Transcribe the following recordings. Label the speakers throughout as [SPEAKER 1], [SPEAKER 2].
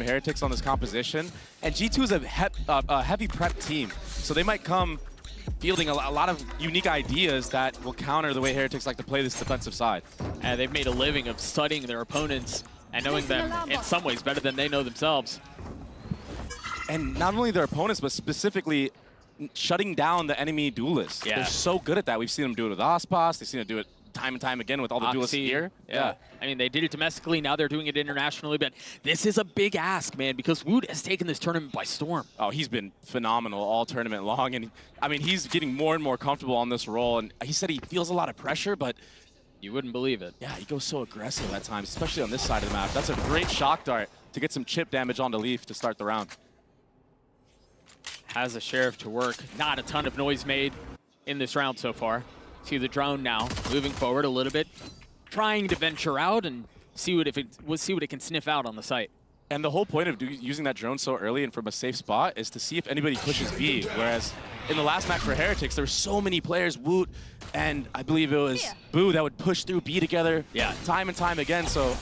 [SPEAKER 1] from Heretics on this composition, and G2 is a heavy prep team, so they might come fielding a lot of unique ideas that will counter the way Heretics like to play this defensive side.
[SPEAKER 2] And they've made a living of studying their opponents and knowing them in some ways better than they know themselves.
[SPEAKER 1] And not only their opponents, but specifically shutting down the enemy duelists.
[SPEAKER 2] Yeah.
[SPEAKER 1] They're so good at that. We've seen them do it with Ospas. They've seen them do it time and time again with all the duelists here.
[SPEAKER 2] Yeah. I mean, they did it domestically. Now they're doing it internationally. But this is a big ask, man, because Woot has taken this tournament by storm.
[SPEAKER 1] Oh, he's been phenomenal all tournament long. And I mean, he's getting more and more comfortable on this role. And he said he feels a lot of pressure, but
[SPEAKER 2] you wouldn't believe it.
[SPEAKER 1] Yeah, he goes so aggressive at times, especially on this side of the map. That's a great shock dart to get some chip damage onto Leaf to start the round.
[SPEAKER 2] Has a Sheriff to work. Not a ton of noise made in this round so far. See the drone now moving forward a little bit, trying to venture out and see what it can sniff out on the site.
[SPEAKER 1] And the whole point of using that drone so early and from a safe spot is to see if anybody pushes B. Whereas in the last match for Heretics, there were so many players, Woot, and I believe it was Boo, that would push through B together time and time again. So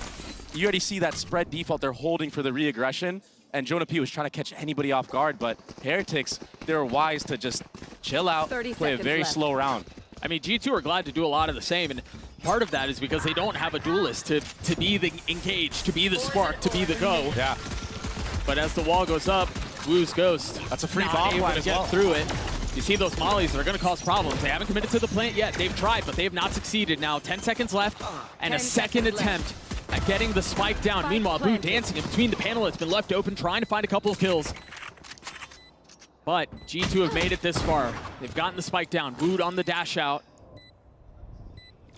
[SPEAKER 1] you already see that spread default they're holding for the re-aggression. And Jonah P was trying to catch anybody off guard, but Heretics, they were wise to just chill out, play a very slow round.
[SPEAKER 2] I mean, G2 are glad to do a lot of the same, and part of that is because they don't have a duelist to be the engage, to be the spark, to be the go.
[SPEAKER 1] Yeah.
[SPEAKER 2] But as the wall goes up, Woo's Ghost,
[SPEAKER 1] that's a free bomb
[SPEAKER 2] able to get through it. You see those mollies, they're going to cause problems. They haven't committed to the plant yet. They've tried, but they have not succeeded. Now 10 seconds left, and a second attempt at getting the spike down. Meanwhile, Boo dancing in between the panel. It's been left open, trying to find a couple of kills. But G2 have made it this far. They've gotten the spike down. Woot on the dash out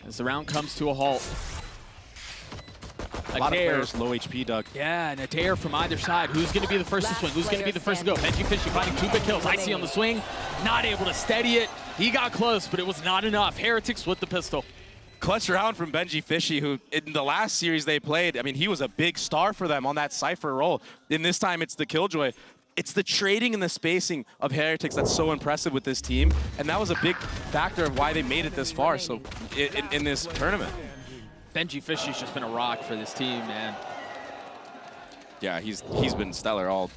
[SPEAKER 2] as the round comes to a halt.
[SPEAKER 1] A lot of players low HP, Doug.
[SPEAKER 2] Yeah, and a dare from either side. Who's going to be the first to swing? Who's going to be the first to go? Benji Fishy finding 2 big kills. Icy on the swing, not able to steady it. He got close, but it was not enough. Heretics with the pistol.
[SPEAKER 1] Clutch round from Benji Fishy, who in the last series they played, I mean, he was a big star for them on that Cypher role. In this time, it's the Killjoy. It's the trading and the spacing of Heretics that's so impressive with this team, and that was a big factor of why they made it this far so in this tournament.
[SPEAKER 2] Benji Fishy's just been a rock for this team, man.
[SPEAKER 1] Yeah, he's been stellar all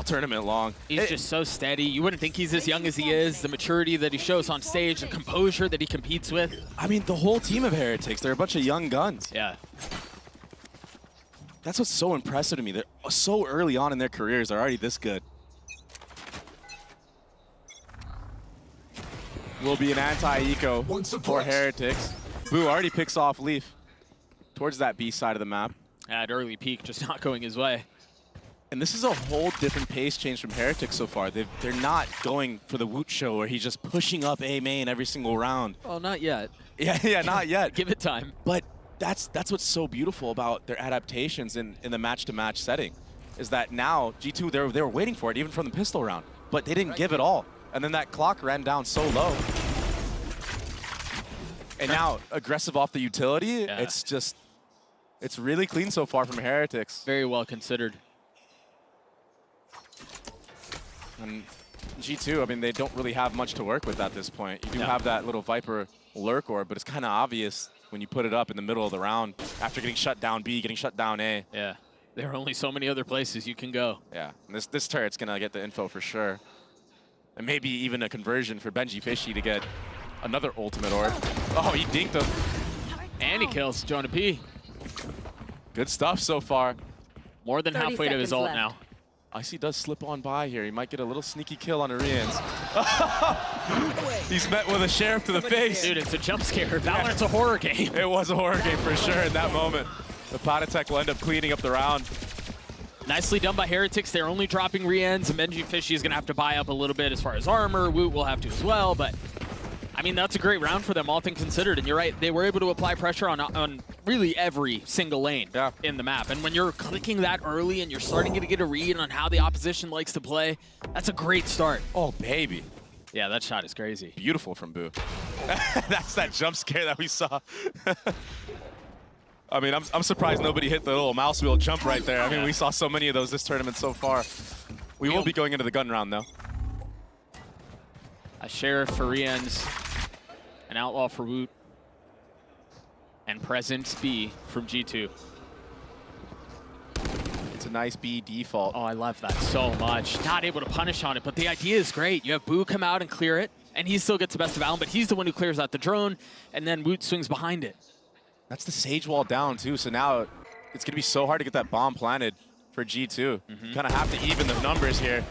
[SPEAKER 1] tournament long.
[SPEAKER 2] He's just so steady. You wouldn't think he's as young as he is. The maturity that he shows on stage, the composure that he competes with.
[SPEAKER 1] I mean, the whole team of Heretics, they're a bunch of young guns.
[SPEAKER 2] Yeah.
[SPEAKER 1] That's what's so impressive to me. They're so early on in their careers, they're already this good. Will be an anti-eco for Heretics. Boo already picks off Leaf towards that B side of the map.
[SPEAKER 2] At early peak, just not going his way.
[SPEAKER 1] And this is a whole different pace change from Heretics so far. They're not going for the Woot show where he's just pushing up A main every single round.
[SPEAKER 2] Well, not yet.
[SPEAKER 1] Yeah, not yet.
[SPEAKER 2] Give it time.
[SPEAKER 1] But that's what's so beautiful about their adaptations in the match-to-match setting, is that now G2, they were waiting for it even from the pistol round, but they didn't give it all. And then that clock ran down so low. And now aggressive off the utility, it's really clean so far from Heretics.
[SPEAKER 2] Very well considered.
[SPEAKER 1] And G2, I mean, they don't really have much to work with at this point. You do have that little Viper lurk orb, but it's kind of obvious when you put it up in the middle of the round after getting shut down B, getting shut down A.
[SPEAKER 2] Yeah, there are only so many other places you can go.
[SPEAKER 1] Yeah, and this turret's going to get the info for sure. And maybe even a conversion for Benji Fishy to get another ultimate orb. Oh, he dinked him.
[SPEAKER 2] And he kills Jonah P.
[SPEAKER 1] Good stuff so far.
[SPEAKER 2] More than halfway to his ult now.
[SPEAKER 1] Icy does slip on by here. He might get a little sneaky kill on Arians. He's met with a Sheriff to the face.
[SPEAKER 2] Dude, it's a jump scare. Valorant's a horror game.
[SPEAKER 1] It was a horror game for sure in that moment. The Potatech will end up cleaning up the round.
[SPEAKER 2] Nicely done by Heretics. They're only dropping re-ends, and Benji Fishy is going to have to buy up a little bit as far as armor. Woot will have to as well, but I mean, that's a great round for them, all things considered. And you're right, they were able to apply pressure on really every single lane in the map. And when you're clicking that early and you're starting to get a read on how the opposition likes to play, that's a great start.
[SPEAKER 1] Oh, baby.
[SPEAKER 2] Yeah, that shot is crazy.
[SPEAKER 1] Beautiful from Boo. That's that jump scare that we saw. I mean, I'm surprised nobody hit the little mouse wheel jump right there. I mean, we saw so many of those this tournament so far. We will be going into the gun round, though.
[SPEAKER 2] A Sheriff for re-ends, an Outlaw for Woot, and Presence B from G2.
[SPEAKER 1] It's a a nice B default.
[SPEAKER 2] Oh, I love that so much. Not able to punish on it, but the idea is great. You have Boo come out and clear it, and he still gets the best of Allen, but he's the one who clears out the drone, and then Woot swings behind it.
[SPEAKER 1] That's the Sage wall down, too, so now it's going to be so hard to get that bomb planted for G2. Kind of have to even the numbers here.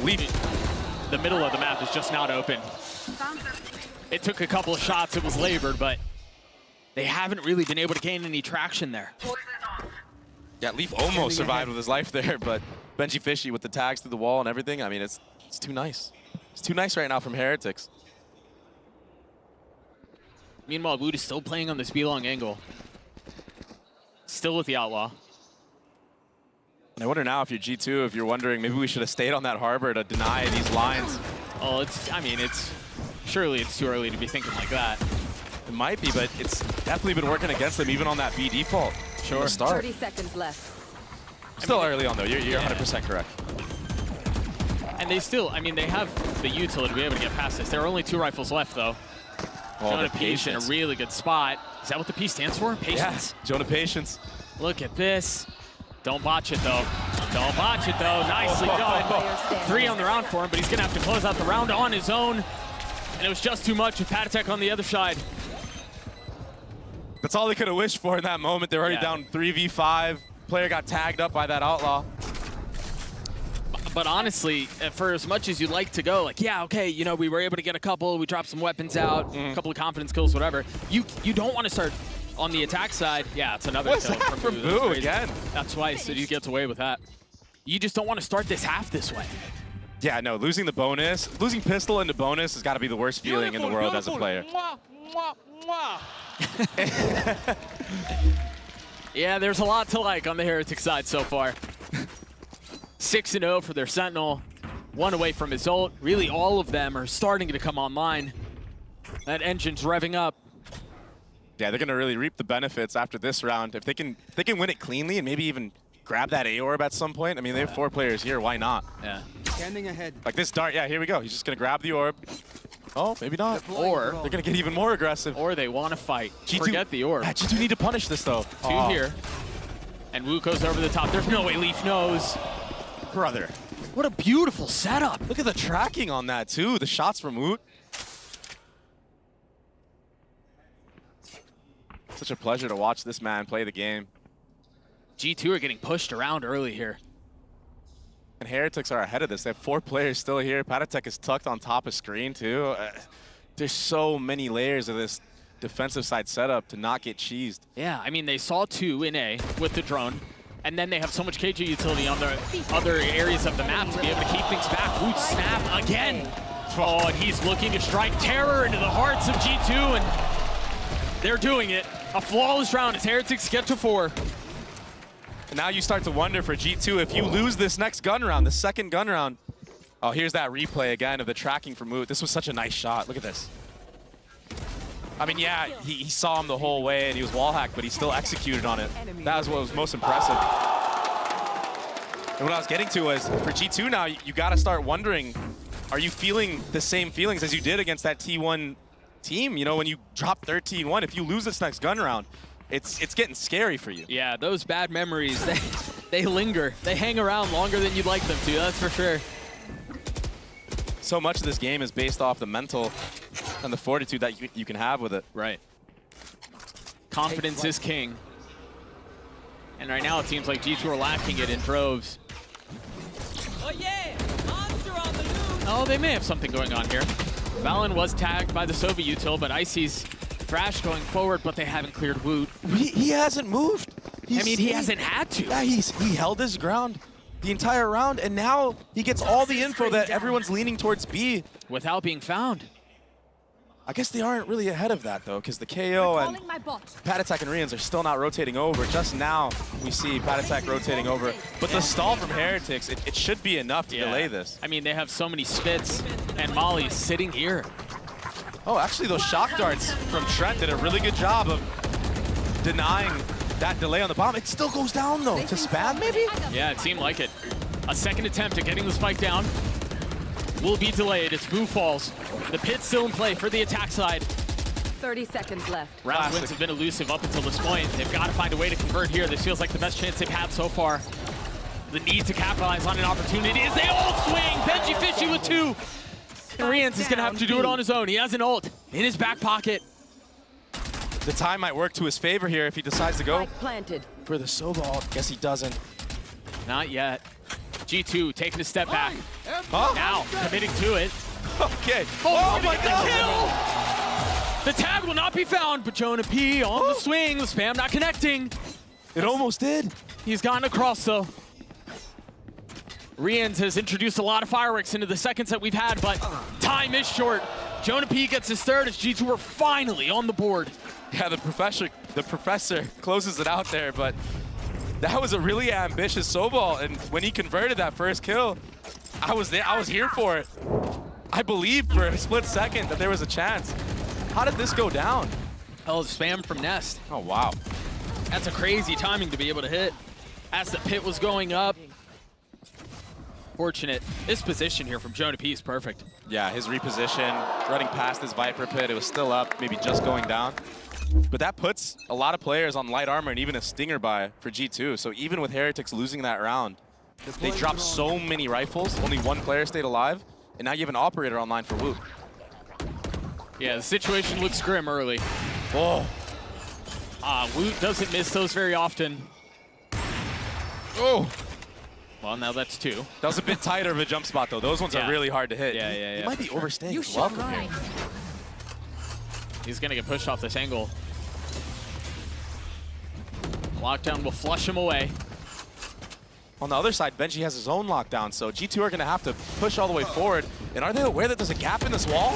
[SPEAKER 2] The middle of the map is just not open. It took a couple of shots, it was labored, but they haven't really been able to gain any traction there.
[SPEAKER 1] Yeah, Leaf almost survived with his life there, but Benji Fishy with the tags through the wall and everything, I mean, it's too nice. It's too nice right now from Heretics.
[SPEAKER 2] Meanwhile, Woot is still playing on this B-long angle. Still with the Outlaw.
[SPEAKER 1] And I wonder now if you're G2, if you're wondering, maybe we should have stayed on that harbor to deny these lines.
[SPEAKER 2] Oh, surely it's too early to be thinking like that.
[SPEAKER 1] It might be, but it's definitely been working against them, even on that B default.
[SPEAKER 2] Sure.
[SPEAKER 1] Start.
[SPEAKER 3] 30 seconds left.
[SPEAKER 1] Still early on, though. You're 100% correct.
[SPEAKER 2] And they still, they have the utility to be able to get past this. There are only 2 rifles left, though. Jonah Peace in a really good spot. Is that what the P stands for? Patience?
[SPEAKER 1] Yeah, Jonah Patience.
[SPEAKER 2] Look at this. Don't botch it, though. Don't botch it, though. Nicely done. 3 on the round for him, but he's going to have to close out the round on his own. And it was just too much with Patatech on the other side.
[SPEAKER 1] That's all they could have wished for in that moment. They're already down 3v5. Player got tagged up by that Outlaw.
[SPEAKER 2] But honestly, for as much as you'd like to go, like, yeah, okay, we were able to get a couple, we dropped some weapons out, a couple of confidence kills, whatever. You don't want to start on the attack side. Yeah, it's another kill
[SPEAKER 1] from Boo again.
[SPEAKER 2] That's twice, so he gets away with that. You just don't want to start this half this way.
[SPEAKER 1] Yeah, no, losing the bonus, losing pistol into bonus has got to be the worst feeling in the world as a player.
[SPEAKER 2] Mwah, mwah, mwah. Yeah, there's a lot to like on the Heretic side so far. 6-0 for their Sentinel, 1 away from his ult. Really, all of them are starting to come online. That engine's revving up.
[SPEAKER 1] Yeah, they're going to really reap the benefits after this round. If they can win it cleanly and maybe even grab that A-orb at some point. I mean, they have 4 players here. Why not?
[SPEAKER 2] Yeah.
[SPEAKER 3] Standing ahead.
[SPEAKER 1] Like this dart. Yeah, here we go. He's just going to grab the orb. Oh, maybe not.
[SPEAKER 2] Or
[SPEAKER 1] they're going to get even more aggressive.
[SPEAKER 2] Or they want to fight.
[SPEAKER 1] G2,
[SPEAKER 2] forget the orb.
[SPEAKER 1] Yeah, G2 need to punish this, though.
[SPEAKER 2] 2 here. And Woot goes over the top. There's no way Leaf knows.
[SPEAKER 1] Brother.
[SPEAKER 2] What a beautiful setup.
[SPEAKER 1] Look at the tracking on that, too. The shots from Woot. Such a pleasure to watch this man play the game.
[SPEAKER 2] G2 are getting pushed around early here.
[SPEAKER 1] And Heretics are ahead of this. They have 4 players still here. Patatech is tucked on top of screen, too. There's so many layers of this defensive side setup to not get cheesed.
[SPEAKER 2] Yeah, they saw 2 in A with the drone. And then they have so much KJ utility on the other areas of the map to be able to keep things back. Woot snap again. Oh, and he's looking to strike terror into the hearts of G2, and they're doing it. A flawless round as Heretics get to 4.
[SPEAKER 1] And now you start to wonder for G2, if you lose this next gun round, the second gun round. Oh, here's that replay again of the tracking from Woot. This was such a nice shot. Look at this. I mean, yeah, he saw him the whole way and he was wall hacked, but he still executed on it. That was what was most impressive. And what I was getting to was, for G2 now, you got to start wondering, are you feeling the same feelings as you did against that T1 team? When you drop 13-1, if you lose this next gun round, it's getting scary for you.
[SPEAKER 2] Yeah, those bad memories, they linger. They hang around longer than you'd like them to, that's for sure.
[SPEAKER 1] So much of this game is based off the mental and the fortitude that you can have with it.
[SPEAKER 2] Right. Confidence is king. And right now it seems like G2 are lacking it in droves.
[SPEAKER 4] Oh yeah! Monster on the loose!
[SPEAKER 2] Oh, they may have something going on here. Valen was tagged by the Sovi util, but Icy's Thrash going forward, but they haven't cleared Woot.
[SPEAKER 1] He hasn't moved.
[SPEAKER 2] He hasn't had to.
[SPEAKER 1] Yeah, he held his ground the entire round, and now he gets all the info that everyone's leaning towards B.
[SPEAKER 2] Without being found.
[SPEAKER 1] I guess they aren't really ahead of that, though, because the KO and Patatech and Rians are still not rotating over. Just now, we see Patatech rotating over. But the stall from Heretics, it should be enough to delay this.
[SPEAKER 2] They have so many spits and mollies sitting here.
[SPEAKER 1] Oh, actually, those shock darts from Trent did a really good job of denying that delay on the bomb. It still goes down, though, to spam, maybe?
[SPEAKER 2] Yeah, it seemed like it. A second attempt at getting the spike down will be delayed as Boo falls. The pit's still in play for the attack side.
[SPEAKER 3] 30 seconds left.
[SPEAKER 2] Round wins have been elusive up until this point. They've got to find a way to convert here. This feels like the best chance they've had so far. The need to capitalize on an opportunity is they ult swing. Benji Fishy with 2. And Rians is going to have to do it on his own. He has an ult in his back pocket.
[SPEAKER 1] The time might work to his favor here if he decides to go
[SPEAKER 3] Spike planted.
[SPEAKER 1] for the Sova ult. Guess he doesn't.
[SPEAKER 2] Not yet. G2 taking a step back.
[SPEAKER 1] Huh?
[SPEAKER 2] Now committing to it.
[SPEAKER 1] Okay.
[SPEAKER 2] Oh my God! The tag will not be found, but Jonah P on the swing. The spam not connecting.
[SPEAKER 1] It almost did.
[SPEAKER 2] He's gotten across though. Rians has introduced a lot of fireworks into the seconds that we've had, but time is short. Jonah P gets his third as G2 are finally on the board.
[SPEAKER 1] Yeah, the professor closes it out there, but that was a really ambitious Sobal, and when he converted that first kill, I was there. I was here for it. I believed for a split second that there was a chance. How did this go down?
[SPEAKER 2] Oh, spam from Nest.
[SPEAKER 1] Oh, wow.
[SPEAKER 2] That's a crazy timing to be able to hit as the pit was going up. Fortunate. This position here from Jonah P is perfect.
[SPEAKER 1] Yeah, his reposition, running past his Viper pit, it was still up, maybe just going down. But that puts a lot of players on light armor and even a stinger buy for G2. So even with Heretics losing that round, they dropped so many rifles, only one player stayed alive, and now you have an operator online for Woot.
[SPEAKER 2] Yeah, the situation looks grim early.
[SPEAKER 1] Oh.
[SPEAKER 2] Woot doesn't miss those very often.
[SPEAKER 1] Oh.
[SPEAKER 2] Well, now that's 2.
[SPEAKER 1] That was a bit tighter of a jump spot, though. Those ones are really hard to hit.
[SPEAKER 2] Yeah.
[SPEAKER 1] He might be overstaying as well.
[SPEAKER 2] He's going to get pushed off this angle. Lockdown will flush him away.
[SPEAKER 1] On the other side, Benji has his own lockdown, so G2 are going to have to push all the way forward. And are they aware that there's a gap in this wall?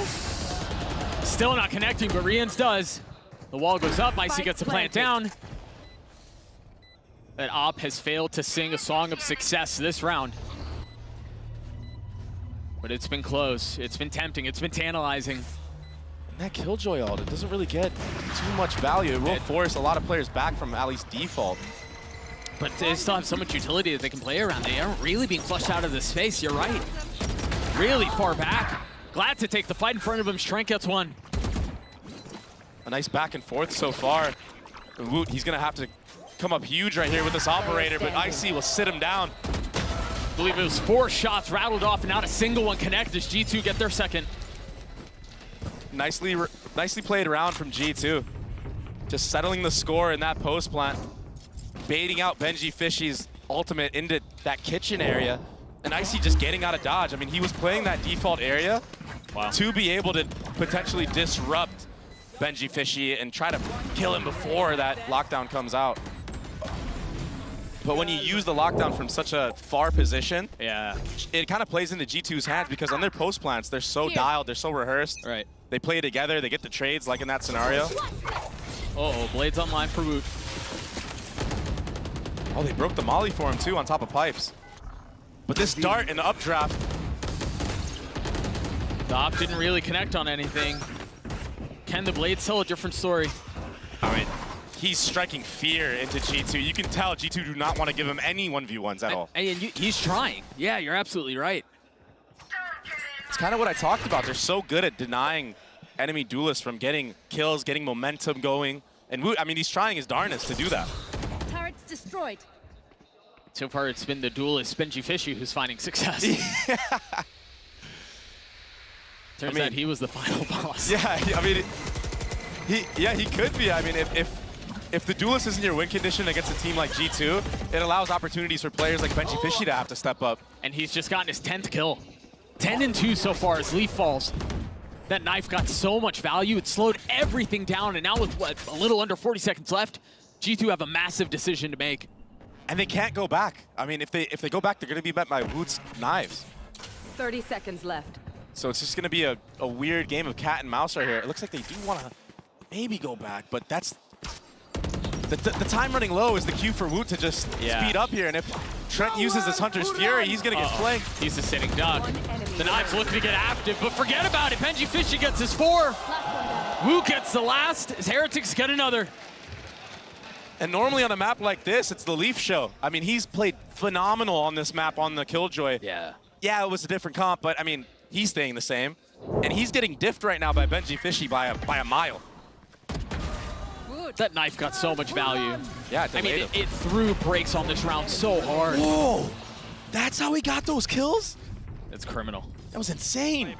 [SPEAKER 2] Still not connecting, but Rians does. The wall goes up, Icy gets the plant down. That op has failed to sing a song of success this round. But it's been close, it's been tempting, it's been tantalizing.
[SPEAKER 1] And that Killjoy ult, it doesn't really get too much value. It will force a lot of players back from at least default.
[SPEAKER 2] But they still have so much utility that they can play around. They aren't really being flushed out of the space, you're right. Really far back. Glad to take the fight in front of him, Strength gets 1.
[SPEAKER 1] A nice back and forth so far. Woot, he's going to have to come up huge right here with this operator, but Icy will sit him down.
[SPEAKER 2] I believe it was 4 shots rattled off and not a single one connected as G2 get their second.
[SPEAKER 1] Nicely played around from G2. Just settling the score in that post plant. Baiting out Benji Fishy's ultimate into that kitchen area. And Icy just getting out of dodge. I mean, he was playing that default area to be able to potentially disrupt Benji Fishy and try to kill him before that lockdown comes out. But when you use the lockdown from such a far position, it kind of plays into G2's hands because on their post plants, they're so dialed, they're so rehearsed.
[SPEAKER 2] Right.
[SPEAKER 1] They play together, they get the trades like in that scenario.
[SPEAKER 2] Uh-oh, Blades online for Woot.
[SPEAKER 1] Oh, they broke the molly for him too on top of pipes. But this dart in the updraft.
[SPEAKER 2] The op didn't really connect on anything. Can the Blades tell a different story?
[SPEAKER 1] I mean, he's striking fear into G2. You can tell G2 do not want to give him any 1v1s at all.
[SPEAKER 2] And he's trying. Yeah, you're absolutely right.
[SPEAKER 1] It's kind of what I talked about. They're so good at denying enemy duelists from getting kills, getting momentum going. And Woot, I mean, he's trying his darnest to do that.
[SPEAKER 3] Turrets destroyed.
[SPEAKER 2] So far, it's been the duelist Benji Fishy who's finding success. Turns out he was the final boss.
[SPEAKER 1] Yeah, I mean, he could be. I mean, if the duelist isn't your win condition against a team like G2, it allows opportunities for players like Benji Fishy to have to step up.
[SPEAKER 2] And he's just gotten his 10th kill. 10-2 so far as Leaf falls. That knife got so much value, it slowed everything down, and now with what, a little under 40 seconds left, G2 have a massive decision to make.
[SPEAKER 1] And they can't go back. I mean, if they go back, they're gonna be met by Woot's knives.
[SPEAKER 3] 30 seconds left.
[SPEAKER 1] So it's just gonna be a weird game of cat and mouse right here. It looks like they do wanna maybe go back, but that's, the time running low is the cue for Woot to just speed up here, and if Trent uses his Hunter's Fury, he's gonna get flanked.
[SPEAKER 2] He's a sitting duck. The knife's looking to get active, but forget about it. Benji Fishy gets his 4. Woot gets the last, as Heretics get another.
[SPEAKER 1] And normally on a map like this, it's the Leaf show. I mean, he's played phenomenal on this map on the Killjoy. Yeah, it was a different comp, but I mean, he's staying the same. And he's getting diffed right now by Benji Fishy by a mile.
[SPEAKER 2] That knife got so much value.
[SPEAKER 1] Yeah,
[SPEAKER 2] I mean, it threw brakes on this round so hard.
[SPEAKER 1] Whoa! That's how he got those kills?
[SPEAKER 2] It's criminal.
[SPEAKER 1] That was insane.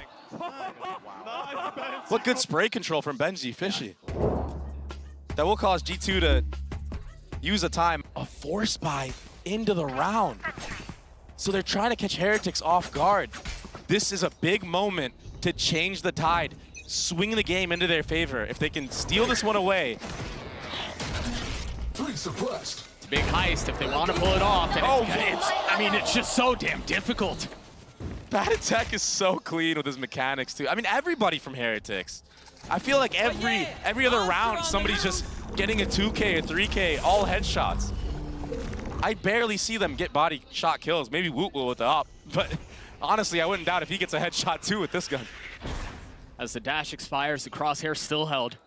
[SPEAKER 1] What good spray control from Benji Fishy. That will cause G2 to use a time, a force buy into the round. So they're trying to catch Heretics off guard. This is a big moment to change the tide, swing the game into their favor. If they can steal this one away.
[SPEAKER 2] It's a big heist if they want to pull it off. And I mean, it's just so damn difficult.
[SPEAKER 1] Bad Attack is so clean with his mechanics too. I mean, everybody from Heretics. I feel like every other round, somebody's just getting a 2K or 3K, all headshots. I barely see them get body shot kills. Maybe Woot will with the up, but honestly, I wouldn't doubt if he gets a headshot too with this gun.
[SPEAKER 2] As the dash expires, the crosshair still held.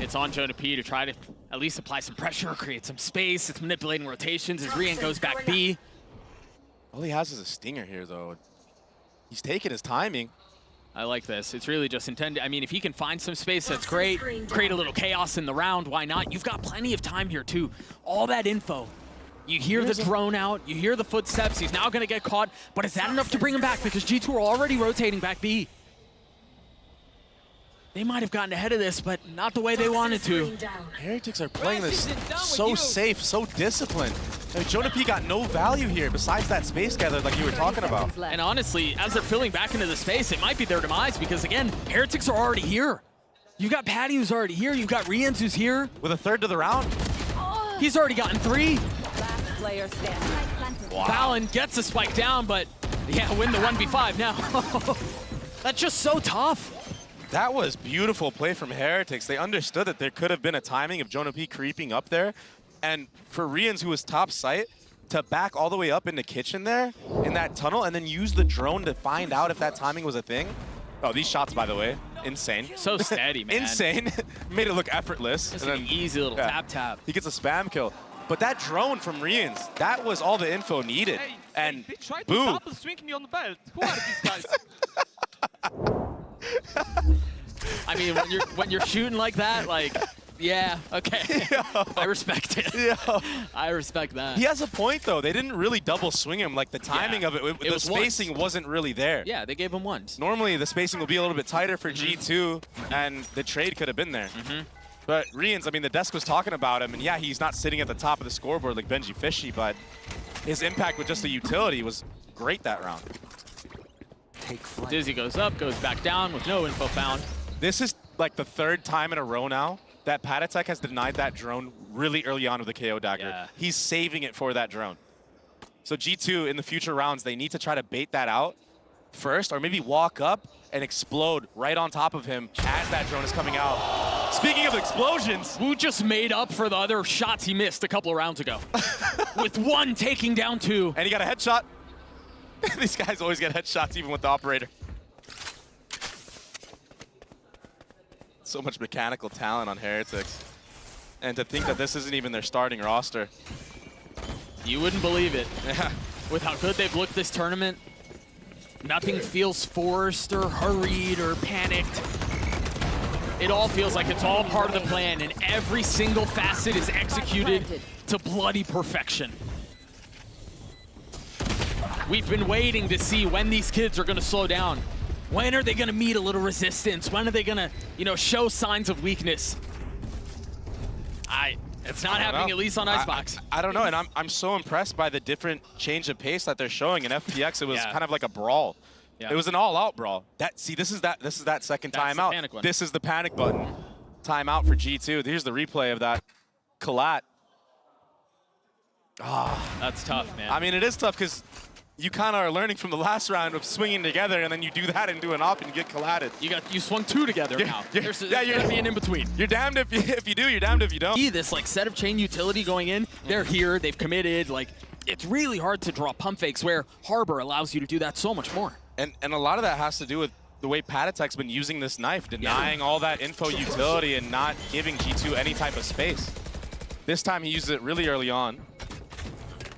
[SPEAKER 2] It's on Jonah P to try to at least apply some pressure, create some space. It's manipulating rotations as Rian goes back B.
[SPEAKER 1] All he has is a stinger here, though. He's taking his timing.
[SPEAKER 2] I like this. It's really just intended. I mean, if he can find some space, that's great. Create a little chaos in the round, why not? You've got plenty of time here, too. All that info. You hear the drone out, you hear the footsteps. He's now going to get caught, but is that enough to bring him back? Because G2 are already rotating back B. They might have gotten ahead of this, but not the way they wanted to.
[SPEAKER 1] Heretics are playing this so safe, so disciplined. I mean, Jonah P got no value here besides that space gather like you were talking about.
[SPEAKER 2] And honestly, as they're filling back into the space, it might be their demise because, again, Heretics are already here. You've got Patty who's already here. You've got Rians who's here.
[SPEAKER 1] With a third to the round.
[SPEAKER 2] He's already gotten 3.
[SPEAKER 3] Last player standing.
[SPEAKER 1] Wow.
[SPEAKER 2] Fallon gets a spike down, but yeah, win the 1v5 now. That's just so tough.
[SPEAKER 1] That was beautiful play from Heretics. They understood that there could have been a timing of Jonah P creeping up there. And for Rians, who was top site, to back all the way up into kitchen there in that tunnel and then use the drone to find out if that timing was a thing. Oh, these shots, by the way, insane.
[SPEAKER 2] So steady, man.
[SPEAKER 1] Insane. Made it look effortless.
[SPEAKER 2] Just an easy little tap.
[SPEAKER 1] He gets a spam kill. But that drone from Rians, that was all the info needed. And
[SPEAKER 4] They tried to
[SPEAKER 1] boom.
[SPEAKER 4] double swing me on the belt. Who are these guys?
[SPEAKER 2] I mean, when you're shooting like that, like, yeah, okay. I respect it. I respect that.
[SPEAKER 1] He has a point, though. They didn't really double swing him. Like, the timing of it, the spacing wasn't really there.
[SPEAKER 2] Yeah, they gave him ones.
[SPEAKER 1] Normally, the spacing will be a little bit tighter for G2, and the trade could have been there. But Rians, I mean, the desk was talking about him, and yeah, he's not sitting at the top of the scoreboard like Benji Fishy, but his impact with just the utility was great that round.
[SPEAKER 2] Dizzy goes up, goes back down with no info found.
[SPEAKER 1] This is like the 3rd time in a row now that Patatek has denied that drone really early on with the KO dagger.
[SPEAKER 2] Yeah.
[SPEAKER 1] He's saving it for that drone. So G2, in the future rounds, they need to try to bait that out first, or maybe walk up and explode right on top of him as that drone is coming out. Speaking of explosions,
[SPEAKER 2] Wu just made up for the other shots he missed a couple of rounds ago. With 1 taking down 2.
[SPEAKER 1] and he got a headshot. These guys always get headshots even with the operator. So much mechanical talent on Heretics. And to think that this isn't even their starting roster.
[SPEAKER 2] You wouldn't believe it.
[SPEAKER 1] Yeah.
[SPEAKER 2] With how good they've looked this tournament, nothing feels forced or hurried or panicked. It all feels like it's all part of the plan, and every single facet is executed to bloody perfection. We've been waiting to see when these kids are going to slow down. When are they going to meet a little resistance? When are they going to, you know, show signs of weakness? It's not happening, at least on Icebox.
[SPEAKER 1] I don't know, and I'm so impressed by the different change of pace that they're showing. In FPX, it was kind of like a brawl.
[SPEAKER 2] Yeah.
[SPEAKER 1] It was an all-out brawl. This is that second
[SPEAKER 2] That's the
[SPEAKER 1] timeout.
[SPEAKER 2] panic one.
[SPEAKER 1] This is the panic button. Timeout for G2. Here's the replay of that collat.
[SPEAKER 2] That's tough, man.
[SPEAKER 1] I mean, it is tough because you kind of are learning from the last round of swinging together, and then you do that and do an op and you get collated.
[SPEAKER 2] You swung 2 together now. There's gonna be an in-between.
[SPEAKER 1] You're damned if you do, you're damned if you don't.
[SPEAKER 2] This like set of chain utility going in, they're here, they've committed. Like, it's really hard to draw pump fakes where Harbor allows you to do that so much more.
[SPEAKER 1] And a lot of that has to do with the way Patatek's been using this knife, denying all that info utility and not giving G2 any type of space. This time he uses it really early on.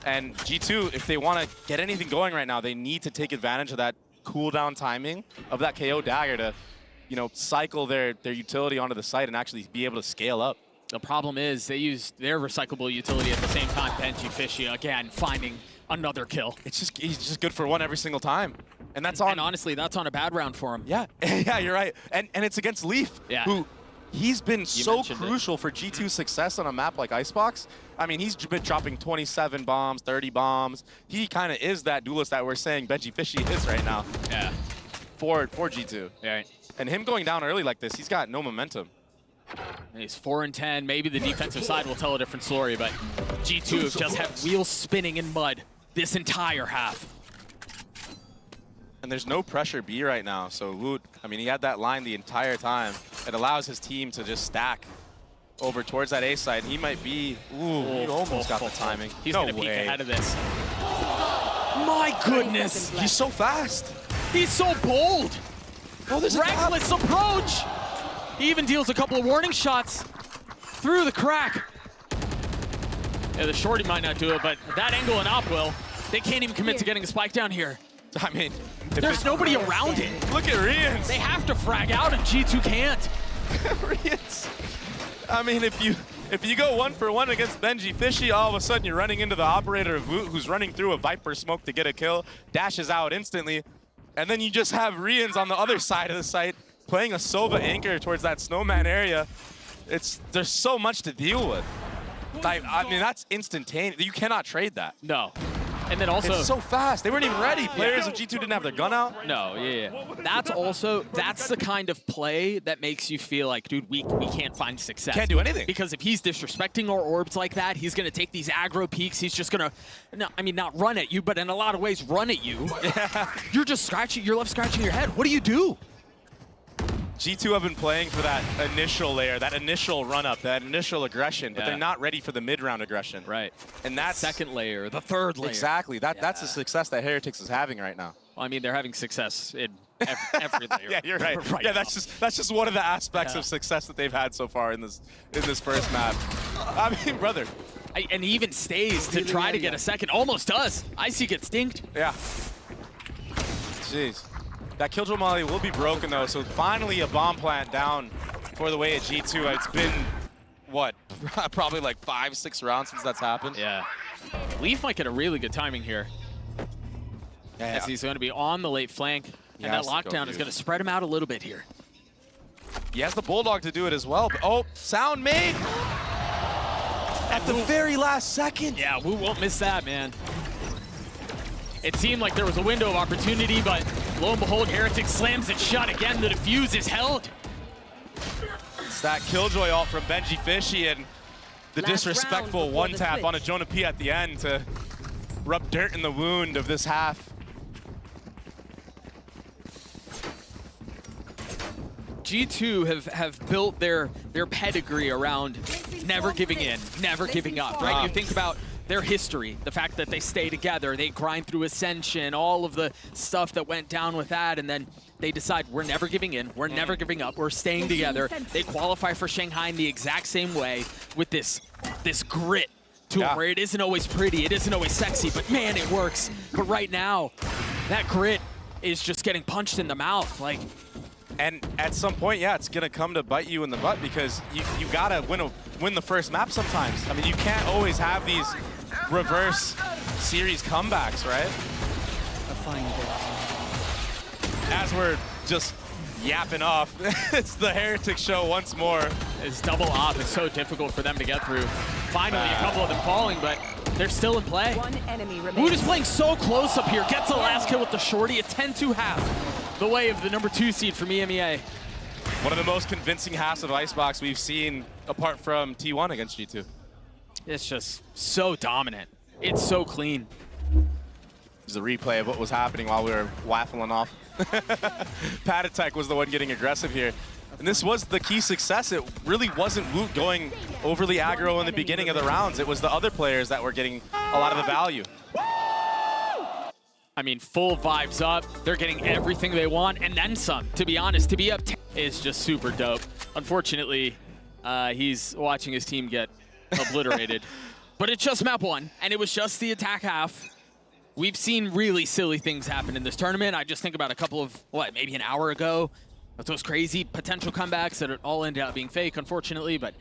[SPEAKER 1] And G2, if they want to get anything going right now, they need to take advantage of that cooldown timing of that KO dagger to you know, cycle their utility onto the site and actually be able to scale up.
[SPEAKER 2] The problem is they use their recyclable utility at the same time. Benji Fishy, again, finding another kill.
[SPEAKER 1] He's just good for one every single time. And that's on.
[SPEAKER 2] And honestly, that's on a bad round for him.
[SPEAKER 1] Yeah, yeah, you're right. And it's against Leaf,
[SPEAKER 2] Yeah.
[SPEAKER 1] who he's been so
[SPEAKER 2] mentioned it.
[SPEAKER 1] crucial for G2's success on a map like Icebox. I mean, he's been dropping 27 bombs, 30 bombs. He kind of is that duelist that we're saying Benji Fishy is right now
[SPEAKER 2] Yeah.
[SPEAKER 1] for G2.
[SPEAKER 2] Right.
[SPEAKER 1] And him going down early like this, he's got no momentum.
[SPEAKER 2] He's 4-10. Maybe the defensive side will tell a different story, but G2 have just had wheels spinning in mud this entire half.
[SPEAKER 1] And there's no pressure B right now, so Woot, I mean, he had that line the entire time. It allows his team to just stack over towards that A side. He might be, he almost got the timing.
[SPEAKER 2] He's
[SPEAKER 1] no
[SPEAKER 2] gonna peek
[SPEAKER 1] way.
[SPEAKER 2] ahead of this. My goodness,
[SPEAKER 1] He's so fast.
[SPEAKER 2] he's so bold.
[SPEAKER 1] Oh, there's a
[SPEAKER 2] Reckless approach. He even deals a couple of warning shots through the crack. Yeah, the shorty might not do it, but that angle and op will. They can't even commit to getting a spike down here.
[SPEAKER 1] I mean,
[SPEAKER 2] There's nobody around it.
[SPEAKER 1] Look at Rians.
[SPEAKER 2] They have to frag out, and G2 can't.
[SPEAKER 1] Rians. I mean, if you go 1-for-1 against Benji Fishy, all of a sudden you're running into the operator of Woot, who's running through a Viper smoke to get a kill, dashes out instantly, and then you just have Rians on the other side of the site playing a Sova anchor towards that snowman area. There's so much to deal with. I mean, that's instantaneous. You cannot trade that.
[SPEAKER 2] No. And then also,
[SPEAKER 1] It's so fast. They weren't even ready. Players of G2 didn't have their gun out.
[SPEAKER 2] no, yeah. That's the kind of play that makes you feel like, dude, we can't find success.
[SPEAKER 1] Can't do anything.
[SPEAKER 2] Because if he's disrespecting our orbs like that, he's going to take these aggro peaks. He's just going to, no, I mean, not run at you, but in a lot of ways, run at you.
[SPEAKER 1] Yeah.
[SPEAKER 2] You're left scratching your head. What do you do?
[SPEAKER 1] G2 have been playing for that initial layer, that initial run-up, that initial aggression, but
[SPEAKER 2] Yeah.
[SPEAKER 1] they're not ready for the mid-round aggression.
[SPEAKER 2] Right.
[SPEAKER 1] And that's...
[SPEAKER 2] Second layer, the third layer.
[SPEAKER 1] Exactly. That's the success that Heretics is having right now.
[SPEAKER 2] Well, I mean, they're having success in every layer.
[SPEAKER 1] Yeah, you're right.
[SPEAKER 2] Right
[SPEAKER 1] yeah,
[SPEAKER 2] now.
[SPEAKER 1] that's just one of the aspects
[SPEAKER 2] Yeah.
[SPEAKER 1] of success that they've had so far in this first map. I mean, brother.
[SPEAKER 2] And he even stays to try to get a second. Almost does. Icy gets dinked.
[SPEAKER 1] Yeah. Jeez. That Killjoy Molly will be broken, though, so finally a bomb plant down for the way at G2. It's been, what, probably like 5-6 rounds since that's happened.
[SPEAKER 2] Yeah. Leaf might get a really good timing here.
[SPEAKER 1] Yeah,
[SPEAKER 2] As he's going to be on the late flank.
[SPEAKER 1] He
[SPEAKER 2] And that
[SPEAKER 1] has to go
[SPEAKER 2] lockdown is
[SPEAKER 1] huge.
[SPEAKER 2] going to spread him out a little bit here.
[SPEAKER 1] He has the Bulldog to do it as well. But, oh, sound made at the very last second.
[SPEAKER 2] Yeah, Wu won't miss that, man. It seemed like there was a window of opportunity, but lo and behold, Heretics slams it shut. Again, the defuse is held.
[SPEAKER 1] It's that Killjoy ult from Benji Fishy and the
[SPEAKER 3] Last
[SPEAKER 1] disrespectful
[SPEAKER 3] round before the
[SPEAKER 1] one-tap on a
[SPEAKER 3] switch.
[SPEAKER 1] Jonah P at the end to rub dirt in the wound of this half.
[SPEAKER 2] G2 have built their pedigree around never giving in, never giving up, right? You think about their history, the fact that they stay together, they grind through Ascension, all of the stuff that went down with that, and then they decide we're never giving in, we're never giving up, we're staying together. They qualify for Shanghai in the exact same way with this grit to it, where it isn't always pretty, it isn't always sexy, but man, it works. But right now, that grit is just getting punched in the mouth. Like,
[SPEAKER 1] And at some point, yeah, it's gonna come to bite you in the butt because you gotta win the first map sometimes. I mean, you can't always have these reverse series comebacks, right? As we're just yapping off, it's the Heretic show once more.
[SPEAKER 2] this double op is so difficult for them to get through. Finally, a couple of them falling, but they're still in play.
[SPEAKER 3] One enemy
[SPEAKER 2] Wood
[SPEAKER 3] remains.
[SPEAKER 2] is playing so close up here. Gets the last kill with the shorty. A 10-2 half. The way of the #2 seed from EMEA.
[SPEAKER 1] One of the most convincing halves of Icebox we've seen apart from T1 against G2.
[SPEAKER 2] It's just so dominant. It's so clean.
[SPEAKER 1] There's a replay of what was happening while we were waffling off. Patatek was the one getting aggressive here. And this was the key success. It really wasn't Woot going overly aggro in the beginning of the rounds. It was the other players that were getting a lot of the value.
[SPEAKER 2] I mean, full vibes up. They're getting everything they want and then some. To be honest, to be up 10 is just super dope. Unfortunately, he's watching his team get obliterated. But it's just map 1, and it was just the attack half. We've seen really silly things happen in this tournament. I just think about a couple of, maybe an hour ago, those crazy potential comebacks that all ended up being fake, unfortunately, but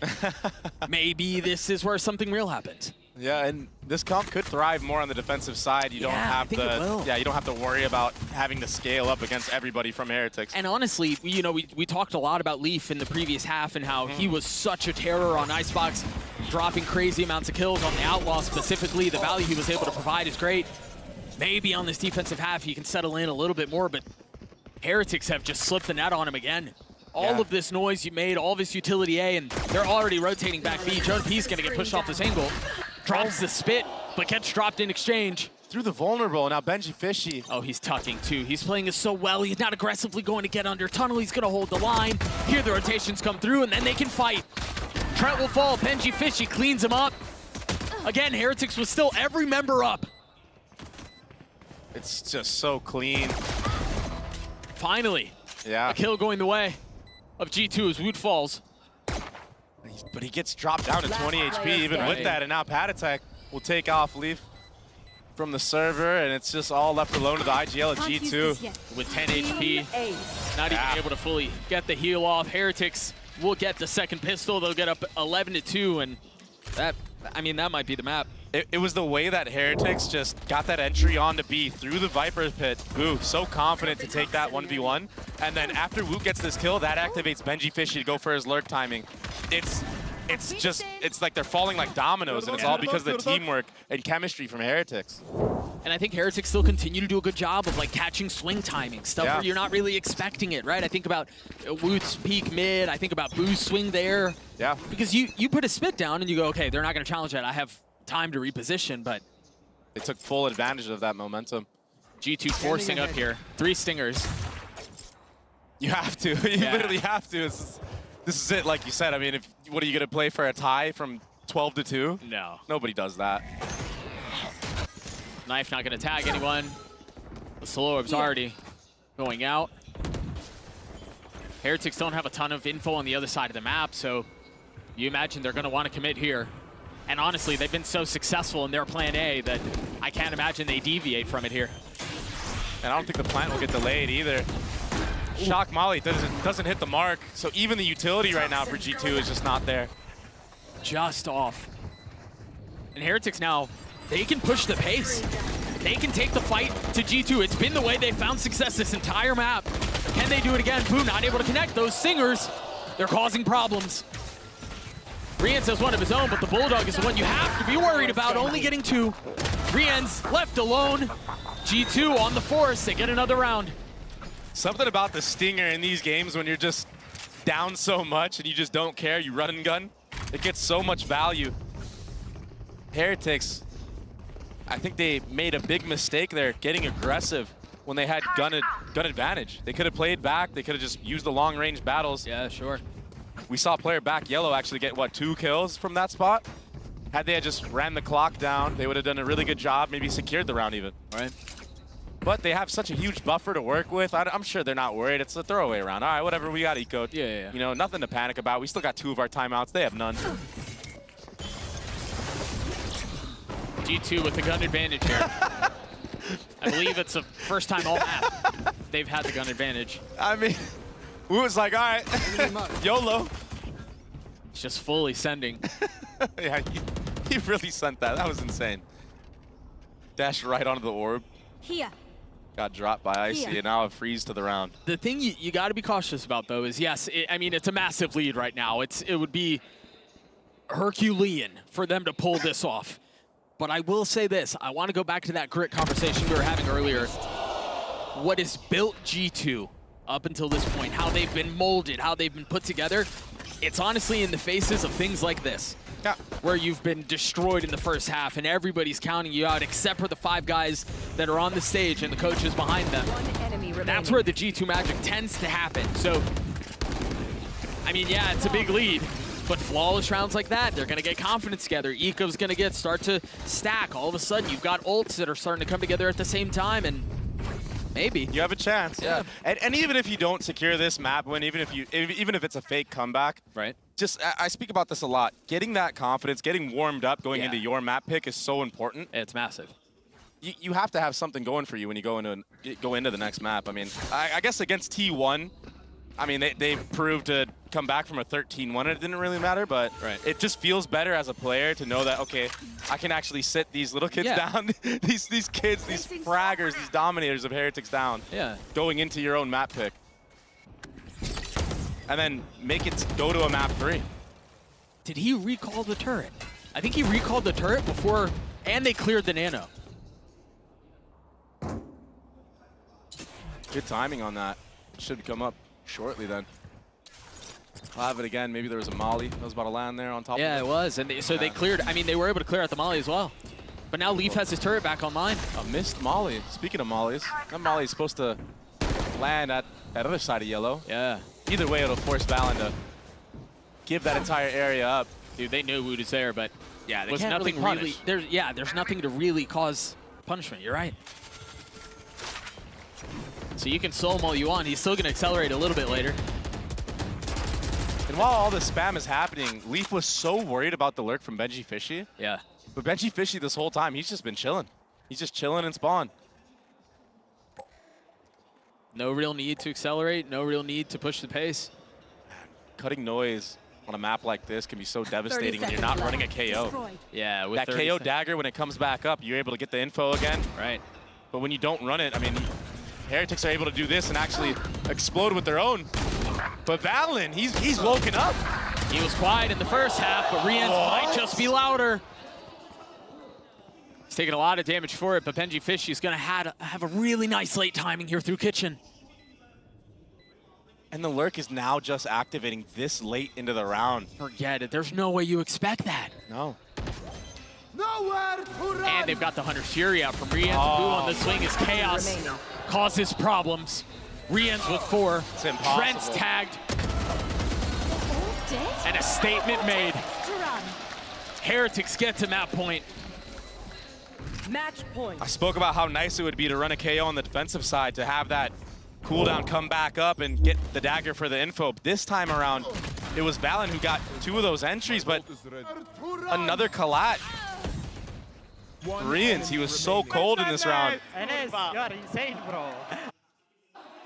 [SPEAKER 2] maybe this is where something real happens.
[SPEAKER 1] Yeah, and this comp could thrive more on the defensive side. You don't have to, you don't have to worry about having to scale up against everybody from Heretics.
[SPEAKER 2] And honestly, you know, we talked a lot about Leaf in the previous half and how he was such a terror on Icebox, dropping crazy amounts of kills on the Outlaw specifically. The value he was able to provide is great. Maybe on this defensive half he can settle in a little bit more, but Heretics have just slipped the net on him again. All of this noise you made, all this utility A, and they're already rotating back B. Joan P's gonna get pushed off this angle. Drops the spit, but gets dropped in exchange.
[SPEAKER 1] Through the vulnerable, now Benji Fishy.
[SPEAKER 2] Oh, he's tucking too. He's playing it so well. He's not aggressively going to get under tunnel. He's gonna hold the line. Here the rotations come through, and then they can fight. Trent will fall. Benji Fishy cleans him up. Again, Heretics was still every member up.
[SPEAKER 1] It's just so clean.
[SPEAKER 2] Finally,
[SPEAKER 1] a
[SPEAKER 2] kill going the way of G2 as Woot falls.
[SPEAKER 1] But he gets dropped down to 20 HP even with that, and now Pad Attack will take off Leaf from the server, and it's just all left alone to the IGL at G2.
[SPEAKER 2] With 10 HP, not even able to fully get the heal off. Heretics will get the second pistol. They'll get up 11-2, and that, I mean, that might be the map.
[SPEAKER 1] It was the way that Heretics just got that entry onto B through the Viper pit. Boo, so confident to take that 1v1. And then after Woot gets this kill, that activates Benji Fishy to go for his lurk timing. It's like they're falling like dominoes, and it's all because of the teamwork and chemistry from Heretics.
[SPEAKER 2] And I think Heretics still continue to do a good job of like catching swing timing, stuff where you're not really expecting it, right? I think about Woot's peak mid, I think about Boo's swing there.
[SPEAKER 1] Yeah.
[SPEAKER 2] Because you put a spit down and you go, okay, they're not gonna challenge that. I have time to reposition, but
[SPEAKER 1] they took full advantage of that momentum.
[SPEAKER 2] G2 forcing up here. 3 stingers.
[SPEAKER 1] You have to. You literally have to. This is it, like you said. I mean, what are you going to play for a tie from 12-2?
[SPEAKER 2] No.
[SPEAKER 1] Nobody does that.
[SPEAKER 2] Knife not going to tag anyone. The slow orb's already going out. Heretics don't have a ton of info on the other side of the map, so you imagine they're going to want to commit here. And honestly, they've been so successful in their plan A that I can't imagine they deviate from it here.
[SPEAKER 1] And I don't think the plant will get delayed either. Shock Molly doesn't hit the mark, so even the utility right now for G2 is just not there.
[SPEAKER 2] Just off. And Heretics now, they can push the pace. They can take the fight to G2. It's been the way they found success this entire map. Can they do it again? Boo not able to connect. Those singers, they're causing problems. Rians has one of his own, but the Bulldog is the one you have to be worried about, only getting 2. Rians left alone. G2 on the force, they get another round.
[SPEAKER 1] Something about the stinger in these games when you're just down so much and you just don't care, you run and gun, it gets so much value. Heretics, I think they made a big mistake there getting aggressive when they had gun advantage. They could have played back, they could have just used the long range battles.
[SPEAKER 2] Yeah, sure.
[SPEAKER 1] We saw player back yellow actually get, what, 2 kills from that spot? Had they had just ran the clock down, they would have done a really good job, maybe secured the round even.
[SPEAKER 2] Right.
[SPEAKER 1] But they have such a huge buffer to work with. I'm sure they're not worried. It's a throwaway round. All right, whatever, we got eco'd.
[SPEAKER 2] Yeah.
[SPEAKER 1] You know, nothing to panic about. We still got 2 of our timeouts. They have none.
[SPEAKER 2] G2 with the gun advantage here. I believe it's the first time all map they've had the gun advantage.
[SPEAKER 1] I mean, we was like, all right, YOLO.
[SPEAKER 2] It's just fully sending.
[SPEAKER 1] Yeah, he really sent that. That was insane. Dashed right onto the orb.
[SPEAKER 3] Here.
[SPEAKER 1] Got dropped by Icy, and now a freeze to the round.
[SPEAKER 2] The thing you got to be cautious about, though, is yes, I mean, it's a massive lead right now. It would be Herculean for them to pull this off. But I will say this. I want to go back to that grit conversation we were having earlier. What has built G2 up until this point, how they've been molded, how they've been put together, it's honestly in the faces of things like this.
[SPEAKER 1] Yeah.
[SPEAKER 2] Where you've been destroyed in the first half and everybody's counting you out except for the 5 guys that are on the stage and the coaches behind them. That's where the G2 magic tends to happen. So, I mean, yeah, it's a big lead, but flawless rounds like that, they're gonna get confidence together. Eco's gonna start to stack. All of a sudden, you've got ults that are starting to come together at the same time, and maybe
[SPEAKER 1] you have a chance. Yeah. And even if you don't secure this map win, even if it's a fake comeback,
[SPEAKER 2] right?
[SPEAKER 1] Just, I speak about this a lot. Getting that confidence, getting warmed up going into your map pick is so important.
[SPEAKER 2] It's massive.
[SPEAKER 1] You have to have something going for you when you go into the next map. I mean, I guess against T1, I mean, they proved to come back from a 13-1, and it didn't really matter, but it just feels better as a player to know that, okay, I can actually sit these little kids down, these kids, these fraggers, these dominators of Heretics down, going into your own map pick. And then make it go to a map 3.
[SPEAKER 2] Did he recall the turret? I think he recalled the turret before, and they cleared the nano.
[SPEAKER 1] Good timing on that. Should come up shortly then. I'll have it again. Maybe there was a molly that was about to land there on top of it.
[SPEAKER 2] Yeah, it was. And so they cleared. I mean, they were able to clear out the molly as well. But now Leaf has his turret back online.
[SPEAKER 1] A missed molly. Speaking of mollies, that molly is supposed to land at that other side of yellow.
[SPEAKER 2] Yeah.
[SPEAKER 1] Either way, it'll force Valen to give that entire area up.
[SPEAKER 2] Dude, they knew Wood is there, but
[SPEAKER 1] yeah, they
[SPEAKER 2] was
[SPEAKER 1] can't
[SPEAKER 2] nothing
[SPEAKER 1] really punish.
[SPEAKER 2] There's nothing to really cause punishment. You're right. So you can slow him all you want. He's still going to accelerate a little bit later.
[SPEAKER 1] And while all this spam is happening, Leaf was so worried about the lurk from Benji Fishy.
[SPEAKER 2] Yeah.
[SPEAKER 1] But Benji Fishy this whole time, he's just been chilling. He's just chilling in spawn.
[SPEAKER 2] No real need to accelerate. No real need to push the pace.
[SPEAKER 1] Cutting noise on a map like this can be so devastating when you're not running a KO.
[SPEAKER 3] Destroyed.
[SPEAKER 2] Yeah, with
[SPEAKER 1] That KO dagger, when it comes back up, you're able to get the info again.
[SPEAKER 2] Right.
[SPEAKER 1] But when you don't run it, I mean, Heretics are able to do this and actually explode with their own. But Valen, he's woken up.
[SPEAKER 2] He was quiet in the first half, but Rien's might just be louder. He's taking a lot of damage for it, but Benji Fishy is going to have a really nice late timing here through Kitchen.
[SPEAKER 1] And the lurk is now just activating this late into the round.
[SPEAKER 2] Forget it. There's no way you expect that.
[SPEAKER 1] No.
[SPEAKER 2] And they've got the Hunter's Fury out from Rien's. Blue on the swing is Chaos. Causes problems. Rien's with 4.
[SPEAKER 1] It's impossible.
[SPEAKER 2] Trent's tagged. And a statement made. Heretics get to map point.
[SPEAKER 3] Match point.
[SPEAKER 1] I spoke about how nice it would be to run a KO on the defensive side, to have that cooldown come back up and get the dagger for the info. This time around, it was Valen who got 2 of those entries, but another collat. Rien's, he was so cold in this round.
[SPEAKER 5] Enes, you are insane, bro.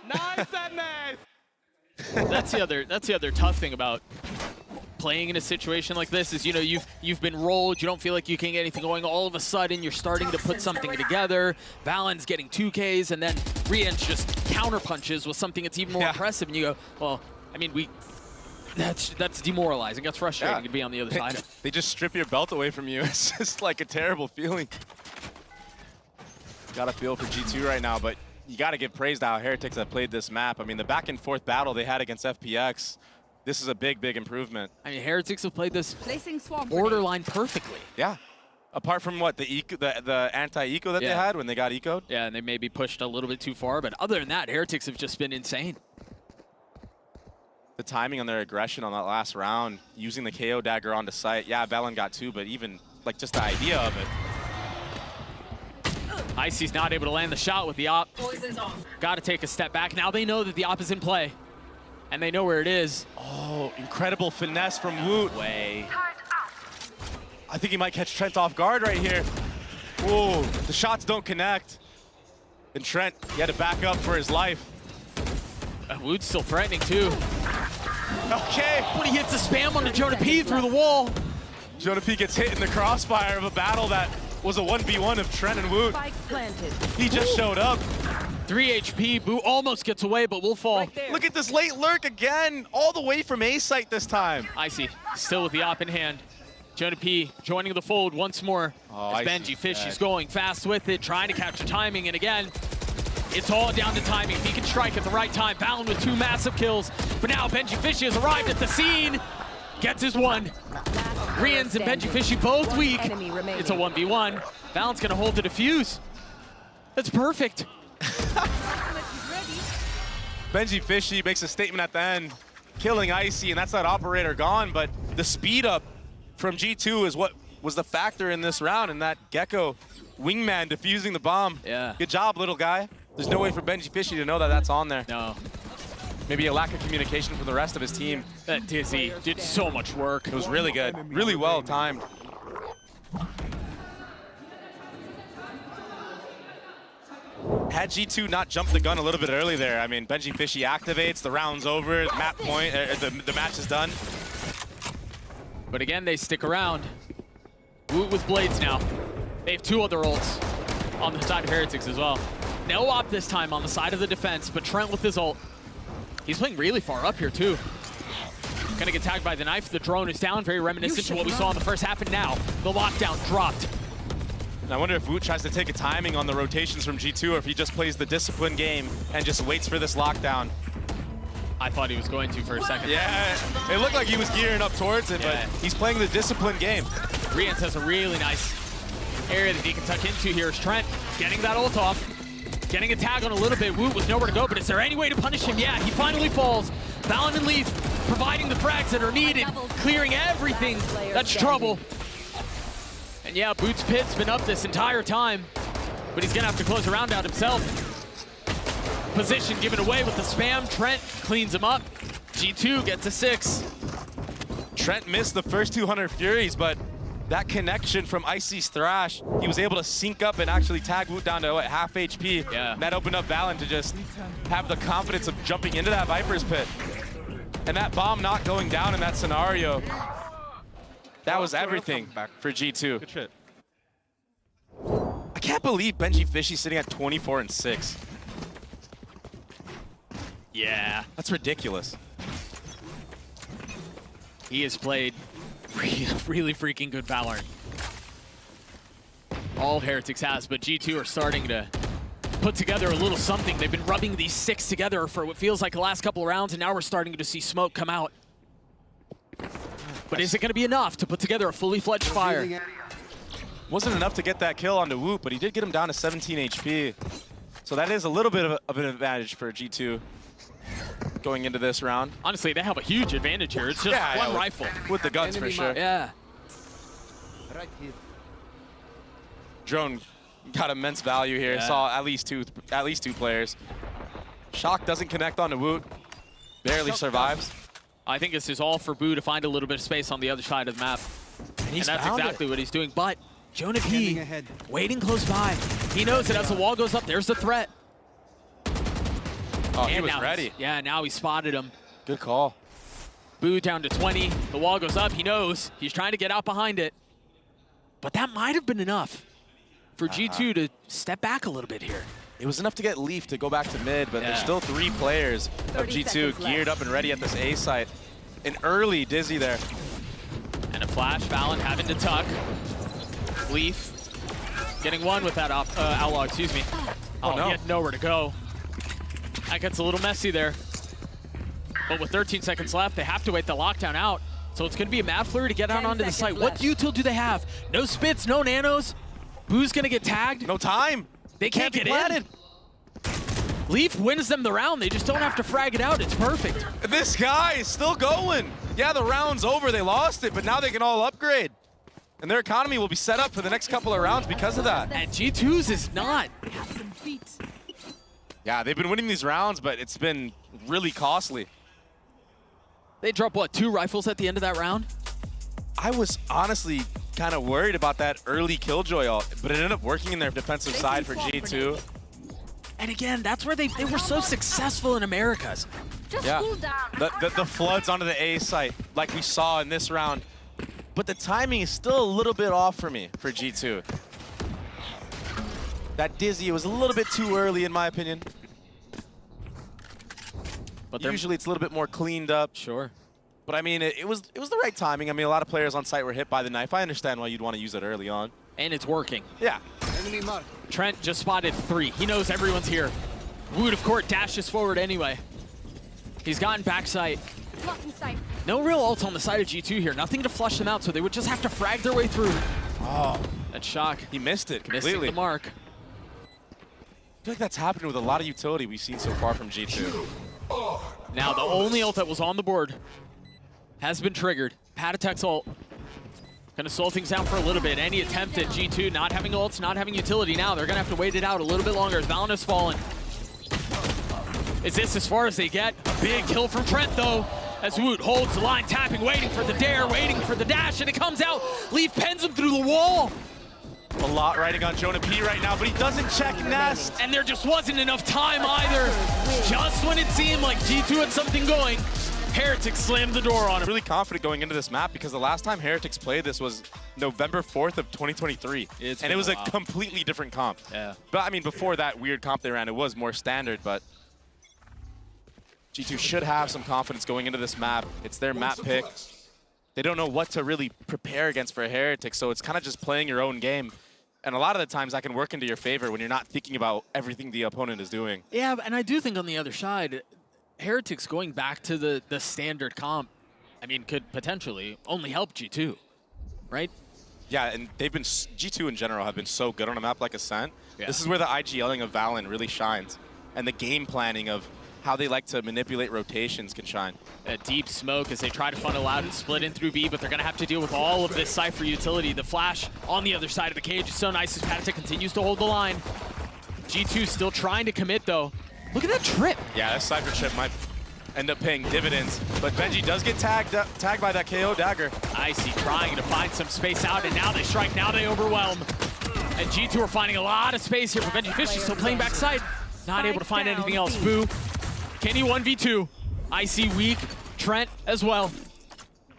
[SPEAKER 4] Nice, Enes!
[SPEAKER 2] That's the other tough thing about playing in a situation like this is, you know, you've been rolled, you don't feel like you can get anything going. All of a sudden, you're starting to put something together. Valen's getting 2Ks, and then Rien's just counter punches with something that's even more impressive. And you go, well, I mean, that's demoralizing. That's frustrating to be on the other side.
[SPEAKER 1] They just strip your belt away from you. It's just like a terrible feeling. Got a feel for G2 right now, but you got to give praise to how Heretics have played this map. I mean, the back and forth battle they had against FPX, this is a big, big improvement.
[SPEAKER 2] I mean, Heretics have played this
[SPEAKER 3] Placing swamp
[SPEAKER 2] borderline perfectly.
[SPEAKER 1] Yeah. Apart from what, the anti-eco that they had when they got ecoed?
[SPEAKER 2] Yeah, and they maybe pushed a little bit too far, but other than that, Heretics have just been insane.
[SPEAKER 1] The timing on their aggression on that last round, using the KO dagger onto site. Yeah, Valen got 2, but even like just the idea of it.
[SPEAKER 2] Icy's not able to land the shot with the op. Got to take a step back. Now they know that the op is in play, and they know where it is.
[SPEAKER 1] Oh, incredible finesse from Woot.
[SPEAKER 2] Way.
[SPEAKER 1] I think he might catch Trent off guard right here. Whoa, the shots don't connect. And Trent, he had to back up for his life.
[SPEAKER 2] Woot's still threatening too.
[SPEAKER 1] Okay.
[SPEAKER 2] When he hits the spam on the Jonah P through the wall.
[SPEAKER 1] Jonah P gets hit in the crossfire of a battle that was a 1v1 of Trent and Woot.
[SPEAKER 3] Spike planted.
[SPEAKER 1] He just showed up.
[SPEAKER 2] 3 HP, Boo almost gets away, but will fall.
[SPEAKER 3] Right there.
[SPEAKER 1] Look at this late lurk again, all the way from A site this time.
[SPEAKER 2] Icy still with the op in hand. Jonah P joining the fold once more.
[SPEAKER 1] Oh,
[SPEAKER 2] as Benji Fishy's going fast with it, trying to catch the timing, and again, it's all down to timing. If he can strike at the right time, Valen with 2 massive kills. But now Benji Fishy has arrived at the scene, gets his 1. Rien's and Benji Fishy both weak. It's a 1v1. Valen's gonna hold the defuse. That's perfect.
[SPEAKER 1] Benji Fishy makes a statement at the end, killing Icy, and that's that operator gone, but the speed up from G2 is what was the factor in this round, and that Gecko wingman defusing the bomb.
[SPEAKER 2] Yeah.
[SPEAKER 1] Good job, little guy. There's no way for Benji Fishy to know that that's on there.
[SPEAKER 2] No.
[SPEAKER 1] Maybe a lack of communication from the rest of his team.
[SPEAKER 2] That Dizzy did so much work.
[SPEAKER 1] It was really good, really well timed. Had G2 not jumped the gun a little bit early there, I mean, Benji Fishy activates, the round's over, map point, the match is done.
[SPEAKER 2] But again, they stick around. Woot with Blades now. They have 2 other ults on the side of Heretics as well. No op this time on the side of the defense, but Trent with his ult. He's playing really far up here too. Gonna get tagged by the knife. The drone is down, very reminiscent to what we saw in the first half, and now the lockdown dropped.
[SPEAKER 1] And I wonder if Woot tries to take a timing on the rotations from G2 or if he just plays the discipline game and just waits for this lockdown.
[SPEAKER 2] I thought he was going to for a second.
[SPEAKER 1] Yeah, it looked like he was gearing up towards it, but he's playing the discipline game.
[SPEAKER 2] Rians has a really nice area that he can tuck into here. Is Trent getting that ult off, getting a tag on a little bit. Woot was nowhere to go, but is there any way to punish him? Yeah, he finally falls. Valorant and Leaf providing the frags that are needed, clearing everything that's trouble. And yeah, Boots Pit's been up this entire time, but he's gonna have to close the round out himself. Position given away with the spam. Trent cleans him up. G2 gets a 6.
[SPEAKER 1] Trent missed the first 200 Furies, but that connection from Icy's Thrash, he was able to sync up and actually tag Woot down to what, half HP.
[SPEAKER 2] Yeah.
[SPEAKER 1] And that opened up Valen to just have the confidence of jumping into that Viper's Pit. And that bomb not going down in that scenario, that was everything for G2.
[SPEAKER 5] Good shit.
[SPEAKER 1] I can't believe Benji Fishy's sitting at 24 and 6.
[SPEAKER 2] Yeah,
[SPEAKER 1] That's ridiculous.
[SPEAKER 2] he has played really freaking good Valorant. All Heretics has, but G2 are starting to put together a little something. They've been rubbing these 6 together for what feels like the last couple of rounds, and now we're starting to see smoke come out. But is it going to be enough to put together a fully fledged fire?
[SPEAKER 1] Wasn't enough to get that kill onto Woot, but he did get him down to 17 HP. So that is a little bit of an advantage for G2 going into this round.
[SPEAKER 2] Honestly, they have a huge advantage here. It's just one rifle.
[SPEAKER 1] With the guns for sure.
[SPEAKER 2] Yeah.
[SPEAKER 5] Right here.
[SPEAKER 1] Drone got immense value here.
[SPEAKER 2] Yeah.
[SPEAKER 1] Saw at least two players. Shock doesn't connect onto Woot. Barely survives.
[SPEAKER 2] I think this is all for Boo to find a little bit of space on the other side of the map. And that's exactly what he's doing. But Jonah P waiting close by. He knows that as the wall goes up, there's the threat.
[SPEAKER 1] Oh, he
[SPEAKER 2] And
[SPEAKER 1] was
[SPEAKER 2] now
[SPEAKER 1] ready.
[SPEAKER 2] Yeah, now he spotted him.
[SPEAKER 1] Good call.
[SPEAKER 2] Boo down to 20. The wall goes up. He knows. He's trying to get out behind it. But that might have been enough for G2 to step back a little bit here.
[SPEAKER 1] It was enough to get Leaf to go back to mid, but there's still 3 players of G2 geared up and ready at this A site. An early Dizzy there.
[SPEAKER 2] And a flash. Valen having to tuck. Leaf getting one with that outlaw, excuse me. Oh,
[SPEAKER 1] no.
[SPEAKER 2] He had nowhere to go. That gets a little messy there. But with 13 seconds left, they have to wait the lockdown out. So it's going to be a mad flurry to get out onto the site. What util do they have? No spits, no nanos. Boo's going to get tagged.
[SPEAKER 1] No time.
[SPEAKER 2] They can't get in. Leaf wins them the round. They just don't have to frag it out. It's perfect.
[SPEAKER 1] This guy is still going. Yeah, the round's over. They lost it, but now they can all upgrade. And their economy will be set up for the next couple of rounds because of that.
[SPEAKER 2] And G2's is not.
[SPEAKER 1] Yeah, they've been winning these rounds, but it's been really costly.
[SPEAKER 2] They drop, what, 2 rifles at the end of that round?
[SPEAKER 1] I was honestly kind of worried about that early Killjoy ult, but it ended up working in their defensive side for G2.
[SPEAKER 2] And again, that's where they were so successful in Americas.
[SPEAKER 1] Yeah, the floods onto the A site, like we saw in this round. But the timing is still a little bit off for me, for G2. That Dizzy was a little bit too early, in my opinion.
[SPEAKER 2] But
[SPEAKER 1] usually it's a little bit more cleaned up.
[SPEAKER 2] Sure.
[SPEAKER 1] But I mean, it was the right timing. I mean, a lot of players on site were hit by the knife. I understand why you'd want to use it early on.
[SPEAKER 2] And it's working.
[SPEAKER 1] Yeah.
[SPEAKER 2] Trent just spotted 3. He knows everyone's here. Woot of course dashes forward anyway. He's gotten backside. No real ult on the side of G2 here. Nothing to flush them out, so they would just have to frag their way through.
[SPEAKER 1] Oh,
[SPEAKER 2] that shock.
[SPEAKER 1] He missed it completely.
[SPEAKER 2] Missing the mark.
[SPEAKER 1] I feel like that's happened with a lot of utility we've seen so far from G2.
[SPEAKER 2] Now the only ult that was on the board has been triggered. Patatek's ult. Gonna slow things down for a little bit. Any attempt at G2 not having ults, not having utility now. They're gonna have to wait it out a little bit longer as Valen has fallen. Is this as far as they get? A big kill from Trent though. As Woot holds the line, tapping, waiting for the dare, waiting for the dash, and it comes out. Leaf pens him through the wall.
[SPEAKER 1] A lot riding on Jonah P right now, but he doesn't check Nest.
[SPEAKER 2] And there just wasn't enough time either. Just when it seemed like G2 had something going, Heretics slammed the door on him.
[SPEAKER 1] Really confident going into this map because the last time Heretics played this was November 4th of 2023. And it was a completely different comp.
[SPEAKER 2] Yeah.
[SPEAKER 1] But I mean, before that weird comp they ran, it was more standard, but G2 should have some confidence going into this map. It's their map pick. They don't know what to really prepare against for Heretics, so it's kind of just playing your own game. And a lot of the times that can work into your favor when you're not thinking about everything the opponent is doing.
[SPEAKER 2] Yeah, and I do think on the other side, Heretics going back to the standard comp, I mean, could potentially only help G2, right?
[SPEAKER 1] Yeah, and they've been, G2 in general have been so good on a map like Ascent.
[SPEAKER 2] Yeah.
[SPEAKER 1] This is where the IGLing of Valorant really shines. And the game planning of how they like to manipulate rotations can shine.
[SPEAKER 2] A deep smoke as they try to funnel out and split in through B, but they're going to have to deal with all of this Cypher utility. The flash on the other side of the cage is so nice as Heretics continues to hold the line. G2 still trying to commit, though. Look at that trip.
[SPEAKER 1] Yeah, that Cypher chip might end up paying dividends, but Benji does get tagged by that KO dagger.
[SPEAKER 2] Icy trying to find some space out, and now they strike, now they overwhelm. And G2 are finding a lot of space here for Benji Fish. He's still playing backside. Not able to find anything else. Boo. Can he 1v2? Icy weak. Trent as well.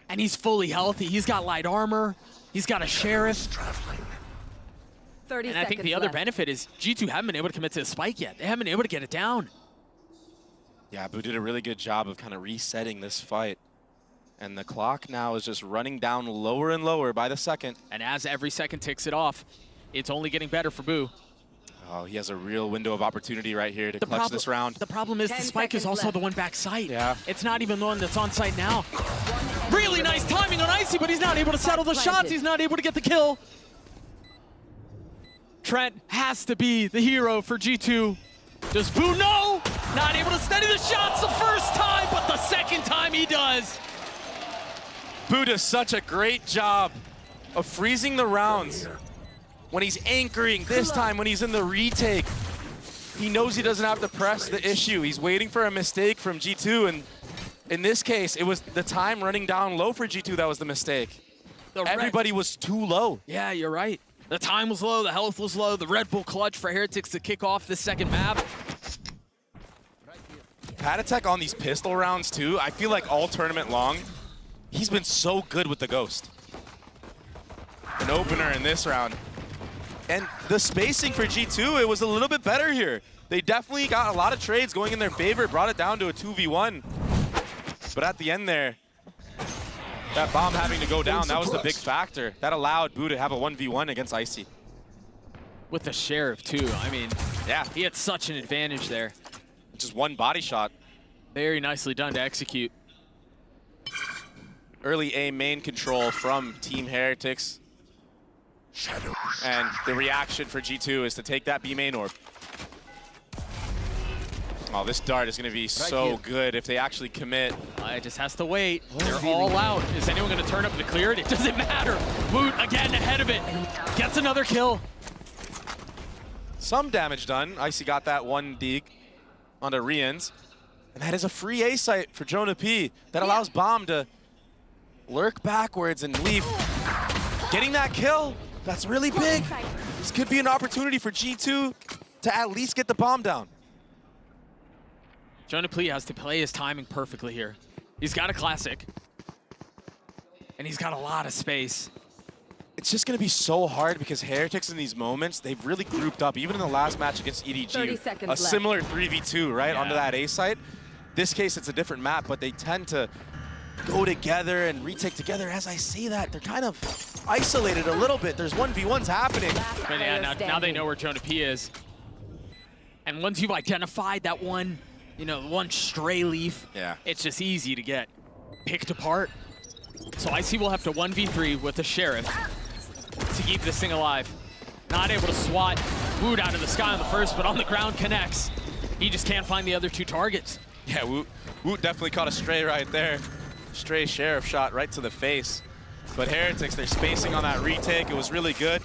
[SPEAKER 2] And he's fully healthy. He's got light armor. He's got a Sheriff.
[SPEAKER 3] 30
[SPEAKER 2] And I think the other benefit is G2 haven't been able to commit to the spike yet. They haven't been able to get it down.
[SPEAKER 1] Yeah, Boo did a really good job of kind of resetting this fight. And the clock now is just running down lower and lower by the second.
[SPEAKER 2] And as every second ticks it off, it's only getting better for Boo.
[SPEAKER 1] Oh, he has a real window of opportunity right here to clutch this round.
[SPEAKER 2] The problem is the spike is also the one back site.
[SPEAKER 1] Yeah.
[SPEAKER 2] It's not even the one that's on site now. Really nice timing on Icy, but he's not able to settle the shots. He's not able to get the kill. Trent has to be the hero for G2. Does Boo know? Not able to steady the shots the first time, but the second time he does.
[SPEAKER 1] Boo does such a great job of freezing the rounds. When he's anchoring, this time when he's in the retake, he knows he doesn't have to press the issue. He's waiting for a mistake from G2, and in this case, it was the time running down low for G2 that was the mistake. Everybody was too low.
[SPEAKER 2] Yeah, you're right. The time was low, the health was low, the Red Bull clutch for Heretics to kick off this second map.
[SPEAKER 1] Patatek on these pistol rounds too, I feel like all tournament long, he's been so good with the Ghost. An opener in this round. And the spacing for G2, it was a little bit better here. They definitely got a lot of trades going in their favor, brought it down to a 2v1. But at the end there, that bomb having to go down, that was the big factor. That allowed Boo to have a 1v1 against Icy.
[SPEAKER 2] With the Sheriff too, I mean,
[SPEAKER 1] yeah,
[SPEAKER 2] he had such an advantage there.
[SPEAKER 1] Just one body shot.
[SPEAKER 2] Very nicely done to execute.
[SPEAKER 1] Early A main control from Team Heretics. And the reaction for G2 is to take that B main orb. Oh, this dart is going to be so good if they actually commit.
[SPEAKER 2] It just has to wait. They're all out. Is anyone going to turn up to clear it? It doesn't matter. Woot again ahead of it. Gets another kill.
[SPEAKER 1] Some damage done. Icy got that one deke onto Rians. And that is a free A site for Jonah P. That allows Bomb to lurk backwards and leave. Getting that kill, that's really big. This could be an opportunity for G2 to at least get the bomb down.
[SPEAKER 2] Jonah P has to play his timing perfectly here. He's got a classic. And he's got a lot of space.
[SPEAKER 1] It's just going to be so hard because Heretics in these moments, they've really grouped up. Even in the last match against EDG, a similar 3v2, right, onto that A site. This case, it's a different map, but they tend to go together and retake together. As I say that, they're kind of isolated a little bit. There's 1v1s happening.
[SPEAKER 2] But yeah, now they know where Jonah P is. And once you've identified that one, you know, one stray leaf, it's just easy to get picked apart. So Icy will have to 1v3 with the Sheriff to keep this thing alive. Not able to swat Woot out of the sky on the first, but on the ground connects. He just can't find the other two targets.
[SPEAKER 1] Yeah, Woot definitely caught a stray right there. Stray Sheriff shot right to the face. But Heretics, they're spacing on that retake. It was really good.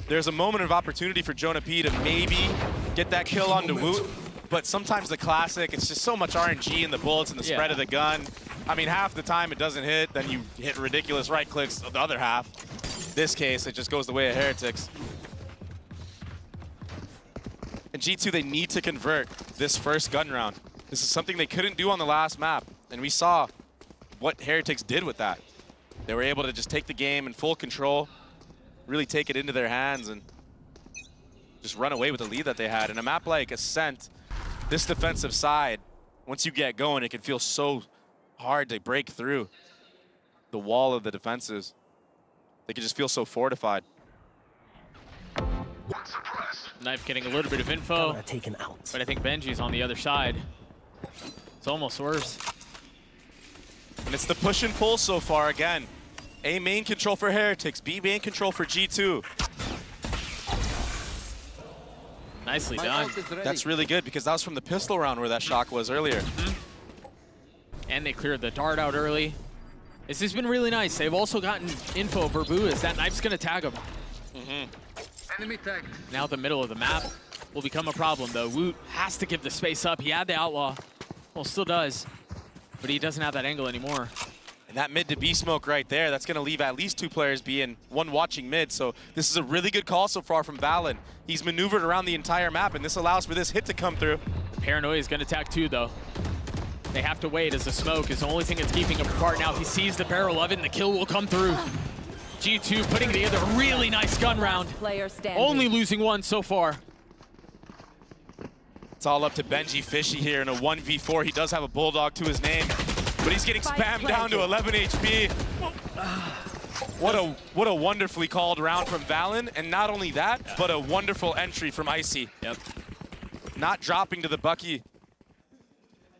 [SPEAKER 1] There's a moment of opportunity for Jonah P to maybe get that kill onto Woot. But sometimes the classic, it's just so much RNG in the bullets and the spread of the gun. I mean, half the time it doesn't hit, then you hit ridiculous right clicks the other half. this case, it just goes the way of Heretics. And G2, they need to convert this first gun round. This is something they couldn't do on the last map, and we saw what Heretics did with that. They were able to just take the game in full control, really take it into their hands, and just run away with the lead that they had. In a map like Ascent, this defensive side, once you get going, it can feel so hard to break through the wall of the defenses. They can just feel so fortified.
[SPEAKER 2] Knife getting a little bit of info,
[SPEAKER 5] Taken out.
[SPEAKER 2] but I think Benji's on the other side. It's almost worse.
[SPEAKER 1] And it's the push and pull so far again. A main control for Heretics, B main control for G2.
[SPEAKER 2] Nicely done.
[SPEAKER 1] That's really good because that was from the pistol round where that shock was earlier.
[SPEAKER 2] And they cleared the dart out early. This has been really nice. They've also gotten info for Boo as that knife's gonna tag him.
[SPEAKER 5] Enemy tag.
[SPEAKER 2] Now the middle of the map will become a problem though. Woot has to give the space up. He had the outlaw. Well, still does. But he doesn't have that angle anymore.
[SPEAKER 1] And that mid to B smoke right there, that's gonna leave at least 2 players B and 1 watching mid. So this is a really good call so far from Valen. He's maneuvered around the entire map and this allows for this hit to come through.
[SPEAKER 2] Paranoia is gonna attack too though. They have to wait as the smoke is the only thing that's keeping him apart now. He sees the barrel of it and the kill will come through. G2 putting together a really nice gun round.
[SPEAKER 3] Player standing.
[SPEAKER 2] Only losing 1 so far.
[SPEAKER 1] It's all up to Benji Fishy here in a 1v4. He does have a Bulldog to his name, but he's getting spammed down to 11 HP. What a wonderfully called round from Valen, and not only that, but a wonderful entry from Icy.
[SPEAKER 2] Yep.
[SPEAKER 1] Not dropping to the Bucky.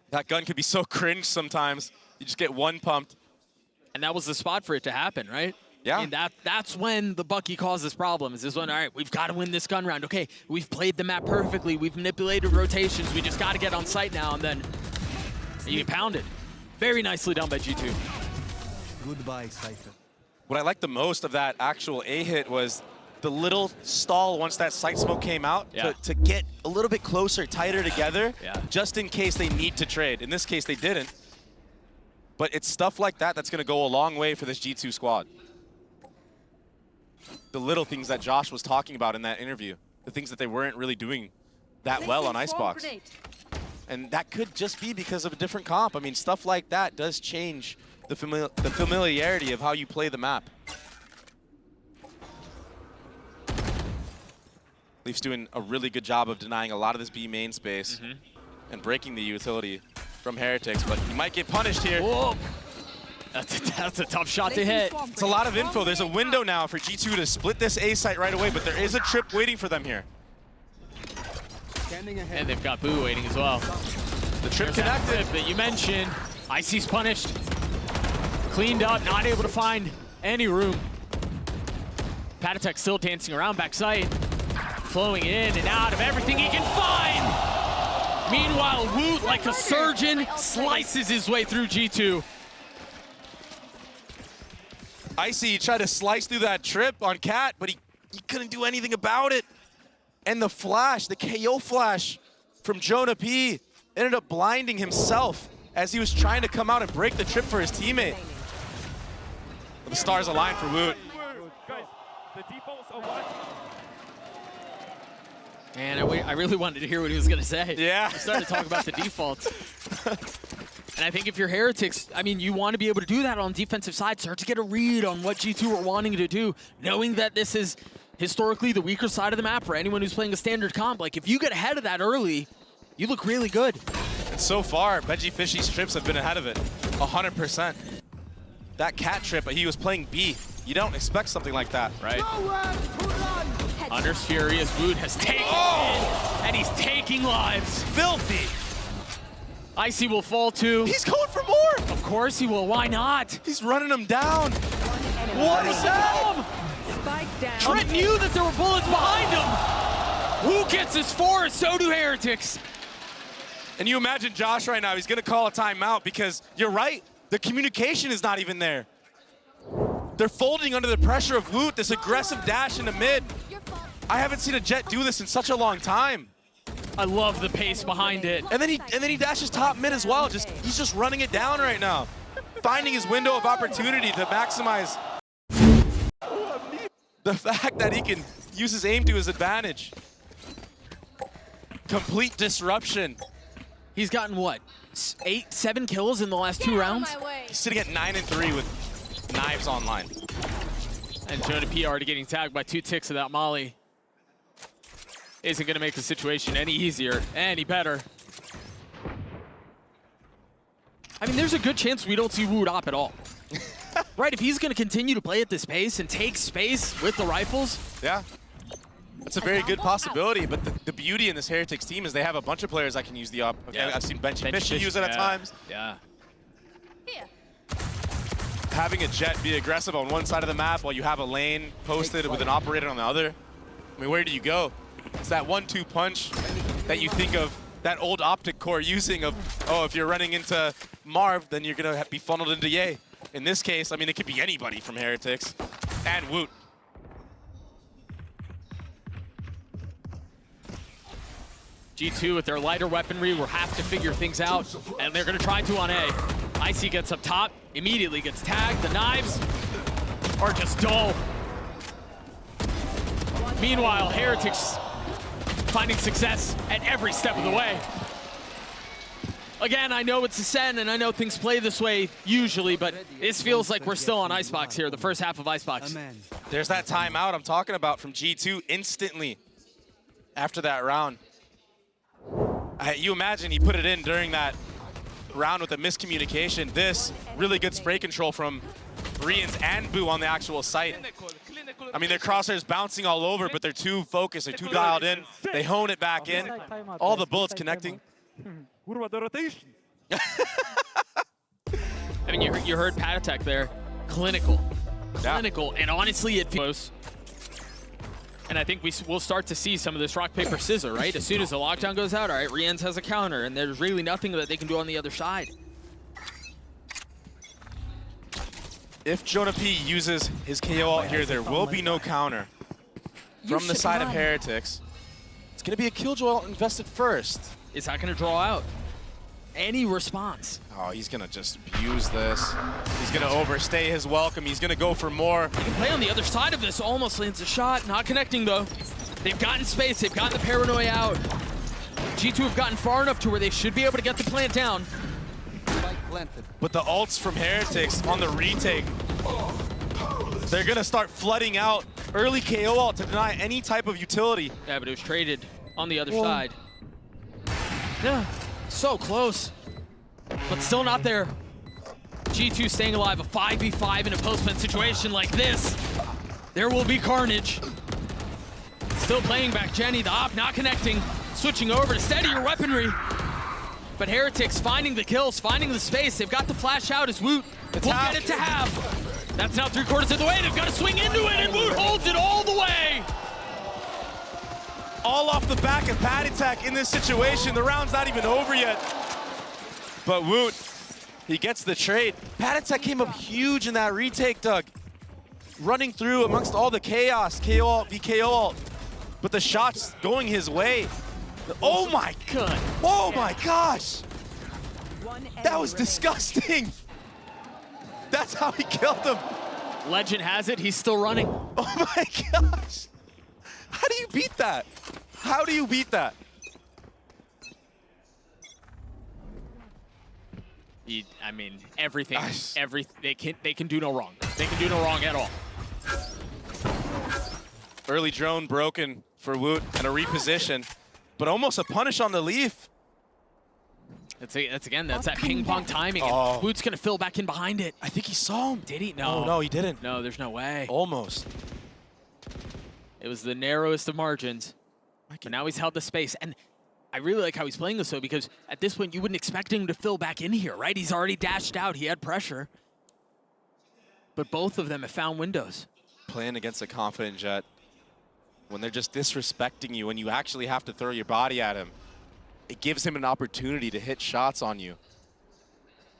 [SPEAKER 1] That gun could be so cringe sometimes. You just get 1 pumped.
[SPEAKER 2] And that was the spot for it to happen, right?
[SPEAKER 1] Yeah.
[SPEAKER 2] I mean, that's when the Bucky causes problems. Is when, all right, we've got to win this gun round. Okay, we've played the map perfectly. We've manipulated rotations. We just got to get on site now, and then you get pounded. Very nicely done by G2.
[SPEAKER 5] Goodbye, Cypher.
[SPEAKER 1] What I liked the most of that actual A hit was the little stall once that sight smoke came out to get a little bit closer, tighter together, just in case they need to trade. In this case, they didn't. But it's stuff like that that's going to go a long way for this G2 squad. The little things that Josh was talking about in that interview, the things that they weren't really doing that well on Icebox. And that could just be because of a different comp. I mean, stuff like that does change the familiarity of how you play the map. Leafs doing a really good job of denying a lot of this B main space and breaking the utility from Heretics, but he might get punished here.
[SPEAKER 2] Whoa. That's a tough shot to hit.
[SPEAKER 1] It's a lot of info. There's a window now for G2 to split this A site right away, but there is a trip waiting for them here.
[SPEAKER 5] Standing ahead.
[SPEAKER 2] And they've got Boo waiting as well.
[SPEAKER 1] The trip
[SPEAKER 2] There's that
[SPEAKER 1] connected.
[SPEAKER 2] trip that you mentioned. Icy's punished. Cleaned up, not able to find any room. Patatek still dancing around backside. Flowing in and out of everything he can find. Meanwhile, Woot, like a surgeon, slices his way through G2.
[SPEAKER 1] Icy tried to slice through that trip on Cat, but he couldn't do anything about it. And the flash, the KO flash from Jonah P ended up blinding himself as he was trying to come out and break the trip for his teammate. But the stars aligned for Woot.
[SPEAKER 6] Guys, the defaults are what?
[SPEAKER 2] Man, I really wanted to hear what he was going to say.
[SPEAKER 1] Yeah.
[SPEAKER 2] He started to talk about the defaults. And I think if you're Heretics, I mean, you want to be able to do that on defensive side, start to get a read on what G2 are wanting to do, knowing that this is historically the weaker side of the map for anyone who's playing a standard comp. Like, if you get ahead of that early, you look really good.
[SPEAKER 1] And so far, Benji Fishy's trips have been ahead of it, 100%. That Cat trip, he was playing B. You don't expect something like that.
[SPEAKER 2] Right. Hunter's furious. Woot has taken it, and he's taking lives.
[SPEAKER 1] Filthy.
[SPEAKER 2] Icy will fall too.
[SPEAKER 1] He's going for more.
[SPEAKER 2] Of course he will. Why not?
[SPEAKER 1] He's running him down.
[SPEAKER 2] What is that?
[SPEAKER 3] Spike down.
[SPEAKER 2] Trent knew that there were bullets behind him. Who gets his 4? So do Heretics.
[SPEAKER 1] And you imagine Josh right now, he's going to call a timeout because you're right, the communication is not even there. They're folding under the pressure of Woot, this aggressive dash into mid. I haven't seen a Jet do this in such a long time.
[SPEAKER 2] I love the pace behind it.
[SPEAKER 1] And then he dashes top mid as well. He's just running it down right now. Finding his window of opportunity to maximize The fact that he can use his aim to his advantage. Complete disruption.
[SPEAKER 2] He's gotten what? 8, 7 kills in the last 2 rounds?
[SPEAKER 1] He's sitting at 9 and 3 with knives online.
[SPEAKER 2] And Jonah P already getting tagged by 2 ticks of that molly. Isn't going to make the situation any easier, any better. I mean, there's a good chance we don't see Woot op at all. Right, if he's going to continue to play at this pace and take space with the rifles.
[SPEAKER 1] Yeah. It's a very good possibility, but the beauty in this Heretics team is they have a bunch of players that can use the op.
[SPEAKER 2] Yeah.
[SPEAKER 1] I've seen Benji use it at times.
[SPEAKER 2] Yeah.
[SPEAKER 1] Having a Jet be aggressive on one side of the map while you have a lane posted with an operator on the other. I mean, where do you go? It's that 1-2 punch that you think of that old Optic Core using of, oh, if you're running into Marv, then you're going to be funneled into Ye. In this case, I mean, it could be anybody from Heretics and Woot.
[SPEAKER 2] G2 with their lighter weaponry will have to figure things out, and they're going to try to on A. Icy gets up top, immediately gets tagged. The knives are just dull. Meanwhile, Heretics finding success at every step of the way. Again, I know it's a Sen, and I know things play this way usually, but this feels like we're still on Icebox here, the first half of Icebox.
[SPEAKER 1] There's that timeout I'm talking about from G2 instantly after that round. You imagine he put it in during that round with a miscommunication. This really good spray control from Rians and Boo on the actual site. I mean, their crosshairs bouncing all over, but they're too focused, they're too dialed in. They hone it back in. All the bullets connecting.
[SPEAKER 2] I mean, you heard Pat Attack there. Clinical. Clinical, and honestly, it feels close. And I think we'll start to see some of this rock, paper, scissors, right? As soon as the lockdown goes out, all right, Rians has a counter, and there's really nothing that they can do on the other side.
[SPEAKER 1] If Jonah P uses his KO ult here, there will be no counter from the side of Heretics. It's going to be a Killjoy ult invested first.
[SPEAKER 2] Is that going to draw out any response?
[SPEAKER 1] Oh, he's going to just abuse this. He's going to overstay his welcome. He's going to go for more.
[SPEAKER 2] He can play on the other side of this. Almost lands a shot. Not connecting, though. They've gotten space. They've gotten the paranoia out. G2 have gotten far enough to where they should be able to get the plant down.
[SPEAKER 1] But the ults from Heretics on the retake, they're going to start flooding out early KO ult to deny any type of utility.
[SPEAKER 2] Yeah, but it was traded on the other side. Yeah, so close, but still not there. G2 staying alive, a 5v5 in a post-plant situation like this. There will be carnage. Still playing back Jenny, the op not connecting. Switching over to steadier weaponry. But Heretics finding the kills, finding the space. They've got the flash out as Woot will get it to half. That's now 3/4 of the way. They've got to swing into it, and Woot holds it all the way.
[SPEAKER 1] All off the back of Pat Attack in this situation. The round's not even over yet. But Woot, he gets the trade. Pat Attack came up huge in that retake, Doug. Running through amongst all the chaos, KO ult, VKO ult. But the shots going his way. Oh my god. Oh my gosh. That was disgusting. That's how he killed him.
[SPEAKER 2] Legend has it, he's still running.
[SPEAKER 1] Oh my gosh. How do you beat that? How do you beat that?
[SPEAKER 2] I mean, everything, they can do no wrong. They can do no wrong at all.
[SPEAKER 1] Early drone broken for Woot and a reposition, but almost a punish on the Leaf.
[SPEAKER 2] That's that ping pong timing.
[SPEAKER 1] Oh.
[SPEAKER 2] And Woot's gonna fill back in behind it.
[SPEAKER 1] I think he saw him.
[SPEAKER 2] Did he? No.
[SPEAKER 1] Oh, no, he didn't.
[SPEAKER 2] No, there's no way.
[SPEAKER 1] Almost.
[SPEAKER 2] It was the narrowest of margins. But now he's held the space. And I really like how he's playing this, though, because at this point, you wouldn't expect him to fill back in here, right? He's already dashed out. He had pressure. But both of them have found windows.
[SPEAKER 1] Playing against a confident Jet, when they're just disrespecting you, when you actually have to throw your body at him, it gives him an opportunity to hit shots on you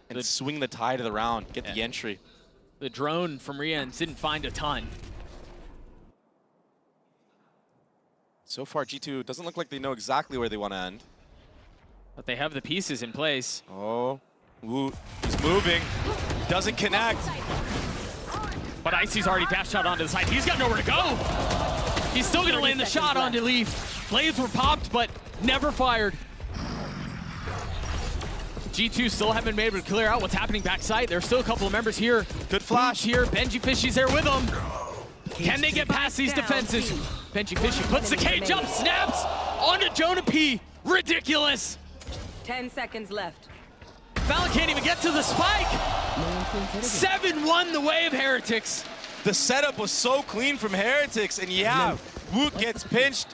[SPEAKER 1] and swing the tide of the round, get the entry.
[SPEAKER 2] The drone from Rians didn't find a ton.
[SPEAKER 1] So far, G2 doesn't look like they know exactly where they want to end.
[SPEAKER 2] But they have the pieces in place.
[SPEAKER 1] Oh, Woot, he's moving, doesn't connect.
[SPEAKER 2] But Icy's already dashed out onto the side. He's got nowhere to go. He's still gonna land the shot onto Leaf. Blades were popped, but never fired. G2 still haven't been able to clear out what's happening backside. There's still a couple of members here.
[SPEAKER 1] Good flash
[SPEAKER 2] here. Benji Fishy's there with them. Can they get past these defenses? Benji Fishy puts the cage up, snaps onto Jonah P. Ridiculous.
[SPEAKER 3] 10 seconds left.
[SPEAKER 2] Valorant can't even get to the spike. 7-1 the way of Heretics.
[SPEAKER 1] The setup was so clean from Heretics, and yeah, Woot gets pinched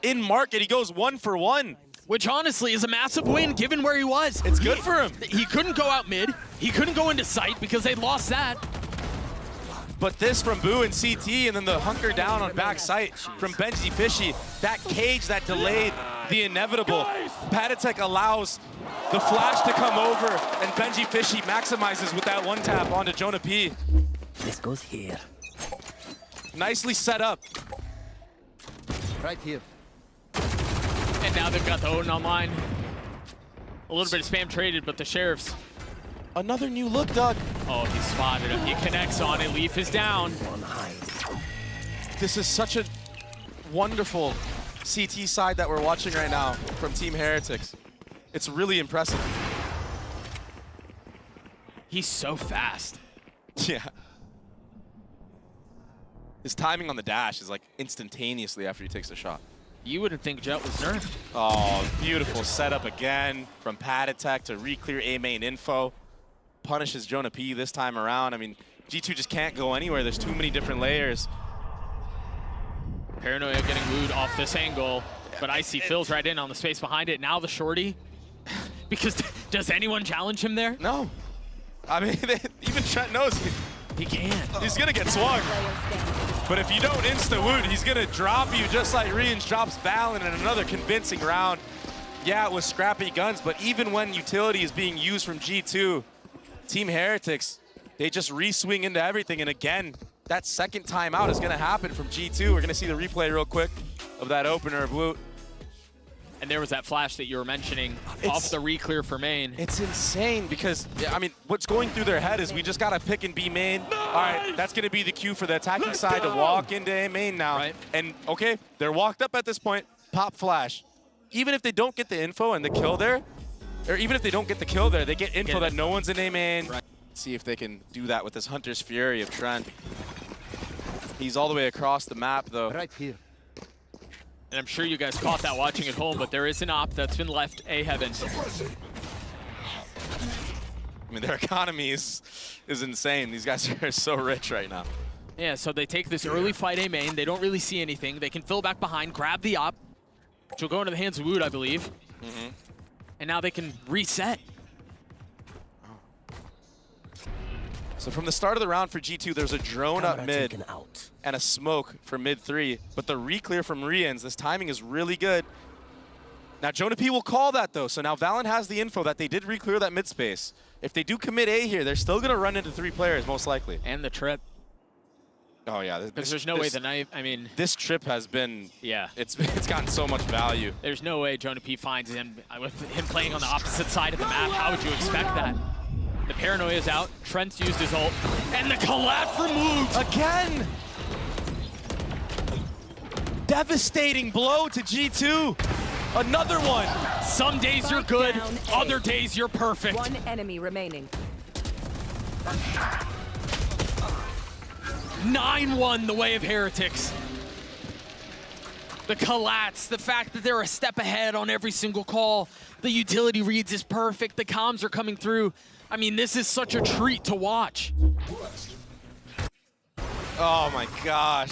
[SPEAKER 1] in market. He goes 1 for 1.
[SPEAKER 2] Which honestly is a massive win given where he was.
[SPEAKER 1] It's good for him.
[SPEAKER 2] He couldn't go out mid. He couldn't go into sight because they lost that.
[SPEAKER 1] But this from Boo and CT, and then the hunker down on back sight from Benji Fishy. That cage that delayed the inevitable. Patatek allows the flash to come over, and Benji Fishy maximizes with that one tap onto Jonah P.
[SPEAKER 7] This goes here.
[SPEAKER 1] Nicely set up.
[SPEAKER 5] Right here.
[SPEAKER 2] And now they've got the Odin online. A little bit of spam traded, but the Sheriffs.
[SPEAKER 1] Another new look, Doug.
[SPEAKER 2] Oh, he spotted him. He connects on it. Leaf is down.
[SPEAKER 1] This is such a wonderful CT side that we're watching right now from Team Heretics. It's really impressive.
[SPEAKER 2] He's so fast.
[SPEAKER 1] Yeah. His timing on the dash is like instantaneously after he takes a shot.
[SPEAKER 2] You wouldn't think Jet was nerfed.
[SPEAKER 1] Oh, beautiful setup again from Patatek to re-clear A main info. Punishes Jonah P this time around. I mean, G2 just can't go anywhere. There's too many different layers.
[SPEAKER 2] Paranoia getting wooed off this angle, but Icy fills right in on the space behind it. Now the shorty, because does anyone challenge him there?
[SPEAKER 1] No. I mean, even Trent knows
[SPEAKER 2] He can't.
[SPEAKER 1] he's gonna get swung. But if you don't insta-woot, he's gonna drop you just like Rians drops Valen in another convincing round. Yeah, it was scrappy guns, but even when utility is being used from G2, Team Heretics, they just re-swing into everything. And again, that second timeout is gonna happen from G2. We're gonna see the replay real quick of that opener of Woot.
[SPEAKER 2] And there was that flash that you were mentioning off the re-clear for main.
[SPEAKER 1] It's insane because, I mean, what's going through their head is we just got to pick and B main. All right, that's going to be the cue for the attacking side to walk into A main now.
[SPEAKER 2] Right.
[SPEAKER 1] And, okay, they're walked up at this point, pop flash. Even if they don't get the info and the kill there, or even if they don't get the kill there, they get info that no one's in A main. Right. See if they can do that with this Hunter's Fury of Trent. He's all the way across the map, though.
[SPEAKER 5] Right here.
[SPEAKER 2] And I'm sure you guys caught that watching at home, but there is an op that's been left A heaven.
[SPEAKER 1] I mean, their economy is insane. These guys are so rich right now.
[SPEAKER 2] Yeah, so they take this early fight A main. They don't really see anything. They can fill back behind, grab the op, which will go into the hands of Wood, I believe. And now they can reset.
[SPEAKER 1] So from the start of the round for G2, there's a drone up mid
[SPEAKER 7] Out.
[SPEAKER 1] and a smoke for mid 3, but the re-clear from Rians, this timing is really good. Now Jonah P will call that though, so now Valen has the info that they did re-clear that mid space. If they do commit A here, they're still gonna run into 3 players most likely.
[SPEAKER 2] And the trip.
[SPEAKER 1] Oh yeah,
[SPEAKER 2] Because there's no way the knife, I mean.
[SPEAKER 1] This trip has been,
[SPEAKER 2] Yeah.
[SPEAKER 1] it's gotten so much value.
[SPEAKER 2] There's no way Jonah P finds him. With him playing on the opposite side of the map, how would you expect that? The Paranoia is out, Trent's used his ult, and the collapse from Woot!
[SPEAKER 1] Again! Devastating blow to G2. Another one.
[SPEAKER 2] Some days you're good, other days you're perfect.
[SPEAKER 3] One enemy remaining.
[SPEAKER 2] 9-1 the way of Heretics. The collapse, the fact that they're a step ahead on every single call. The utility reads is perfect, the comms are coming through. I mean, this is such a treat to watch.
[SPEAKER 1] Oh my gosh.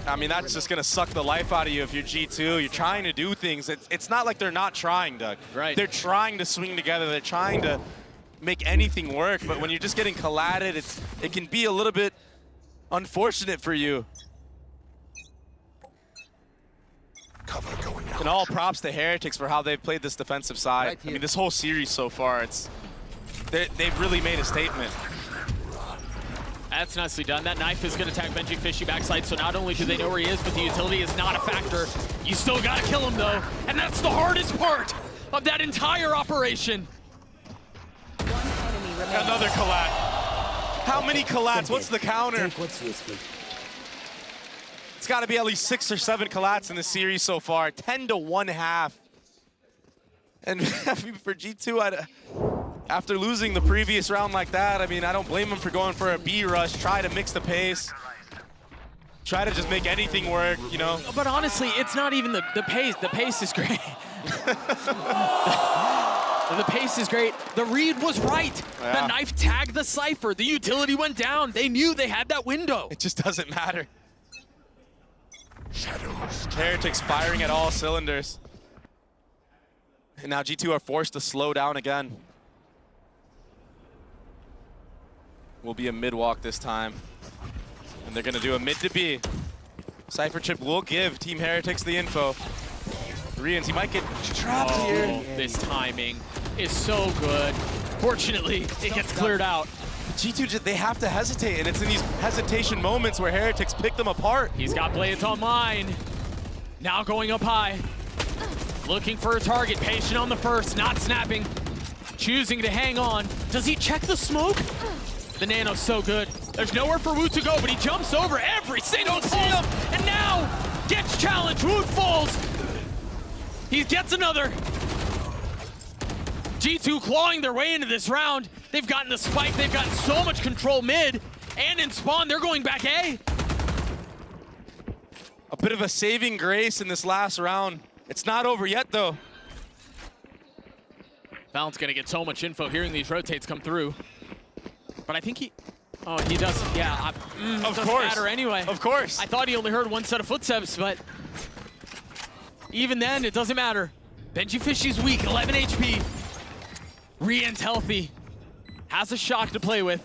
[SPEAKER 1] I mean, that's just gonna suck the life out of you if you're G2. You're trying to do things. It's not like they're not trying, Doug.
[SPEAKER 2] Right.
[SPEAKER 1] They're trying to swing together. They're trying to make anything work. But when you're just getting collided, it can be a little bit unfortunate for you.
[SPEAKER 5] Cover going out.
[SPEAKER 1] And all props to Heretics for how they've played this defensive side.
[SPEAKER 5] Right
[SPEAKER 1] I mean,
[SPEAKER 5] here.
[SPEAKER 1] this whole series so far, they've really made a statement.
[SPEAKER 2] That's nicely done. That knife is going to tag Benji Fishy backside, so not only do they know where he is, but the utility is not a factor. You still got to kill him, though, and that's the hardest part of that entire operation.
[SPEAKER 3] One enemy remaining.
[SPEAKER 1] Another collab. How many collats? What's the counter?
[SPEAKER 5] Take what's useful.
[SPEAKER 1] It's got to be at least 6 or 7 collats in the series so far. 10 to 1/2. And for G2, after losing the previous round like that, I mean, I don't blame him for going for a B rush. Try to mix the pace. Try to just make anything work, you know?
[SPEAKER 2] But honestly, it's not even the pace. The pace is great. The pace is great. The read was right.
[SPEAKER 1] Yeah.
[SPEAKER 2] The knife tagged the Cypher. The utility went down. They knew they had that window.
[SPEAKER 1] It just doesn't matter. Heretics firing at all cylinders. And now G2 are forced to slow down again. Will be a mid walk this time. And they're gonna do a mid to B. Cypher Chip will give Team Heretics the info. Rians, he might get trapped here.
[SPEAKER 2] This timing is so good. Fortunately, it gets cleared out.
[SPEAKER 1] G2, they have to hesitate, and it's in these hesitation moments where Heretics pick them apart.
[SPEAKER 2] He's got Blades online. Now going up high. Looking for a target. Patient on the first, not snapping. Choosing to hang on. Does he check the smoke? The nano's so good. There's nowhere for Woot to go, but he jumps over every single pole. And now gets challenged. Woot falls. He gets another. G2 clawing their way into this round. They've gotten the spike. They've gotten so much control mid. And in spawn, they're going back A.
[SPEAKER 1] A bit of a saving grace in this last round. It's not over yet, though.
[SPEAKER 2] Valent's gonna get so much info hearing these rotates come through. But I think he does, yeah.
[SPEAKER 1] Of
[SPEAKER 2] doesn't
[SPEAKER 1] course.
[SPEAKER 2] matter anyway.
[SPEAKER 1] Of course.
[SPEAKER 2] I thought he only heard one set of footsteps, but even then, it doesn't matter. Benji Fishy's weak, 11 HP. Rian's healthy. Has a shock to play with.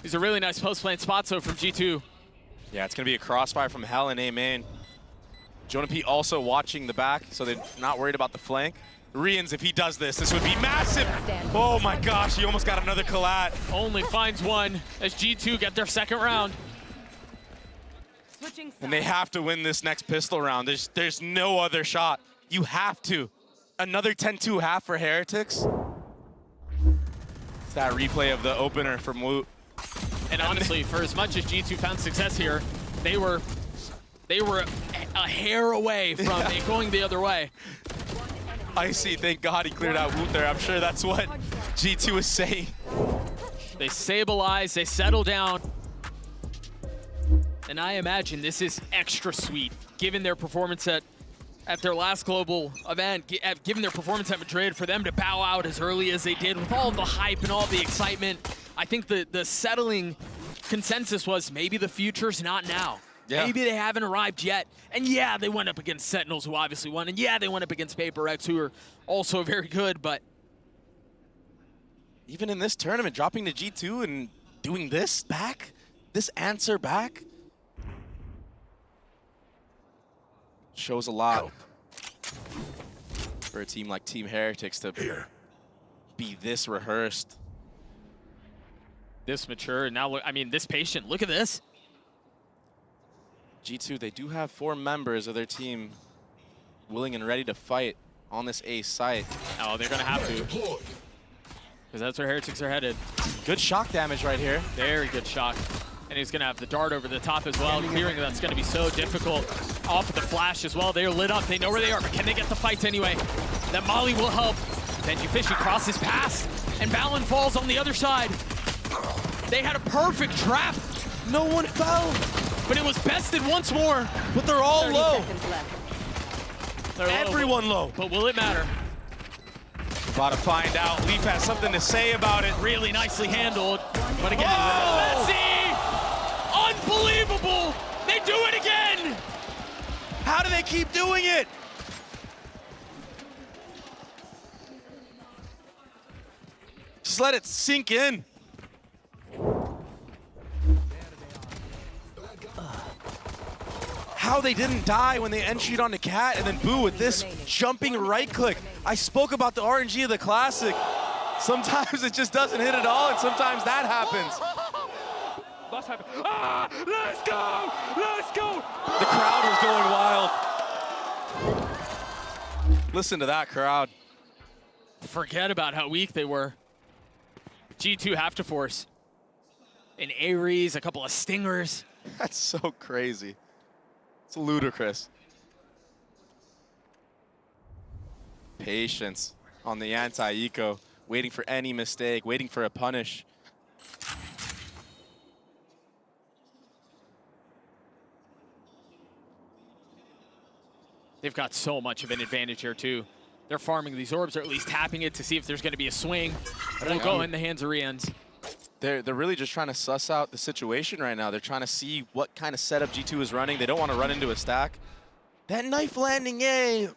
[SPEAKER 2] These are really nice post-plant spots, though, from G2.
[SPEAKER 1] Yeah, it's going to be a crossfire from Hell and A main. Jonah P also watching the back, so they're not worried about the flank. Rians, if he does this, this would be massive. Oh my gosh, he almost got another collat.
[SPEAKER 2] Only finds one as G2 get their second round.
[SPEAKER 1] And they have to win this next pistol round. There's no other shot. You have to. Another 10-2 half for Heretics. It's that replay of the opener from Woot.
[SPEAKER 2] And honestly, for as much as G2 found success here, they were a hair away from it going the other way.
[SPEAKER 1] Icy, thank God he cleared out Woot there. I'm sure that's what G2 is saying.
[SPEAKER 2] They stabilize, they settle down. And I imagine this is extra sweet, given their performance at their last global event, given their performance at Madrid, for them to bow out as early as they did with all the hype and all the excitement. I think the settling consensus was maybe the future's not now.
[SPEAKER 1] Yeah.
[SPEAKER 2] Maybe they haven't arrived yet. And yeah, they went up against Sentinels, who obviously won. And yeah, they went up against Paper X, who are also very good, but
[SPEAKER 1] even in this tournament, dropping to G2 and doing this back, this answer back, shows a lot for a team like Team Heretics to be this rehearsed.
[SPEAKER 2] this mature. And now, look, I mean, this patient, look at this.
[SPEAKER 1] G2, they do have 4 members of their team willing and ready to fight on this A site.
[SPEAKER 2] Oh, they're going to have to. Because that's where Heretics are headed.
[SPEAKER 1] Good shock damage right here.
[SPEAKER 2] Very good shock. And he's going to have the dart over the top as well. Clearing that's going to be so difficult. Off of the flash as well. They're lit up. They know where they are, but can they get the fight anyway? That Molly will help. Benji Fishy crosses past, and Valen falls on the other side. They had a perfect trap.
[SPEAKER 1] No one fell.
[SPEAKER 2] But it was bested once more.
[SPEAKER 1] But they're all
[SPEAKER 3] 30
[SPEAKER 1] low.
[SPEAKER 3] seconds left.
[SPEAKER 2] They're low,
[SPEAKER 1] Everyone low.
[SPEAKER 2] But will it matter?
[SPEAKER 1] About to find out. Leaf has something to say about it.
[SPEAKER 2] Really nicely handled. But again,
[SPEAKER 1] Whoa!
[SPEAKER 2] Messi! Unbelievable! They do it again!
[SPEAKER 1] How do they keep doing it? Just let it sink in. How they didn't die when they entry'd onto Cat, and then Boo with this jumping right click. I spoke about the RNG of the Classic. Sometimes it just doesn't hit at all, and sometimes that happens.
[SPEAKER 6] Must happen. Ah! Let's go! Let's go!
[SPEAKER 1] The crowd was going wild. Listen to that crowd.
[SPEAKER 2] Forget about how weak they were. G2 have to force an Ares, a couple of Stingers.
[SPEAKER 1] That's so crazy. It's ludicrous. Patience on the anti-eco, waiting for any mistake, waiting for a punish.
[SPEAKER 2] They've got so much of an advantage here, too. They're farming these orbs, or at least tapping it to see if there's going to be a swing. It'll go in the hands of Rians.
[SPEAKER 1] They're really just trying to suss out the situation right now. They're trying to see what kind of setup G2 is running. They don't want to run into a stack. That knife landing A,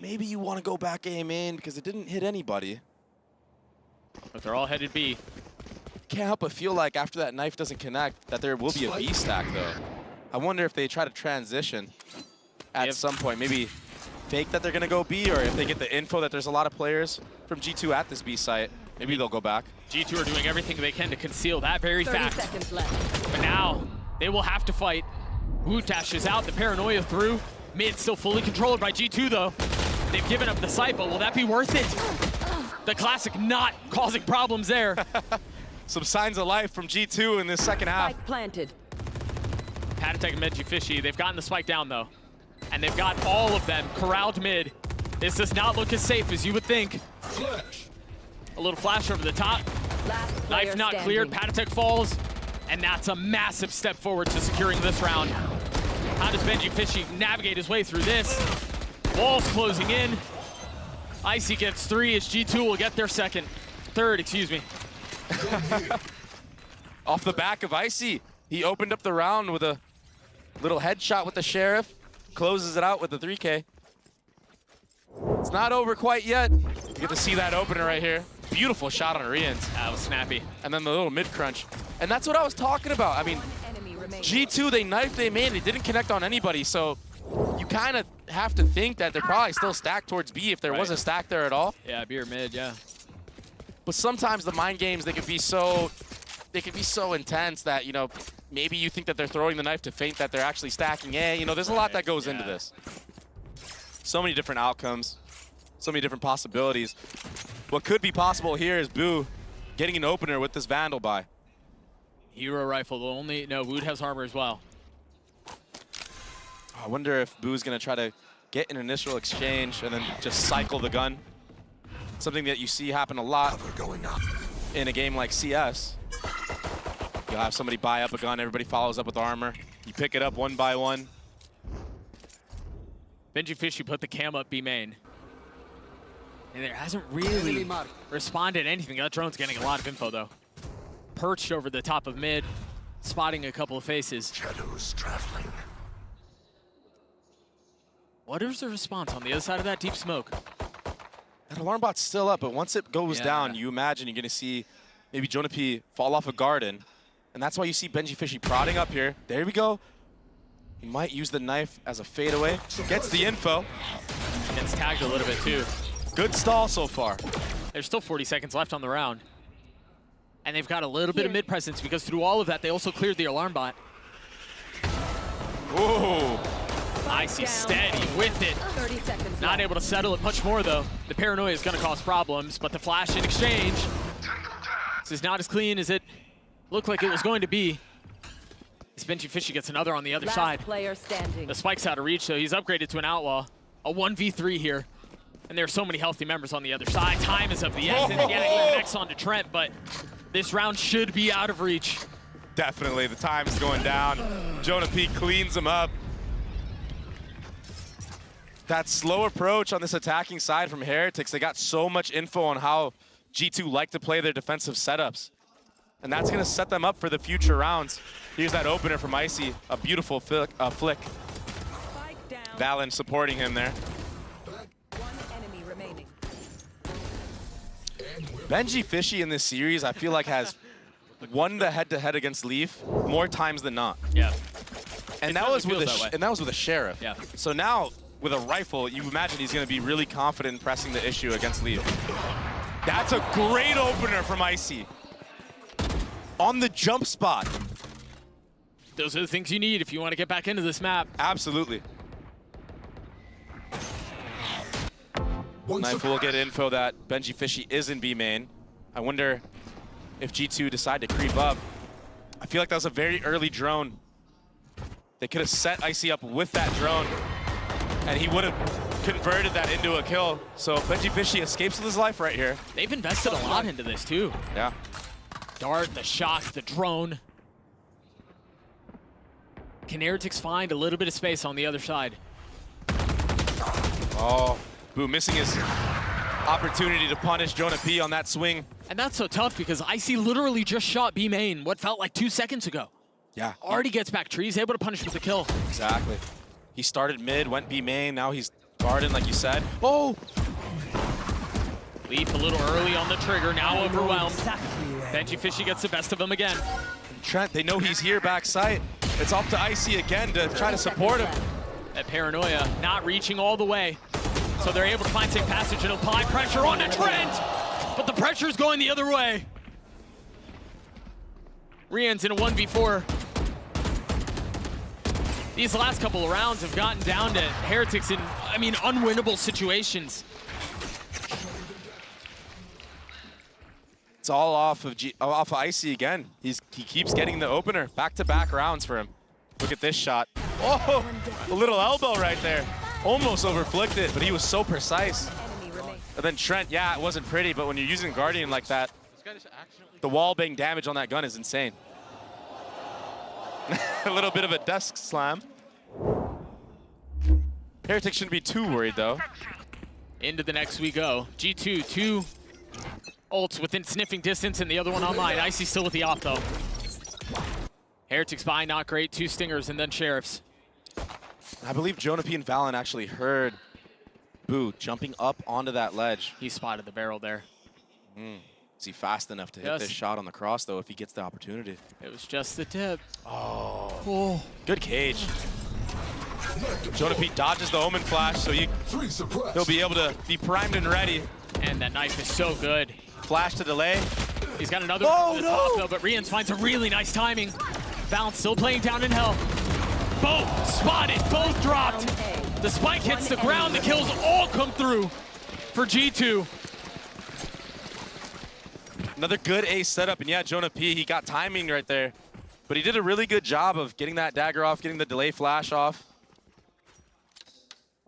[SPEAKER 1] maybe you want to go back aim in because it didn't hit anybody.
[SPEAKER 2] But they're all headed B.
[SPEAKER 1] Can't help but feel like after that knife doesn't connect that there will be a B stack though. I wonder if they try to transition at some point. Maybe fake that they're going to go B, or if they get the info that there's a lot of players from G2 at this B site, maybe they'll go back.
[SPEAKER 2] G2 are doing everything they can to conceal that very
[SPEAKER 3] 30
[SPEAKER 2] fact.
[SPEAKER 3] seconds left.
[SPEAKER 2] But now, they will have to fight. Wutash is out, the paranoia through. Mid still fully controlled by G2 though. They've given up the site, but will that be worth it? The classic not causing problems there.
[SPEAKER 1] Some signs of life from G2 in this second half.
[SPEAKER 3] Spike planted.
[SPEAKER 2] Patatek and Benji Fishy, they've gotten the spike down though. And they've got all of them corralled mid. This does not look as safe as you would think. A little flash over the top.
[SPEAKER 3] Last
[SPEAKER 2] Knife not
[SPEAKER 3] standing.
[SPEAKER 2] cleared, Patatek falls. And that's a massive step forward to securing this round. How does Benji Fishy navigate his way through this? Walls closing in. Icy gets 3 as G2 will get their third, excuse me.
[SPEAKER 1] Off the back of Icy, he opened up the round with a little headshot with the Sheriff. Closes it out with the 3K. It's not over quite yet. You get to see that opener right here. Beautiful shot on Rians.
[SPEAKER 2] That was snappy.
[SPEAKER 1] And then the little mid-crunch. And that's what I was talking about. I mean,
[SPEAKER 3] Enemy remaining.
[SPEAKER 1] G2, they knifed, they made, they didn't connect on anybody, so you kind of have to think that they're probably still stacked towards B if there was a stack there at all.
[SPEAKER 2] Yeah, B or mid, yeah.
[SPEAKER 1] But sometimes the mind games, they can be so intense that, you know, maybe you think that they're throwing the knife to feint that they're actually stacking A. You know, there's a lot that goes into this. So many different outcomes, so many different possibilities. What could be possible here is Boo getting an opener with this Vandal buy.
[SPEAKER 2] Hero rifle, no, Wood has armor as well.
[SPEAKER 1] I wonder if Boo's gonna try to get an initial exchange and then just cycle the gun. Something that you see happen a lot in a game like CS. You'll have somebody buy up a gun, everybody follows up with armor. You pick it up one by one.
[SPEAKER 2] Benji Fishy put the cam up B main. And there hasn't really responded to anything. That drone's getting a lot of info though. Perched over the top of mid, spotting a couple of faces.
[SPEAKER 5] Shadows traveling.
[SPEAKER 2] What is the response on the other side of that deep smoke?
[SPEAKER 1] That alarm bot's still up, but once it goes down, you imagine you're gonna see maybe Jonah P fall off a garden. And that's why you see Benji Fishy prodding up here. There we go. He might use the knife as a fadeaway. Gets the info.
[SPEAKER 2] Gets tagged a little bit too.
[SPEAKER 1] Good stall so far.
[SPEAKER 2] There's still 40 seconds left on the round. And they've got a little bit of mid presence because through all of that, they also cleared the alarm bot.
[SPEAKER 1] Whoa.
[SPEAKER 2] Icy steady with it.
[SPEAKER 3] 30 seconds
[SPEAKER 2] Not
[SPEAKER 3] left.
[SPEAKER 2] able to settle it much more though. The paranoia is gonna cause problems, but the flash in exchange. This is not as clean as it looked like it was going to be. This Benji Fishy gets another on the other
[SPEAKER 3] Last
[SPEAKER 2] side.
[SPEAKER 3] player standing.
[SPEAKER 2] The spike's out of reach, so he's upgraded to an outlaw. A 1v3 here. And there are so many healthy members on the other side. Time is of the essence. And yeah, next on to Trent, but this round should be out of reach.
[SPEAKER 1] Definitely, the time's going down. Jonah P cleans him up. That slow approach on this attacking side from Heretics, they got so much info on how G2 like to play their defensive setups. And that's gonna set them up for the future rounds. Here's that opener from Icy, a beautiful flick.
[SPEAKER 3] Spike down.
[SPEAKER 1] Valen supporting him there.
[SPEAKER 3] One enemy remaining.
[SPEAKER 1] Benji Fishy in this series, I feel like has won the head-to-head against Leaf more times than not.
[SPEAKER 2] Yeah.
[SPEAKER 1] And
[SPEAKER 2] It
[SPEAKER 1] that was with
[SPEAKER 2] certainly feels that way.
[SPEAKER 1] and that was with a Sheriff.
[SPEAKER 2] Yeah.
[SPEAKER 1] So now with a rifle, you imagine he's going to be really confident in pressing the issue against Leaf. That's a great opener from Icy. On the jump spot.
[SPEAKER 2] Those are the things you need if you want to get back into this map.
[SPEAKER 1] Absolutely. Knife will get info that Benji Fishy is in B main. I wonder if G2 decide to creep up. I feel like that was a very early drone. They could have set Icy up with that drone, and he would have converted that into a kill. So Benji Fishy escapes with his life right here.
[SPEAKER 2] They've invested a lot into this too.
[SPEAKER 1] Yeah.
[SPEAKER 2] Dart, the shock, the drone. Can Heretics find a little bit of space on the other side?
[SPEAKER 1] Oh, Boo missing his opportunity to punish Jonah P on that swing.
[SPEAKER 2] And that's so tough because Icy literally just shot B main what felt like 2 seconds ago.
[SPEAKER 1] Yeah.
[SPEAKER 2] Already gets back trees, able to punish with the kill.
[SPEAKER 1] Exactly. He started mid, went B main, now he's guarding like you said. Oh!
[SPEAKER 2] Leaf a little early on the trigger, now overwhelmed. Benji Fishy gets the best of him again.
[SPEAKER 1] And Trent, they know he's here backside. It's up to Icy again to try to support him.
[SPEAKER 2] That paranoia not reaching all the way. So they're able to find safe passage and apply pressure onto Trent. But the pressure's going the other way. Rian's in a 1v4. These last couple of rounds have gotten down to Heretics in, unwinnable situations.
[SPEAKER 1] It's all off of Icy again. He keeps getting the opener. Back-to-back rounds for him. Look at this shot. Oh, a little elbow right there. Almost overflicked it, but he was so precise. And then Trent, yeah, it wasn't pretty, but when you're using Guardian like that, the wall bang damage on that gun is insane. A little bit of a desk slam. Heretics shouldn't be too worried, though.
[SPEAKER 2] Into the next we go. G2, 2 ults within sniffing distance, and the other one online. Icy still with the off, though. Heretics by, not great. 2 stingers, and then Sheriffs.
[SPEAKER 1] I believe Jonah P and Valen actually heard Boo jumping up onto that ledge.
[SPEAKER 2] He spotted the barrel there.
[SPEAKER 1] Is he fast enough to hit this shot on the cross, though, if he gets the opportunity?
[SPEAKER 2] It was just the tip.
[SPEAKER 1] Oh. Good cage. Jonah P dodges the Omen flash, so he'll be able to be primed and ready.
[SPEAKER 2] And that knife is so good.
[SPEAKER 1] Flash to delay.
[SPEAKER 2] He's got another one to the top, though, but Rians finds a really nice timing. Valen still playing down in hell. Both spotted, both dropped. The spike hits the ground, the kills all come through for G2.
[SPEAKER 1] Another good ace setup, and yeah, Jonah P, he got timing right there. But he did a really good job of getting that dagger off, getting the delay flash off.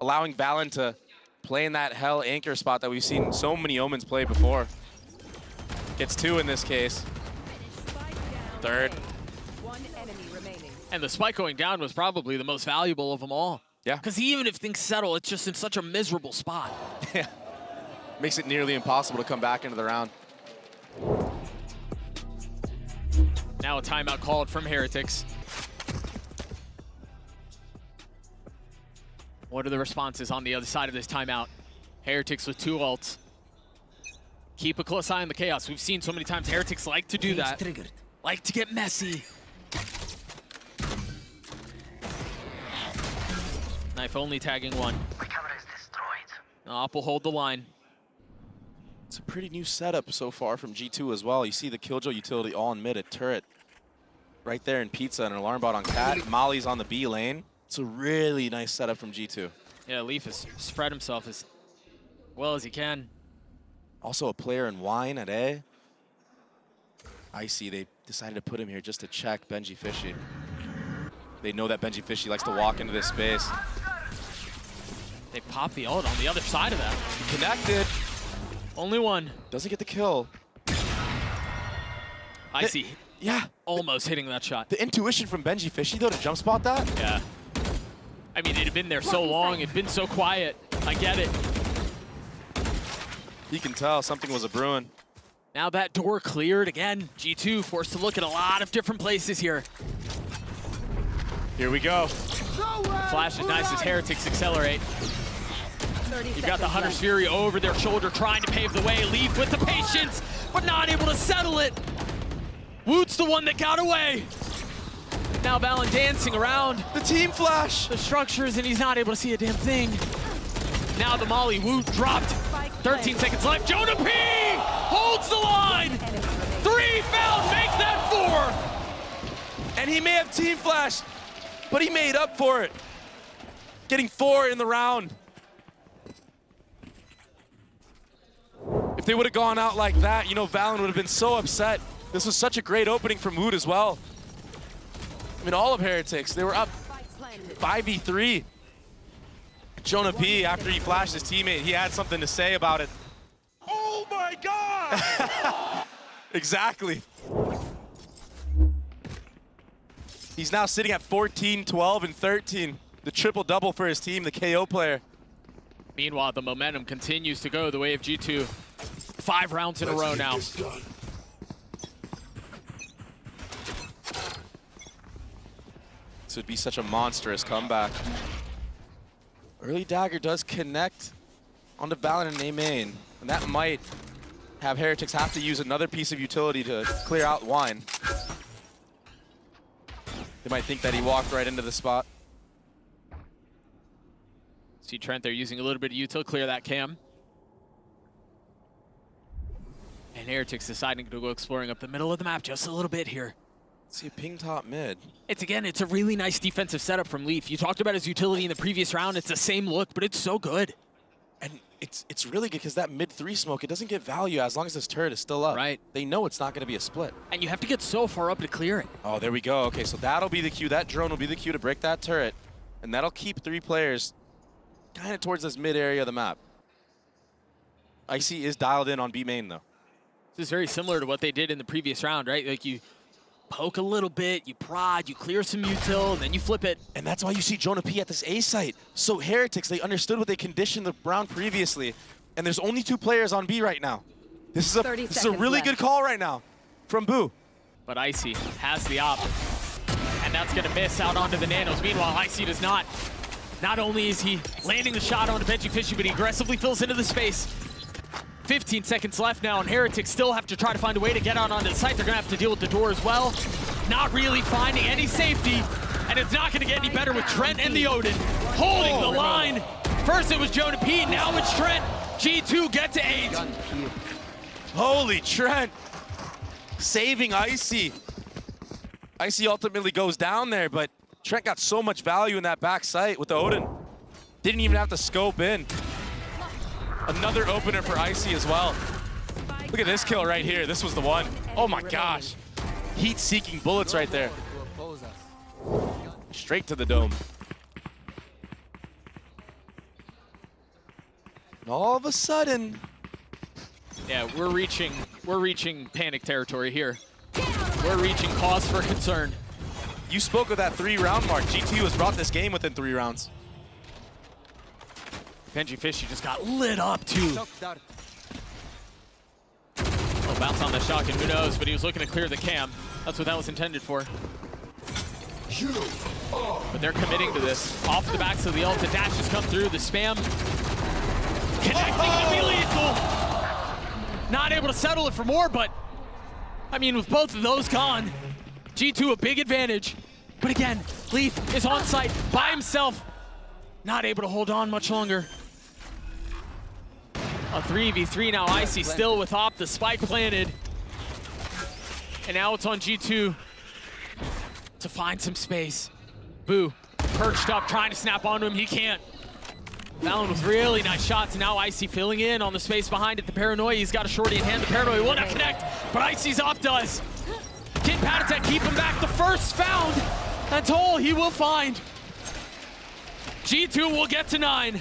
[SPEAKER 1] Allowing Valen to play in that hell anchor spot that we've seen so many Omens play before. Gets 2 in this case. Third.
[SPEAKER 2] And the spike going down was probably the most valuable of them all.
[SPEAKER 1] Yeah.
[SPEAKER 2] Because even if things settle, it's just in such a miserable spot.
[SPEAKER 1] Yeah. Makes it nearly impossible to come back into the round.
[SPEAKER 2] Now a timeout called from Heretics. What are the responses on the other side of this timeout? Heretics with 2 ults. Keep a close eye on the chaos. We've seen so many times Heretics like to do that. Like to get messy. Knife only tagging 1. Op will hold the line.
[SPEAKER 1] It's a pretty new setup so far from G2 as well. You see the Killjoy utility all in mid, a turret right there in Pizza and an alarm bot on Cat. Molly's on the B lane. It's a really nice setup from G2.
[SPEAKER 2] Yeah, Leaf has spread himself as well as he can.
[SPEAKER 1] Also a player in Wine at A. Icy, they decided to put him here just to check Benji Fishy. They know that Benji Fishy likes to walk into this space.
[SPEAKER 2] They pop the ult on the other side of that.
[SPEAKER 1] He connected.
[SPEAKER 2] Only 1.
[SPEAKER 1] Doesn't get the kill.
[SPEAKER 2] Icy.
[SPEAKER 1] Yeah.
[SPEAKER 2] Almost hitting that shot.
[SPEAKER 1] The intuition from Benji Fishy, though, to jump spot that.
[SPEAKER 2] Yeah. I mean, it had been there so long. It'd been so quiet. I get it.
[SPEAKER 1] You can tell something was a brewing.
[SPEAKER 2] Now that door cleared again. G2 forced to look at a lot of different places here.
[SPEAKER 1] Here we go.
[SPEAKER 2] Flash is nice as Heretics accelerate. You've got the Hunter's Fury over their shoulder trying to pave the way. Leaf with the patience, but not able to settle it. Woot's the one that got away. Now Valen dancing around
[SPEAKER 1] The team flash.
[SPEAKER 2] the structures, and he's not able to see a damn thing. Now the Molly, Woot dropped. 13 seconds left. Jonah P holds the line. 3 found, make that 4.
[SPEAKER 1] And he may have team flash, but he made up for it. Getting 4 in the round. If they would have gone out like that, you know, Valorant would have been so upset. This was such a great opening from Wood as well. I mean, all of Heretics, they were up 5v3. Jonah P, after he flashed his teammate, he had something to say about it.
[SPEAKER 6] Oh my God!
[SPEAKER 1] Exactly. He's now sitting at 14, 12, and 13. The triple-double for his team, the KO player.
[SPEAKER 2] Meanwhile, the momentum continues to go the way of G2. 5 rounds in a row now.
[SPEAKER 1] This would be such a monstrous comeback. Early dagger does connect onto Valorant and A main, and that might have Heretics have to use another piece of utility to clear out Wine. They might think that he walked right into the spot.
[SPEAKER 2] See Trent there using a little bit of util, clear that cam. And Heretics deciding to go exploring up the middle of the map just a little bit here.
[SPEAKER 1] See a ping top mid.
[SPEAKER 2] It's a really nice defensive setup from Leaf. You talked about his utility in the previous round. It's the same look, but it's so good.
[SPEAKER 1] And it's really good because that mid 3 smoke, it doesn't get value as long as this turret is still up.
[SPEAKER 2] Right.
[SPEAKER 1] They know it's not going to be a split.
[SPEAKER 2] And you have to get so far up to clear it.
[SPEAKER 1] Oh, there we go. Okay, so that'll be the cue. That drone will be the cue to break that turret. And that'll keep 3 players kind of towards this mid area of the map. Icy is dialed in on B main, though.
[SPEAKER 2] This is very similar to what they did in the previous round, right? Like you poke a little bit, you prod, you clear some util, and then you flip it.
[SPEAKER 1] And that's why you see Jonah P at this A site. So Heretics, they understood what they conditioned the round previously. And there's only 2 players on B right now. This is a really good call right now from Boo.
[SPEAKER 2] But Icy has the op. And that's going to miss out onto the nanos. Meanwhile, Icy does not. Not only is he landing the shot onto Benji Fishy, but he aggressively fills into the space. 15 seconds left now, and Heretics still have to try to find a way to get out onto the site. They're going to have to deal with the door as well. Not really finding any safety, and it's not going to get any better with Trent and the Odin holding the line. First it was Jonah P, now it's Trent. G2 get to 8.
[SPEAKER 1] Holy Trent. Saving Icy. Icy ultimately goes down there, but Trent got so much value in that back site with the Odin. Didn't even have to scope in. Another opener for Icy as well. Look at this kill right here. This was the one. Oh my gosh. Heat-seeking bullets right there. Straight to the dome. And all of a sudden,
[SPEAKER 2] yeah, we're reaching panic territory here. We're reaching cause for concern.
[SPEAKER 1] you spoke of that 3-round mark. G2 has brought this game within 3 rounds.
[SPEAKER 2] Benji Fishy just got lit up too. Oh, bounce on the shotgun, who knows, but he was looking to clear the cam. That's what that was intended for. But they're committing to this. Off the backs of the ult, the dash has come through, the spam. Connecting to be lethal. Not able to settle it for more, but I mean, with both of those gone, G2 a big advantage. But again, Leaf is on site by himself. Not able to hold on much longer. A 3v3 now, Icy still with Op, the spike planted. And now it's on G2 to find some space. Boo, perched up, trying to snap onto him, he can't. Valorant with really nice shots, and now Icy filling in on the space behind it. The Paranoia, he's got a shorty in hand. The Paranoia will not connect, but Icy's Op does. Kid Patatek keep him back. The first found. That's all he will find. G2 will get to 9.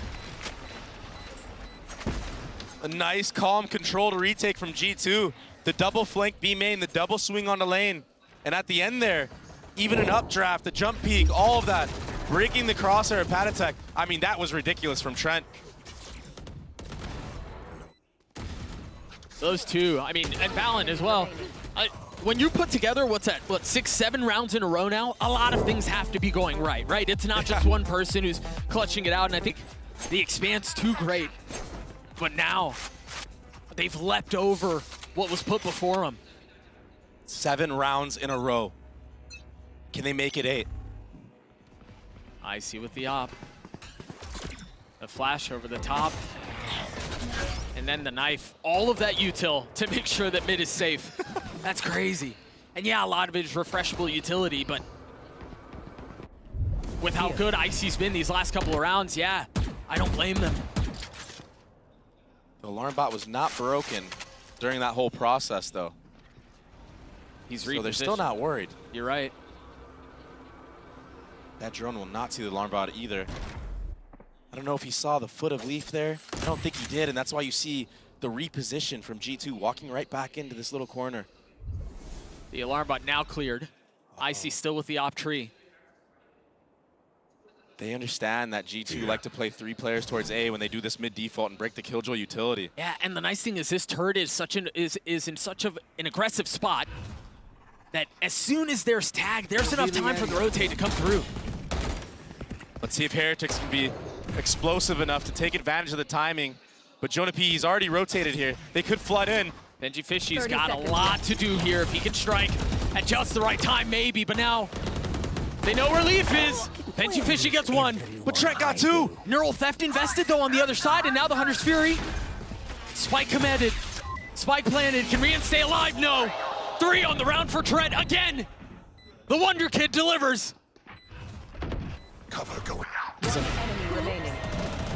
[SPEAKER 1] A nice, calm, controlled retake from G2. The double flank B main, the double swing on the lane. And at the end there, even an updraft, the jump peek, all of that. Breaking the crosshair of Patatek. I mean, that was ridiculous from Trent.
[SPEAKER 2] Those two, I mean, and Valorant as well. When you put together, what's that, 6-7 rounds in a row now, a lot of things have to be going right? It's not just one person who's clutching it out, and I think the Expanse too great. But now, they've leapt over what was put before them.
[SPEAKER 1] 7 rounds in a row. Can they make it 8?
[SPEAKER 2] Icy with the op. The flash over the top. And then the knife. All of that util to make sure that mid is safe. That's crazy. And yeah, a lot of it is refreshable utility, but with how good Icy's been these last couple of rounds, yeah, I don't blame them.
[SPEAKER 1] The Alarm bot was not broken during that whole process, though.
[SPEAKER 2] He's
[SPEAKER 1] So they're still not worried.
[SPEAKER 2] You're right.
[SPEAKER 1] That drone will not see the alarm bot either. I don't know if he saw the foot of Leaf there. I don't think he did, and that's why you see the reposition from G2 walking right back into this little corner.
[SPEAKER 2] The alarm bot now cleared. Icy still with the op tree.
[SPEAKER 1] They understand that G2 like to play 3 players towards A when they do this mid default and break the killjoy utility.
[SPEAKER 2] Yeah, and the nice thing is this turret is in such an aggressive spot that as soon as there's tag, there's enough time for the rotate to come through.
[SPEAKER 1] Let's see if Heretics can be explosive enough to take advantage of the timing. But Jonah P, he's already rotated here. They could flood in.
[SPEAKER 2] Benji Fishy's
[SPEAKER 3] 30
[SPEAKER 2] got a
[SPEAKER 3] seconds
[SPEAKER 2] lot
[SPEAKER 3] left.
[SPEAKER 2] to do here. If he can strike at just the right time, maybe. But now they know where Leaf is. Benji Fishy gets one.
[SPEAKER 1] But Trent got 2.
[SPEAKER 2] Neural Theft invested, though, on the other side. And now the Hunter's Fury. Spike commanded. Spike planted. Can Rian stay alive? No. 3 on the round for Trent again. The Wonder Kid delivers.
[SPEAKER 5] Cover going out.
[SPEAKER 3] One enemy remaining.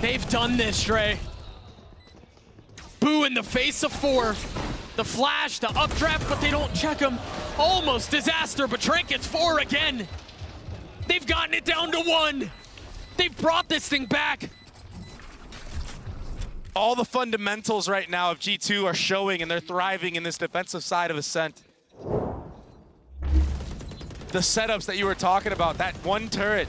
[SPEAKER 2] They've done this, Dre. Boo in the face of 4. The flash, the updraft, but they don't check him. Almost disaster, but Trent gets 4 again. They've gotten it down to 1. They've brought this thing back.
[SPEAKER 1] All the fundamentals right now of G2 are showing, and they're thriving in this defensive side of Ascent. The setups that you were talking about, that one turret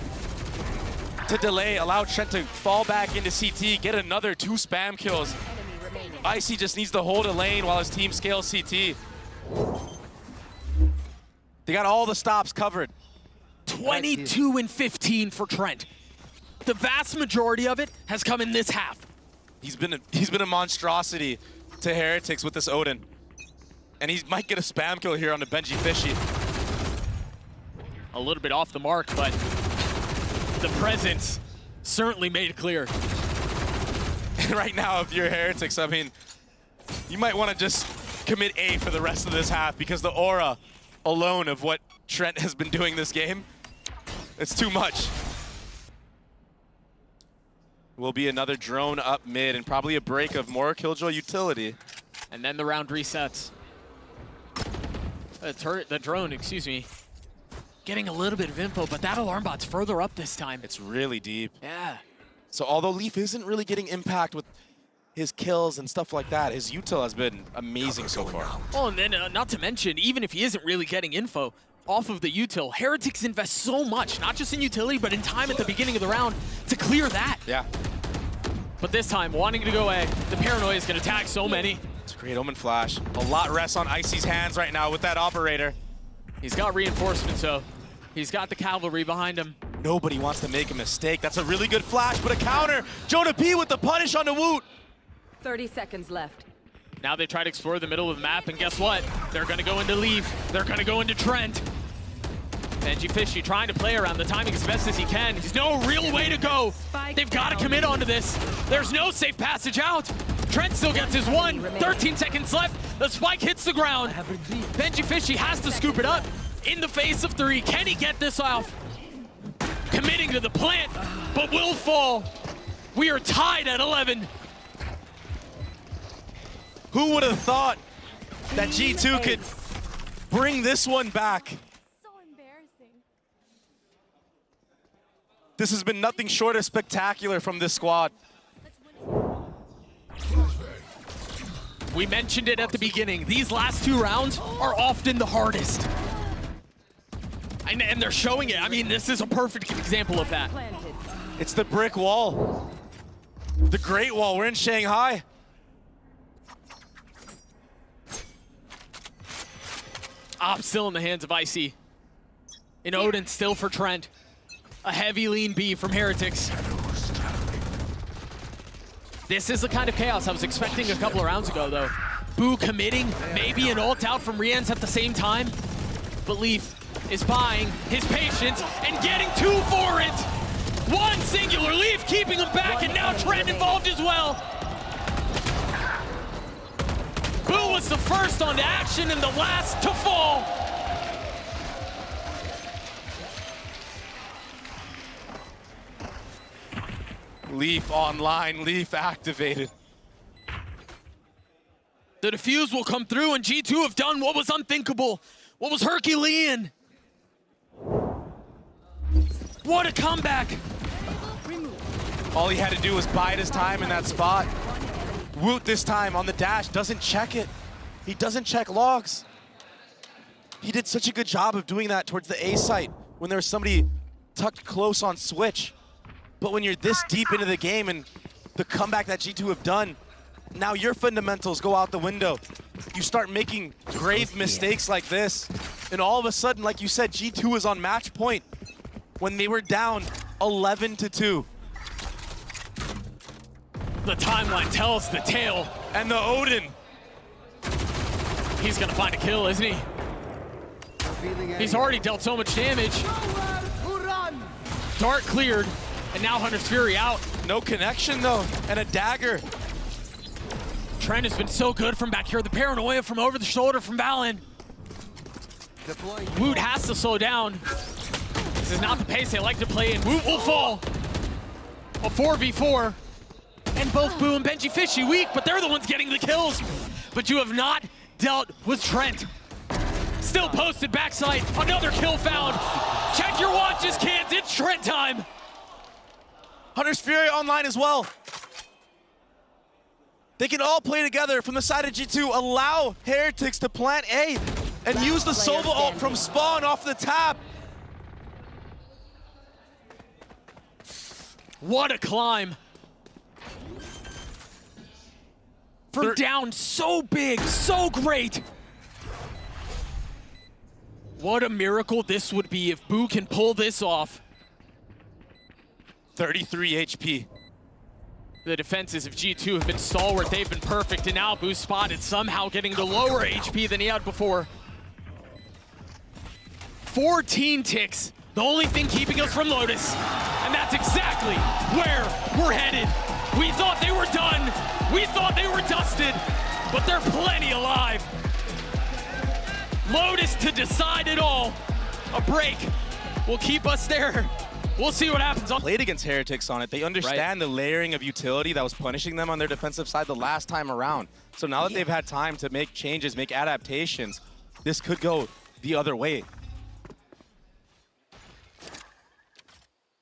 [SPEAKER 1] to delay, allow Trent to fall back into CT, get another 2 spam kills.
[SPEAKER 3] Enemy remaining.
[SPEAKER 1] Icy just needs to hold a lane while his team scales CT. They got all the stops covered.
[SPEAKER 2] 22 and 15 for Trent. The vast majority of it has come in this half.
[SPEAKER 1] He's been a monstrosity to Heretics with this Odin. And he might get a spam kill here on the Benji Fishy.
[SPEAKER 2] A little bit off the mark, but the presence certainly made it clear.
[SPEAKER 1] And right now, if you're Heretics, I mean, you might want to just commit A for the rest of this half, because the aura alone of what Trent has been doing this game, it's too much. Will be another drone up mid and probably a break of more Killjoy utility.
[SPEAKER 2] And then the round resets. The drone, excuse me, getting a little bit of info, but that alarm bot's further up this time.
[SPEAKER 1] It's really deep.
[SPEAKER 2] Yeah.
[SPEAKER 1] So although Leaf isn't really getting impact with his kills and stuff like that, his util has been amazing so far.
[SPEAKER 2] Oh, and then not to mention, even if he isn't really getting info off of the util, Heretics invest so much, not just in utility, but in time at the beginning of the round to clear that.
[SPEAKER 1] Yeah.
[SPEAKER 2] But this time, wanting to go A, the paranoia is going to tag so many.
[SPEAKER 1] It's a great Omen flash. A lot rests on Icy's hands right now with that operator.
[SPEAKER 2] He's got reinforcements, so he's got the cavalry behind him.
[SPEAKER 1] Nobody wants to make a mistake. That's a really good flash, but a counter. Jonah P with the punish on the Woot.
[SPEAKER 3] 30 seconds left.
[SPEAKER 2] Now they try to explore the middle of the map, and guess what? They're going to go into Leaf. They're going to go into Trent. Benji Fishy trying to play around the timing as best as he can. There's no real way to go. They've got to commit onto this. There's no safe passage out. Trent still gets his 1. 13 seconds left. The spike hits the ground. Benji Fishy has to scoop it up in the face of 3. Can he get this off? Committing to the plant, but will fall. We are tied at 11.
[SPEAKER 1] Who would have thought that G2 could bring this one back?
[SPEAKER 7] So embarrassing.
[SPEAKER 1] This has been nothing short of spectacular from this squad.
[SPEAKER 2] We mentioned it at the beginning. These last 2 rounds are often the hardest. And they're showing it. I mean, this is a perfect example of that.
[SPEAKER 3] Planted.
[SPEAKER 1] It's the brick wall. The Great Wall. We're in Shanghai.
[SPEAKER 2] Op still in the hands of Icy. In Odin, still for Trent. A heavy lean B from Heretics. This is the kind of chaos I was expecting a couple of rounds ago, though. Boo committing, maybe an ult out from Rian's at the same time. But Leaf is buying his patience and getting 2 for it. 1 singular Leaf keeping him back, and now Trent involved as well. Boo was the first on action and the last to fall.
[SPEAKER 1] Leaf online, Leaf activated.
[SPEAKER 2] The defuse will come through, and G2 have done what was unthinkable, what was Herculean. What a comeback.
[SPEAKER 1] All he had to do was bide his time in that spot. Woot this time on the dash, doesn't check it. He doesn't check logs. He did such a good job of doing that towards the A site when there was somebody tucked close on switch. But when you're this deep into the game and the comeback that G2 have done, now your fundamentals go out the window. You start making grave mistakes like this. And all of a sudden, like you said, G2 was on match point when they were down 11-2.
[SPEAKER 2] The timeline tells the tale.
[SPEAKER 1] And the Odin.
[SPEAKER 2] He's gonna find a kill, isn't he? He's already dealt so much damage. Dart cleared, and now Hunter's Fury out.
[SPEAKER 1] No connection though, and a dagger.
[SPEAKER 2] Trent has been so good from back here. The paranoia from over the shoulder from Valen. Woot has to slow down. This is not the pace they like to play in. Woot will fall. A 4v4. And both Boo and Benji Fishy weak, but they're the ones getting the kills. But you have not dealt with Trent. Still posted backside. Another kill found. Check your watches, kids. It's Trent time.
[SPEAKER 1] Hunter's Fury online as well. They can all play together from the side of G2. Allow Heretics to plant A and use the Sova ult from spawn off the tap.
[SPEAKER 2] What a climb. From down so big, so great. What a miracle this would be if Boo can pull this off.
[SPEAKER 1] 33 HP.
[SPEAKER 2] The defenses of G2 have been stalwart, they've been perfect, and now Boo spotted somehow getting the lower HP than he had before. 14 ticks, the only thing keeping us from Lotus. And that's exactly where we're headed. We thought they were done, we thought they were dusted, but they're plenty alive. Lotus to decide it all. A break will keep us there. We'll see what happens.
[SPEAKER 1] Played against Heretics on it. They understand the layering of utility that was punishing them on their defensive side the last time around. So now that they've had time to make changes, make adaptations, this could go the other way.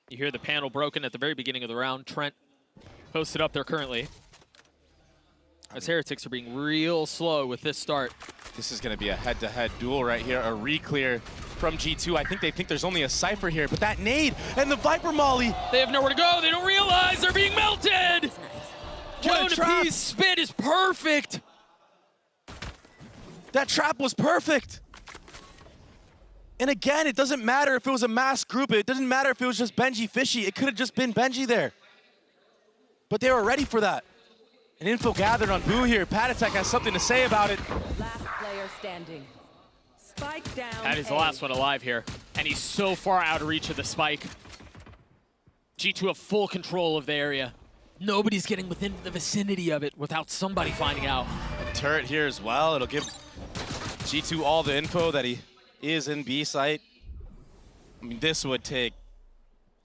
[SPEAKER 2] You hear the panel broken at the very beginning of the round. Trent posted up there currently. As Heretics are being real slow with this start.
[SPEAKER 1] This is going to be a head-to-head duel right here. A re-clear from G2. I think they think there's only a Cypher here, but that nade and the Viper Molly.
[SPEAKER 2] They have nowhere to go. They don't realize they're being melted. Jonah P's spit is perfect.
[SPEAKER 1] That trap was perfect. And again, it doesn't matter if it was a mass group. It doesn't matter if it was just Benji Fishy. It could have just been Benji there. But they were ready for that. And info gathered on Boo here. Patatek has something to say about it.
[SPEAKER 3] Last player standing. Spike down.
[SPEAKER 2] That is the last one alive here. And he's so far out of reach of the spike. G2 have full control of the area. Nobody's getting within the vicinity of it without somebody finding out.
[SPEAKER 1] A turret here as well. It'll give G2 all the info that he is in B site. I mean, this would take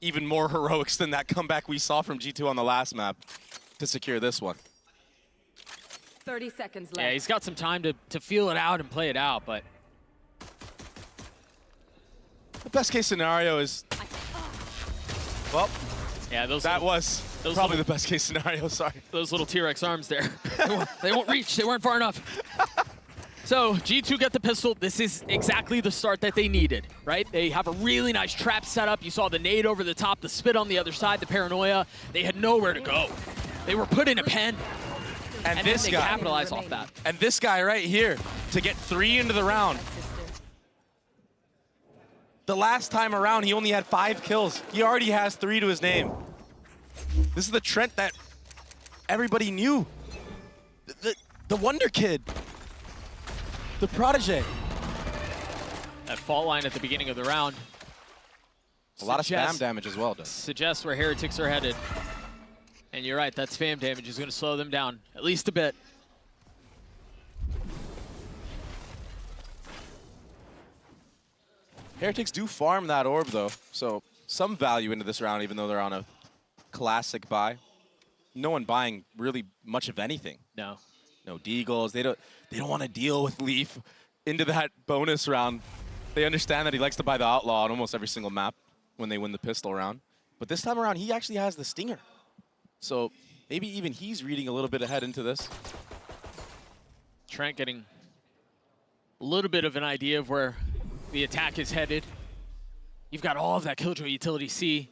[SPEAKER 1] even more heroics than that comeback we saw from G2 on the last map to secure this one.
[SPEAKER 3] 30 seconds left.
[SPEAKER 2] Yeah, he's got some time to feel it out and play it out, but
[SPEAKER 1] the best case scenario is, well,
[SPEAKER 2] yeah,
[SPEAKER 1] that was probably the best case scenario, sorry.
[SPEAKER 2] Those little T-Rex arms there. They won't reach, they weren't far enough. So G2 get the pistol. This is exactly the start that they needed, right? They have a really nice trap setup. You saw the nade over the top, the spit on the other side, the paranoia. They had nowhere to go. They were put in a pen. And
[SPEAKER 1] this
[SPEAKER 2] then they
[SPEAKER 1] guy
[SPEAKER 2] capitalize off that.
[SPEAKER 1] And this guy right here to get 3 into the round. The last time around, he only had 5 kills. He already has 3 to his name. This is the Trent that everybody knew. The Wonder Kid. The protege.
[SPEAKER 2] That fault line at the beginning of the round.
[SPEAKER 1] A lot of spam damage as well, does.
[SPEAKER 2] Suggests where Heretics are headed. And you're right, that spam damage is going to slow them down, at least a bit.
[SPEAKER 1] Heretics do farm that orb, though, so some value into this round, even though they're on a classic buy. No one buying really much of anything.
[SPEAKER 2] No.
[SPEAKER 1] No deagles. They don't want to deal with Leaf into that bonus round. They understand that he likes to buy the Outlaw on almost every single map when they win the pistol round. But this time around, he actually has the Stinger. So maybe even he's reading a little bit ahead into this.
[SPEAKER 2] Trent getting a little bit of an idea of where the attack is headed. You've got all of that Killjoy utility C.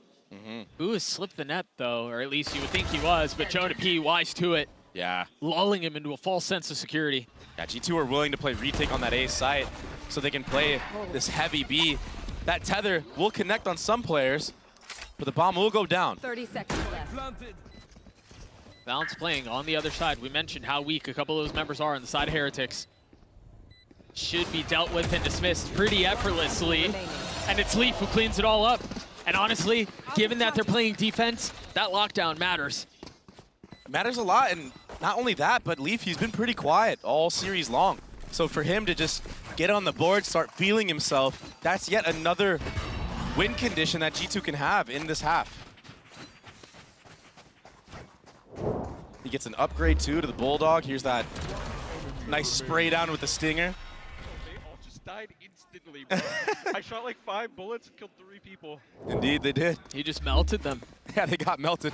[SPEAKER 2] Boo has slipped the net, though, or at least you would think he was, but Jonah P, wise to it.
[SPEAKER 1] Yeah.
[SPEAKER 2] Lulling him into a false sense of security.
[SPEAKER 1] Yeah, G2 are willing to play retake on that A site so they can play this heavy B. That tether will connect on some players, but the bomb will go down.
[SPEAKER 3] 30 seconds left.
[SPEAKER 2] Valorant's playing on the other side. We mentioned how weak a couple of those members are on the side of Heretics. Should be dealt with and dismissed pretty effortlessly. And it's Leaf who cleans it all up. And honestly, given that they're playing defense, that lockdown matters.
[SPEAKER 1] It matters a lot, and not only that, but Leaf, he's been pretty quiet all series long. So for him to just get on the board, start feeling himself, that's yet another win condition that G2 can have in this half. He gets an upgrade too to the Bulldog. Here's that nice spray down with the Stinger.
[SPEAKER 6] They all just died instantly, bro. I shot like 5 bullets and killed 3 people.
[SPEAKER 1] Indeed, they did.
[SPEAKER 2] He just melted them.
[SPEAKER 1] Yeah, they got melted.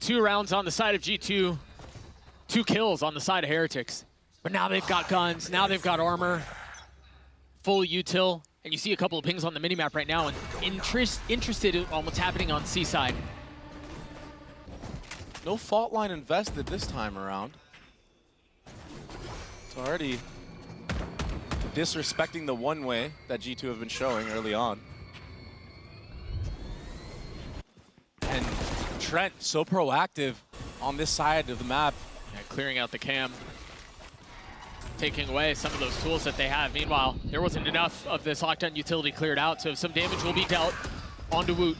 [SPEAKER 2] 2 rounds on the side of G2, 2 kills on the side of Heretics. But now they've got guns, now they've got armor, full util, and you see a couple of pings on the minimap right now and interested in what's happening on C side.
[SPEAKER 1] No fault line invested this time around. It's already disrespecting the one way that G2 have been showing early on. And Trent, so proactive on this side of the map.
[SPEAKER 2] Yeah, clearing out the cam, taking away some of those tools that they have. Meanwhile, there wasn't enough of this lockdown utility cleared out, so some damage will be dealt onto Woot.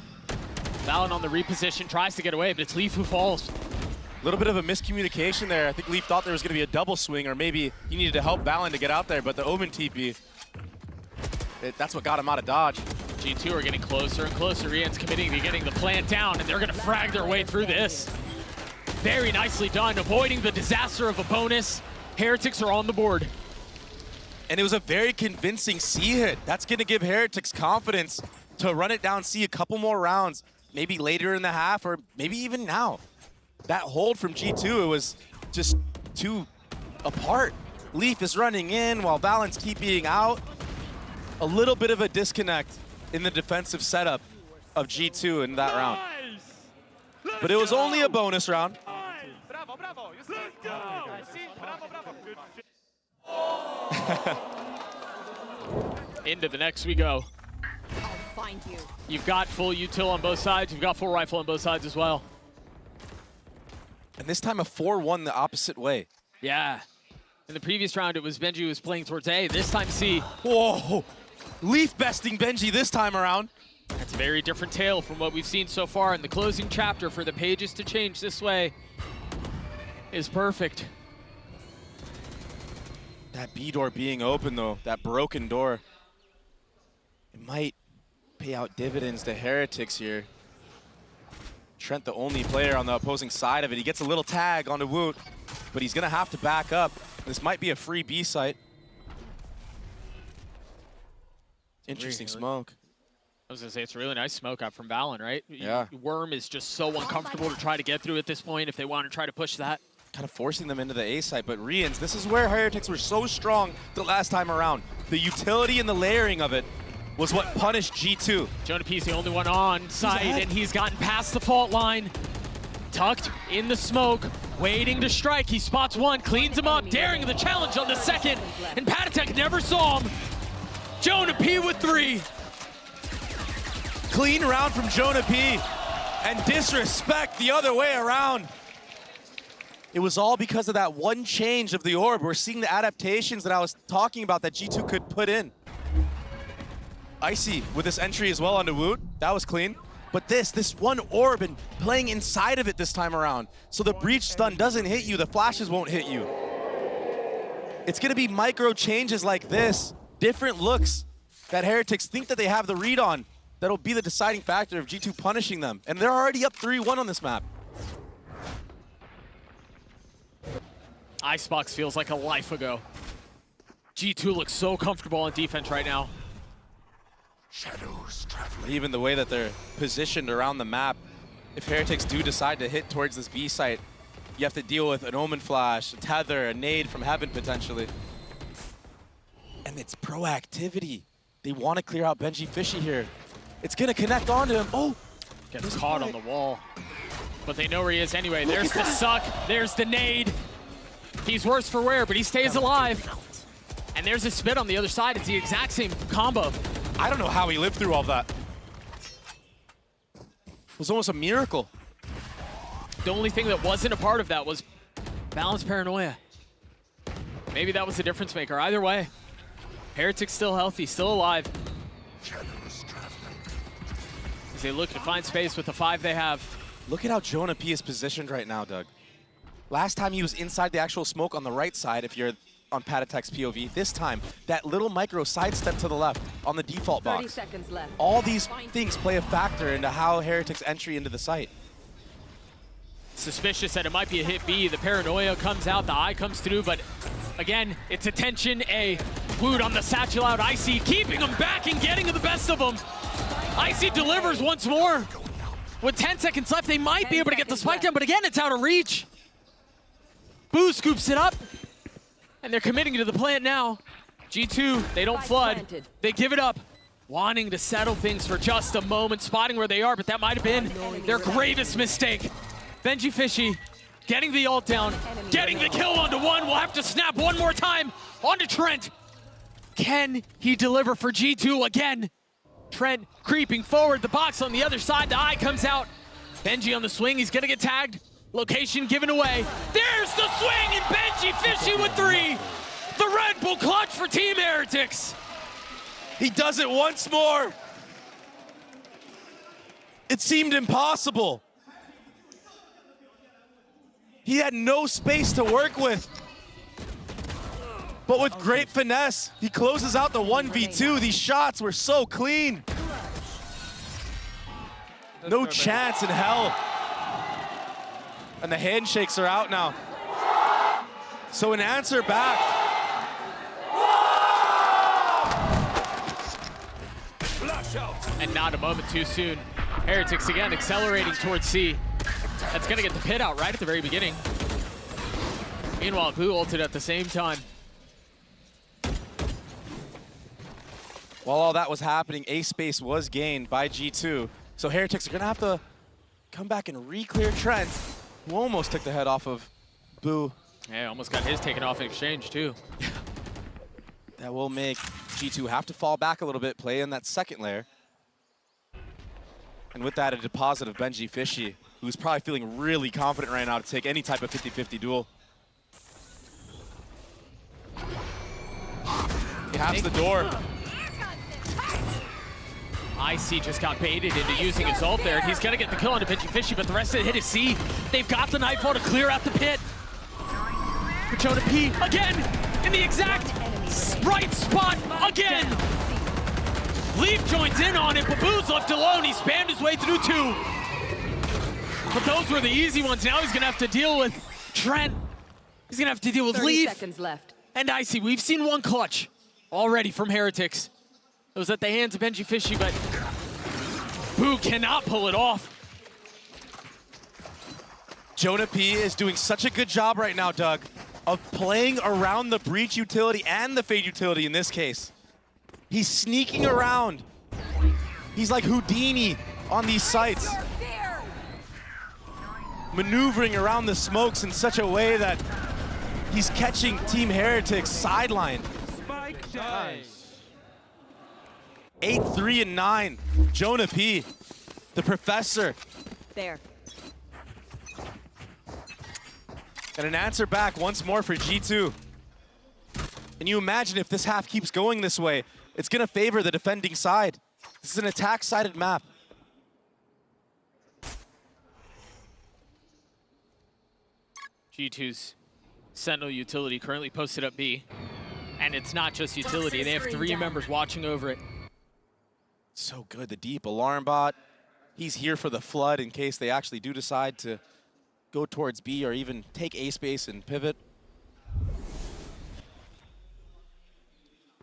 [SPEAKER 2] Valen on the reposition, tries to get away, but it's Leaf who falls.
[SPEAKER 1] A little bit of a miscommunication there. I think Leaf thought there was going to be a double swing, or maybe he needed to help Valen to get out there, but the Omen TP, that's what got him out of dodge.
[SPEAKER 2] G2 are getting closer and closer. Ian's committing to getting the plant down, and they're going to frag their way through this. Very nicely done, avoiding the disaster of a bonus. Heretics are on the board.
[SPEAKER 1] And it was a very convincing C hit. That's going to give Heretics confidence to run it down C a couple more rounds, maybe later in the half, or maybe even now. That hold from G2, it was just too apart. Leaf is running in while Valen's TPing out. A little bit of a disconnect in the defensive setup of G2 in that round. But it was only a bonus round.
[SPEAKER 6] Bravo, bravo. Let's go. Bravo, bravo. Good.
[SPEAKER 2] Into the next we go.
[SPEAKER 3] I'll find you.
[SPEAKER 2] You've got full util on both sides. You've got full rifle on both sides as well.
[SPEAKER 1] And this time a 4-1 the opposite way.
[SPEAKER 2] Yeah. In the previous round, it was Benji who was playing towards A. This time C.
[SPEAKER 1] Whoa! Leaf besting Benji this time around.
[SPEAKER 2] That's a very different tale from what we've seen so far. In the closing chapter for the pages to change this way is perfect.
[SPEAKER 1] That B door being open though, that broken door, it might pay out dividends to Heretics here. Trent, the only player on the opposing side of it. He gets a little tag onto Woot, but he's gonna have to back up. This might be a free B site. Interesting smoke.
[SPEAKER 2] I was gonna say, it's a really nice smoke out from Valen, right?
[SPEAKER 1] Yeah.
[SPEAKER 2] Worm is just so uncomfortable to try to get through at this point if they want to try to push that.
[SPEAKER 1] Kind of forcing them into the A site, but Rians, this is where Heretics were so strong the last time around. The utility and the layering of it was what punished G2.
[SPEAKER 2] Jonah P's the only one on site, and he's gotten past the fault line. Tucked in the smoke, waiting to strike. He spots one, cleans him up, daring the challenge on the second, and Patatek never saw him. Jonah P with 3.
[SPEAKER 1] Clean round from Jonah P, and disrespect the other way around. It was all because of that one change of the orb. We're seeing the adaptations that I was talking about that G2 could put in. Icy with this entry as well onto Woot. That was clean. But this one orb and playing inside of it this time around. So the breach stun doesn't hit you, the flashes won't hit you. It's gonna be micro changes like this, different looks that Heretics think that they have the read on, that'll be the deciding factor of G2 punishing them. And they're already up 3-1 on this map.
[SPEAKER 2] Icebox feels like a life ago. G2 looks so comfortable on defense right now.
[SPEAKER 5] Shadows traveling.
[SPEAKER 1] Even the way that they're positioned around the map, if Heretics do decide to hit towards this B site, you have to deal with an Omen Flash, a Tether, a nade from Heaven potentially. And it's proactivity. They want to clear out Benji Fishy here. It's going to connect onto him. Oh!
[SPEAKER 2] Gets caught on the wall. But they know where he is anyway. There's the suck. There's the nade. He's worse for wear, but he stays alive. And there's a spit on the other side. It's the exact same combo.
[SPEAKER 1] I don't know how he lived through all that. It was almost a miracle.
[SPEAKER 2] The only thing that wasn't a part of that was balanced paranoia. Maybe that was the difference maker. Either way, Heretics still healthy, still alive.
[SPEAKER 5] Shadows traveling.
[SPEAKER 2] As they look to find space with the 5 they have.
[SPEAKER 1] Look at how Jonah P is positioned right now, Doug. Last time he was inside the actual smoke on the right side if you're on Patatek's POV. This time, that little micro sidestep to the left on the default
[SPEAKER 3] 30
[SPEAKER 1] box.
[SPEAKER 3] seconds left.
[SPEAKER 1] All these things play a factor into how Heretics' entry into the site.
[SPEAKER 2] Suspicious that it might be a hit B. The paranoia comes out, the eye comes through, but again, it's attention A. Wood on the satchel out, Icy keeping him back and getting the best of them. Icy delivers once more. With 10 seconds left, they might be able to get the spike down, but again, it's out of reach. Boo scoops it up, and they're committing to the plant now. G2, they don't flood. They give it up, wanting to settle things for just a moment, spotting where they are, but that might have been their greatest mistake. Benji Fishy getting the ult down, getting the kill onto one. We'll have to snap one more time onto Trent. Can he deliver for G2 again? Trent creeping forward, the box on the other side, the eye comes out. Benji on the swing, he's gonna get tagged. Location given away. There's the swing, and Benji Fishy with 3. The Red Bull clutch for Team Heretics.
[SPEAKER 1] He does it once more. It seemed impossible. He had no space to work with. But with great finesse, he closes out the 1v2. These shots were so clean. No chance in hell. And the handshakes are out now. So an answer back.
[SPEAKER 2] And not a moment too soon. Heretics again accelerating towards C. That's gonna get the pit out right at the very beginning. Meanwhile, Boo ulted at the same time.
[SPEAKER 1] While all that was happening, A space was gained by G2. So Heretics are gonna have to come back and re-clear Trent, who almost took the head off of Boo.
[SPEAKER 2] Yeah, almost got his taken off in exchange too.
[SPEAKER 1] That will make G2 have to fall back a little bit, play in that second layer. And with that, a deposit of Benji Fishy, who's probably feeling really confident right now to take any type of 50-50 duel. He has the door.
[SPEAKER 2] Icy just got baited into using his ult there. He's gonna get the kill onto Benji Fishy, but the rest of the hit is C. They've got the Nightfall to clear out the pit. Jonah P again in the exact right spot again. Leaf joins in on it, but Boo's left alone. He spammed his way through 2. But those were the easy ones. Now he's gonna have to deal with Trent. He's gonna have to deal with
[SPEAKER 3] 30
[SPEAKER 2] Leaf
[SPEAKER 3] seconds left.
[SPEAKER 2] and Icy. We've seen one clutch already from Heretics. It was at the hands of Benji Fishy, but Boo cannot pull it off.
[SPEAKER 1] Jonah P is doing such a good job right now, Doug, of playing around the Breach utility and the Fade utility in this case. He's sneaking around. He's like Houdini on these sites. Maneuvering around the smokes in such a way that he's catching Team Heretics sideline.
[SPEAKER 6] Nice.
[SPEAKER 1] 8-3 and 9. Jonah P, the professor.
[SPEAKER 3] There.
[SPEAKER 1] And an answer back once more for G2. And you imagine if this half keeps going this way, it's going to favor the defending side. This is an attack-sided map.
[SPEAKER 2] G2's Sentinel utility currently posted up B. And it's not just utility, they have 3 members watching over it.
[SPEAKER 1] So good, the deep alarm bot. He's here for the flood in case they actually do decide to go towards B or even take A space and pivot.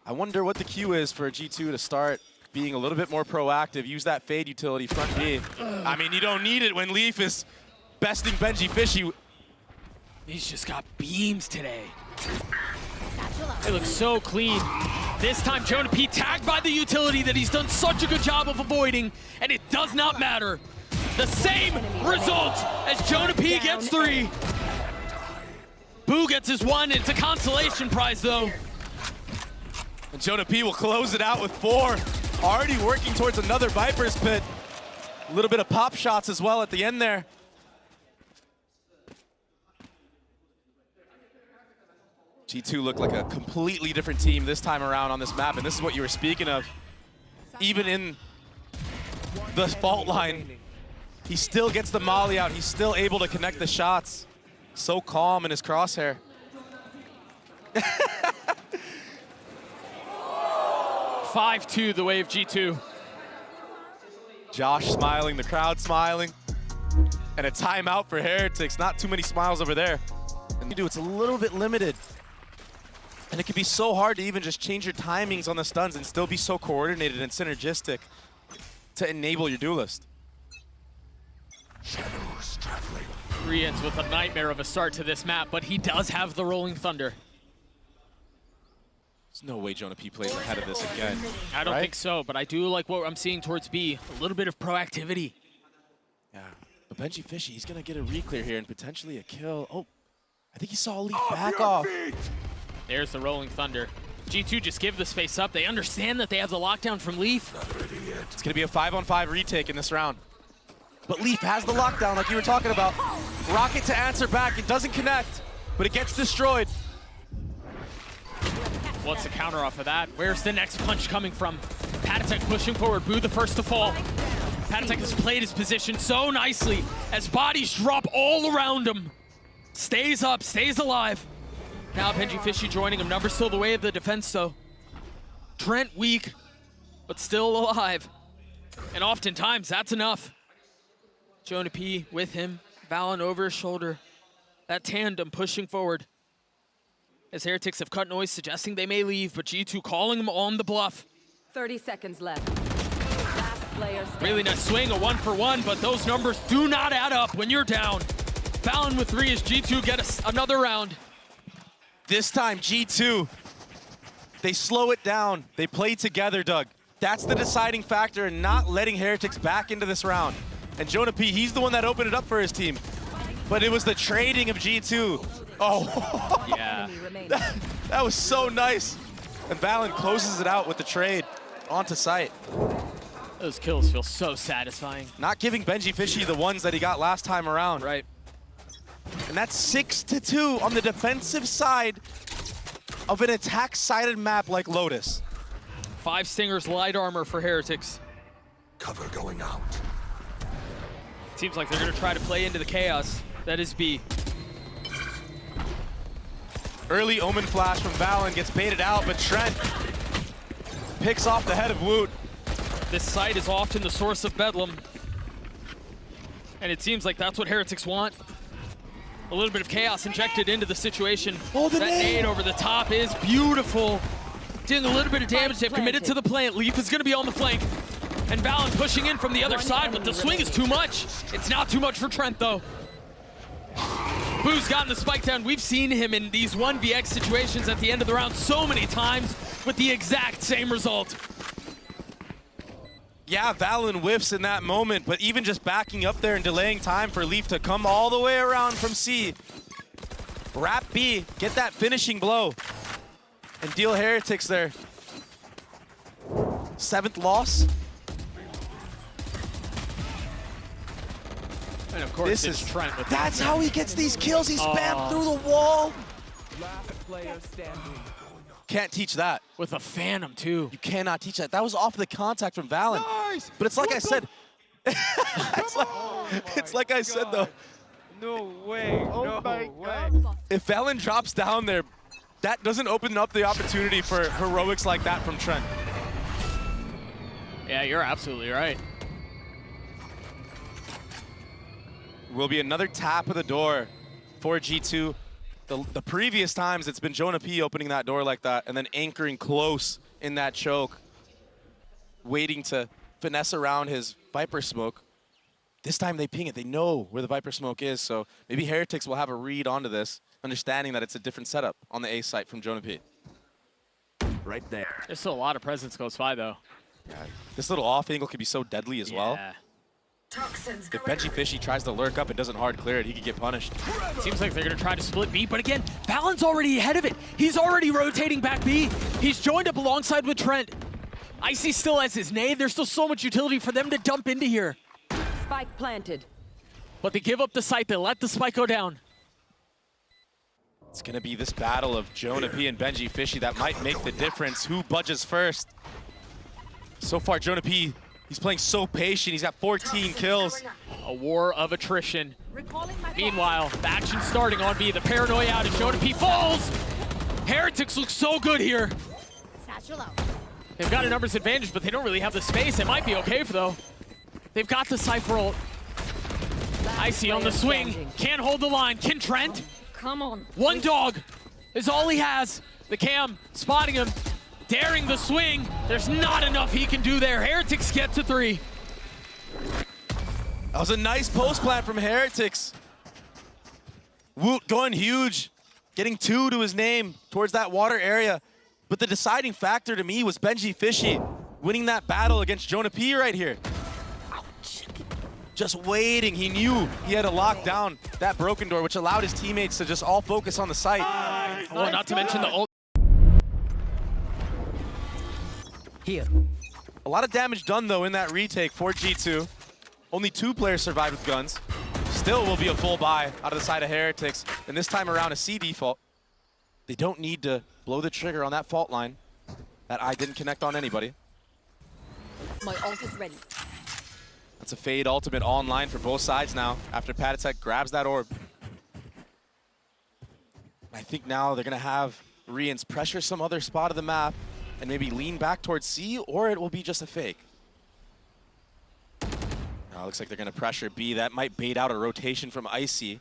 [SPEAKER 1] I wonder what the cue is for G2 to start being a little bit more proactive. Use that fade utility front B. I mean, you don't need it when Leaf is besting Benji Fishy.
[SPEAKER 2] He's just got beams today. It looks so clean. This time, Jonah P tagged by the utility that he's done such a good job of avoiding, and it does not matter. The same result as Jonah P gets 3. Boo gets his 1. It's a consolation prize, though.
[SPEAKER 1] And Jonah P will close it out with 4. Already working towards another Viper's Pit. A little bit of pop shots as well at the end there. G2 looked like a completely different team this time around on this map, and this is what you were speaking of. Even in the fault line, he still gets the molly out. He's still able to connect the shots. So calm in his crosshair.
[SPEAKER 2] 5-2 the way of G2.
[SPEAKER 1] Josh smiling, the crowd smiling. And a timeout for Heretics. Not too many smiles over there. And it's a little bit limited. And it can be so hard to even just change your timings on the stuns and still be so coordinated and synergistic to enable your duelist.
[SPEAKER 5] Shadows traveling.
[SPEAKER 2] Koreans with a nightmare of a start to this map, but he does have the Rolling Thunder.
[SPEAKER 1] There's no way Jonah P plays ahead of this again.
[SPEAKER 2] I don't think so, but I do like what I'm seeing towards B. A little bit of proactivity.
[SPEAKER 1] Yeah, but Benji Fishy, he's gonna get a reclear here and potentially a kill. Oh, I think he saw Leaf back off.
[SPEAKER 2] There's the Rolling Thunder. G2 just give the space up. They understand that they have the lockdown from Leaf.
[SPEAKER 1] It's gonna be a 5-on-5 retake in this round. But Leaf has the lockdown like you were talking about. Rocket to answer back, it doesn't connect, but it gets destroyed.
[SPEAKER 2] What's the counter off of that? Where's the next punch coming from? Patatek pushing forward, Boo the first to fall. Patatek has played his position so nicely as bodies drop all around him. Stays up, stays alive. Now Benji Fishy joining him. Numbers still the way of the defense though. Trent weak, but still alive. And oftentimes that's enough. Jonah P with him, Valen over his shoulder. That tandem pushing forward. As Heretics have cut noise suggesting they may leave, but G2 calling them on the bluff.
[SPEAKER 3] 30 seconds left. Last player standing.
[SPEAKER 2] Really nice swing, a 1-for-1, but those numbers do not add up when you're down. Valen with 3 as G2 get us another round.
[SPEAKER 1] This time, G2, they slow it down. They play together, Doug. That's the deciding factor in not letting Heretics back into this round. And Jonah P, he's the one that opened it up for his team. But it was the trading of G2. Oh,
[SPEAKER 2] Yeah.
[SPEAKER 1] that was so nice. And Valen closes it out with the trade onto site.
[SPEAKER 2] Those kills feel so satisfying.
[SPEAKER 1] Not giving Benji Fishy the ones that he got last time around.
[SPEAKER 2] Right.
[SPEAKER 1] And that's 6-2 on the defensive side of an attack-sided map like Lotus.
[SPEAKER 2] 5 Stingers light armor for Heretics.
[SPEAKER 5] Cover going out.
[SPEAKER 2] Seems like they're gonna try to play into the chaos. That is B.
[SPEAKER 1] Early Omen flash from Valen gets baited out, but Trent picks off the head of Woot.
[SPEAKER 2] This site is often the source of bedlam. And it seems like that's what Heretics want. A little bit of chaos injected into the situation.
[SPEAKER 1] Oh, the
[SPEAKER 2] that nade over the top is beautiful. Doing a little bit of damage. They've committed to the plant. Leaf is gonna be on the flank. And Valen pushing in from the other side, but the swing is too much. It's not too much for Trent, though. Boo's gotten the spike down. We've seen him in these 1vx situations at the end of the round so many times with the exact same result.
[SPEAKER 1] Yeah, Valen whiffs in that moment, but even just backing up there and delaying time for Leaf to come all the way around from C. Wrap B, get that finishing blow, and deal Heretics there. 7th loss.
[SPEAKER 2] And of course,
[SPEAKER 1] This
[SPEAKER 2] it's
[SPEAKER 1] is
[SPEAKER 2] Trent with
[SPEAKER 1] that's how he gets these kills. He spammed through the wall.
[SPEAKER 3] Last player standing.
[SPEAKER 1] Can't teach that.
[SPEAKER 2] with a Phantom too.
[SPEAKER 1] You cannot teach that. That was off the contact from Valen.
[SPEAKER 6] Nice!
[SPEAKER 1] But it's like I said. it's like I said though.
[SPEAKER 6] No way.
[SPEAKER 5] Oh
[SPEAKER 6] no
[SPEAKER 5] my
[SPEAKER 6] way.
[SPEAKER 5] God.
[SPEAKER 1] If Valen drops down there, that doesn't open up the opportunity for heroics like that from Trent.
[SPEAKER 2] Yeah, you're absolutely right.
[SPEAKER 1] Will be another tap of the door for G2. The previous times it's been Jonah P opening that door like that and then anchoring close in that choke, waiting to finesse around his Viper smoke. This time they ping it. They know where the Viper smoke is, so maybe Heretics will have a read onto this, understanding that it's a different setup on the A site from Jonah P.
[SPEAKER 5] Right there.
[SPEAKER 2] There's still a lot of presence close by, though.
[SPEAKER 1] Yeah. This little off angle could be so deadly as well. If Benji Fishy tries to lurk up and doesn't hard clear it, he could get punished.
[SPEAKER 2] Seems like they're going to try to split B, but again, Valent's already ahead of it. He's already rotating back B. He's joined up alongside with Trent. Icy still has his nade. There's still so much utility for them to dump into here.
[SPEAKER 3] Spike planted.
[SPEAKER 2] But they give up the site. They let the spike go down.
[SPEAKER 1] It's going to be this battle of Jonah P and Benji Fishy that might make the difference. Who budges first? So far, Jonah P, he's playing so patient. He's got 14 kills.
[SPEAKER 2] A war of attrition. Meanwhile, the action starting on B. The paranoia out as Jonah P falls. Heretics look so good here. They've got a numbers advantage, but they don't really have the space. It might be okay for though. They've got the Cypher ult. Icy on the swing. Can't hold the line. Can Trent?
[SPEAKER 3] Come on.
[SPEAKER 2] One dog is all he has. The cam spotting him. Daring the swing. There's not enough he can do there. Heretics get to 3.
[SPEAKER 1] That was a nice post plant from Heretics. Woot going huge, getting 2 to his name towards that water area. But the deciding factor to me was Benji Fishy winning that battle against Jonah P right here. Just waiting. He knew he had to lock down that broken door, which allowed his teammates to just all focus on the site.
[SPEAKER 2] Well, not to mention the ult.
[SPEAKER 3] Here.
[SPEAKER 1] A lot of damage done, though, in that retake for G2. Only 2 players survived with guns. Still will be a full buy out of the side of Heretics. And this time around, a C default. They don't need to blow the trigger on that fault line. That eye didn't connect on anybody.
[SPEAKER 3] My ult is ready.
[SPEAKER 1] That's a Fade ultimate online for both sides now after Patatek grabs that orb. I think now they're going to have Rians pressure some other spot of the map and maybe lean back towards C, or it will be just a fake. Now it looks like they're going to pressure B. That might bait out a rotation from Icy.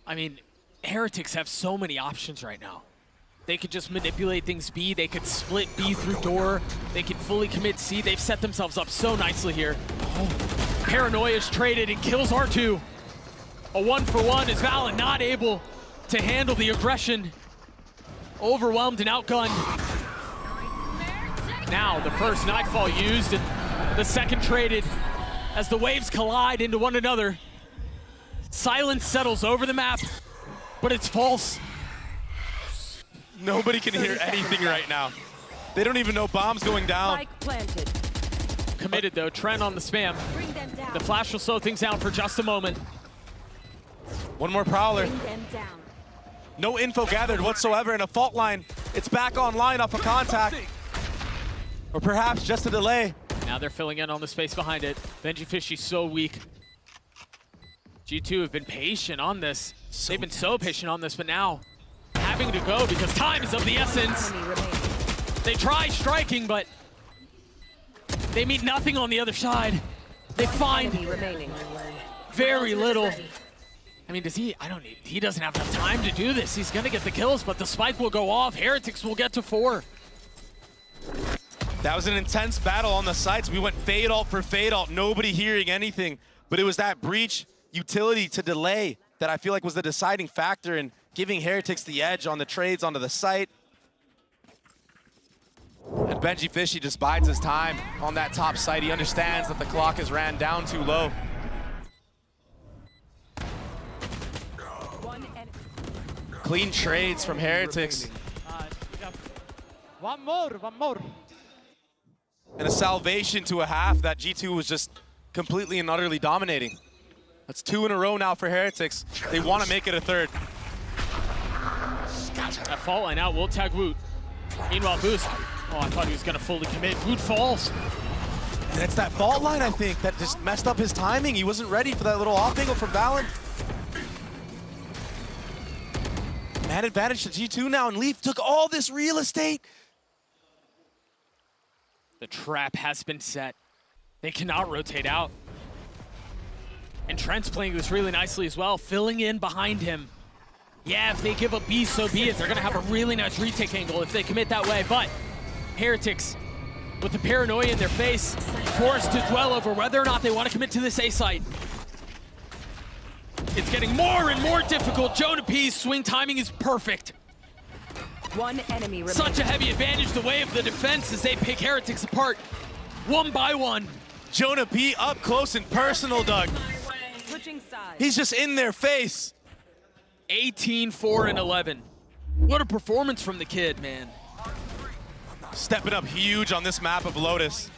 [SPEAKER 2] I mean, Heretics have so many options right now. They could just manipulate things B. They could split B through door. They could fully commit C. They've set themselves up so nicely here. Oh. Paranoia is traded and kills R2. A 1-for-1 is Valorant not able to handle the aggression. Overwhelmed and outgunned. Now the first Nightfall used and the second traded as the waves collide into one another. Silence settles over the map, but it's false.
[SPEAKER 1] Nobody can hear anything right now. They don't even know bombs going down.
[SPEAKER 3] Spike planted.
[SPEAKER 2] Committed though, Trent on the spam.
[SPEAKER 3] Bring them down.
[SPEAKER 2] The flash will slow things down for just a moment.
[SPEAKER 1] One more Prowler.
[SPEAKER 3] Bring them down.
[SPEAKER 1] No info gathered whatsoever, and a fault line. It's back online off a contact. Or perhaps just a delay.
[SPEAKER 2] Now they're filling in on the space behind it. Benji Fishy's so weak. G2 have been patient on this. They've been so patient on this, but now having to go because time is of the essence. They try striking, but they meet nothing on the other side. They find very little. I mean, does he? He doesn't have enough time to do this. He's gonna get the kills, but the spike will go off. Heretics will get to 4.
[SPEAKER 1] That was an intense battle on the sites. We went Fade ult for Fade ult, nobody hearing anything. But it was that breach utility to delay that I feel like was the deciding factor in giving Heretics the edge on the trades onto the site. And Benji Fishy just bides his time on that top site. He understands that the clock has ran down too low. Clean trades from Heretics.
[SPEAKER 4] One more.
[SPEAKER 1] And a salvation to a half that G2 was just completely and utterly dominating. That's 2 in a row now for Heretics. They want to make it a third.
[SPEAKER 2] That fault line out will tag Woot. Meanwhile, Boost. Oh, I thought he was going to fully commit. Woot falls.
[SPEAKER 1] And it's that fault line, I think, that just messed up his timing. He wasn't ready for that little off angle from Valorant. Man advantage to G2 now, and Leaf took all this real estate.
[SPEAKER 2] The trap has been set. They cannot rotate out. And Trent's playing this really nicely as well, filling in behind him. Yeah, if they give up B, so be it. They're going to have a really nice retake angle if they commit that way. But Heretics, with the paranoia in their face, forced to dwell over whether or not they want to commit to this A site. It's getting more and more difficult. Jonah P's swing timing is perfect.
[SPEAKER 3] One enemy remaining.
[SPEAKER 2] Such a heavy advantage the way of the defense as they pick Heretics apart one by one.
[SPEAKER 1] Jonah P up close and personal, Doug.
[SPEAKER 3] Switching sides.
[SPEAKER 1] He's just in their face.
[SPEAKER 2] 18, 4, and 11. What a performance from the kid, man.
[SPEAKER 1] Stepping up huge on this map of Lotus.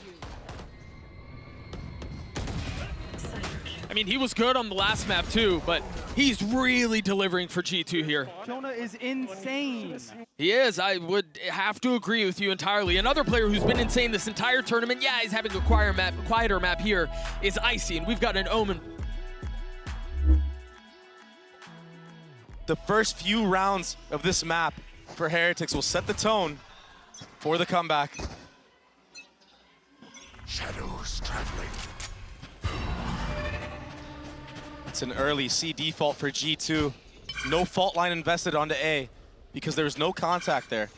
[SPEAKER 2] I mean, he was good on the last map too, but he's really delivering for G2 here.
[SPEAKER 8] Jonah is insane.
[SPEAKER 2] He is. I would have to agree with you entirely. Another player who's been insane this entire tournament, yeah, he's having a quieter map here, is Icy, and we've got an Omen.
[SPEAKER 1] The first few rounds of this map for Heretics will set the tone for the comeback.
[SPEAKER 5] Shadows traveling.
[SPEAKER 1] It's an early C default for G2. No fault line invested onto A because there's no contact there.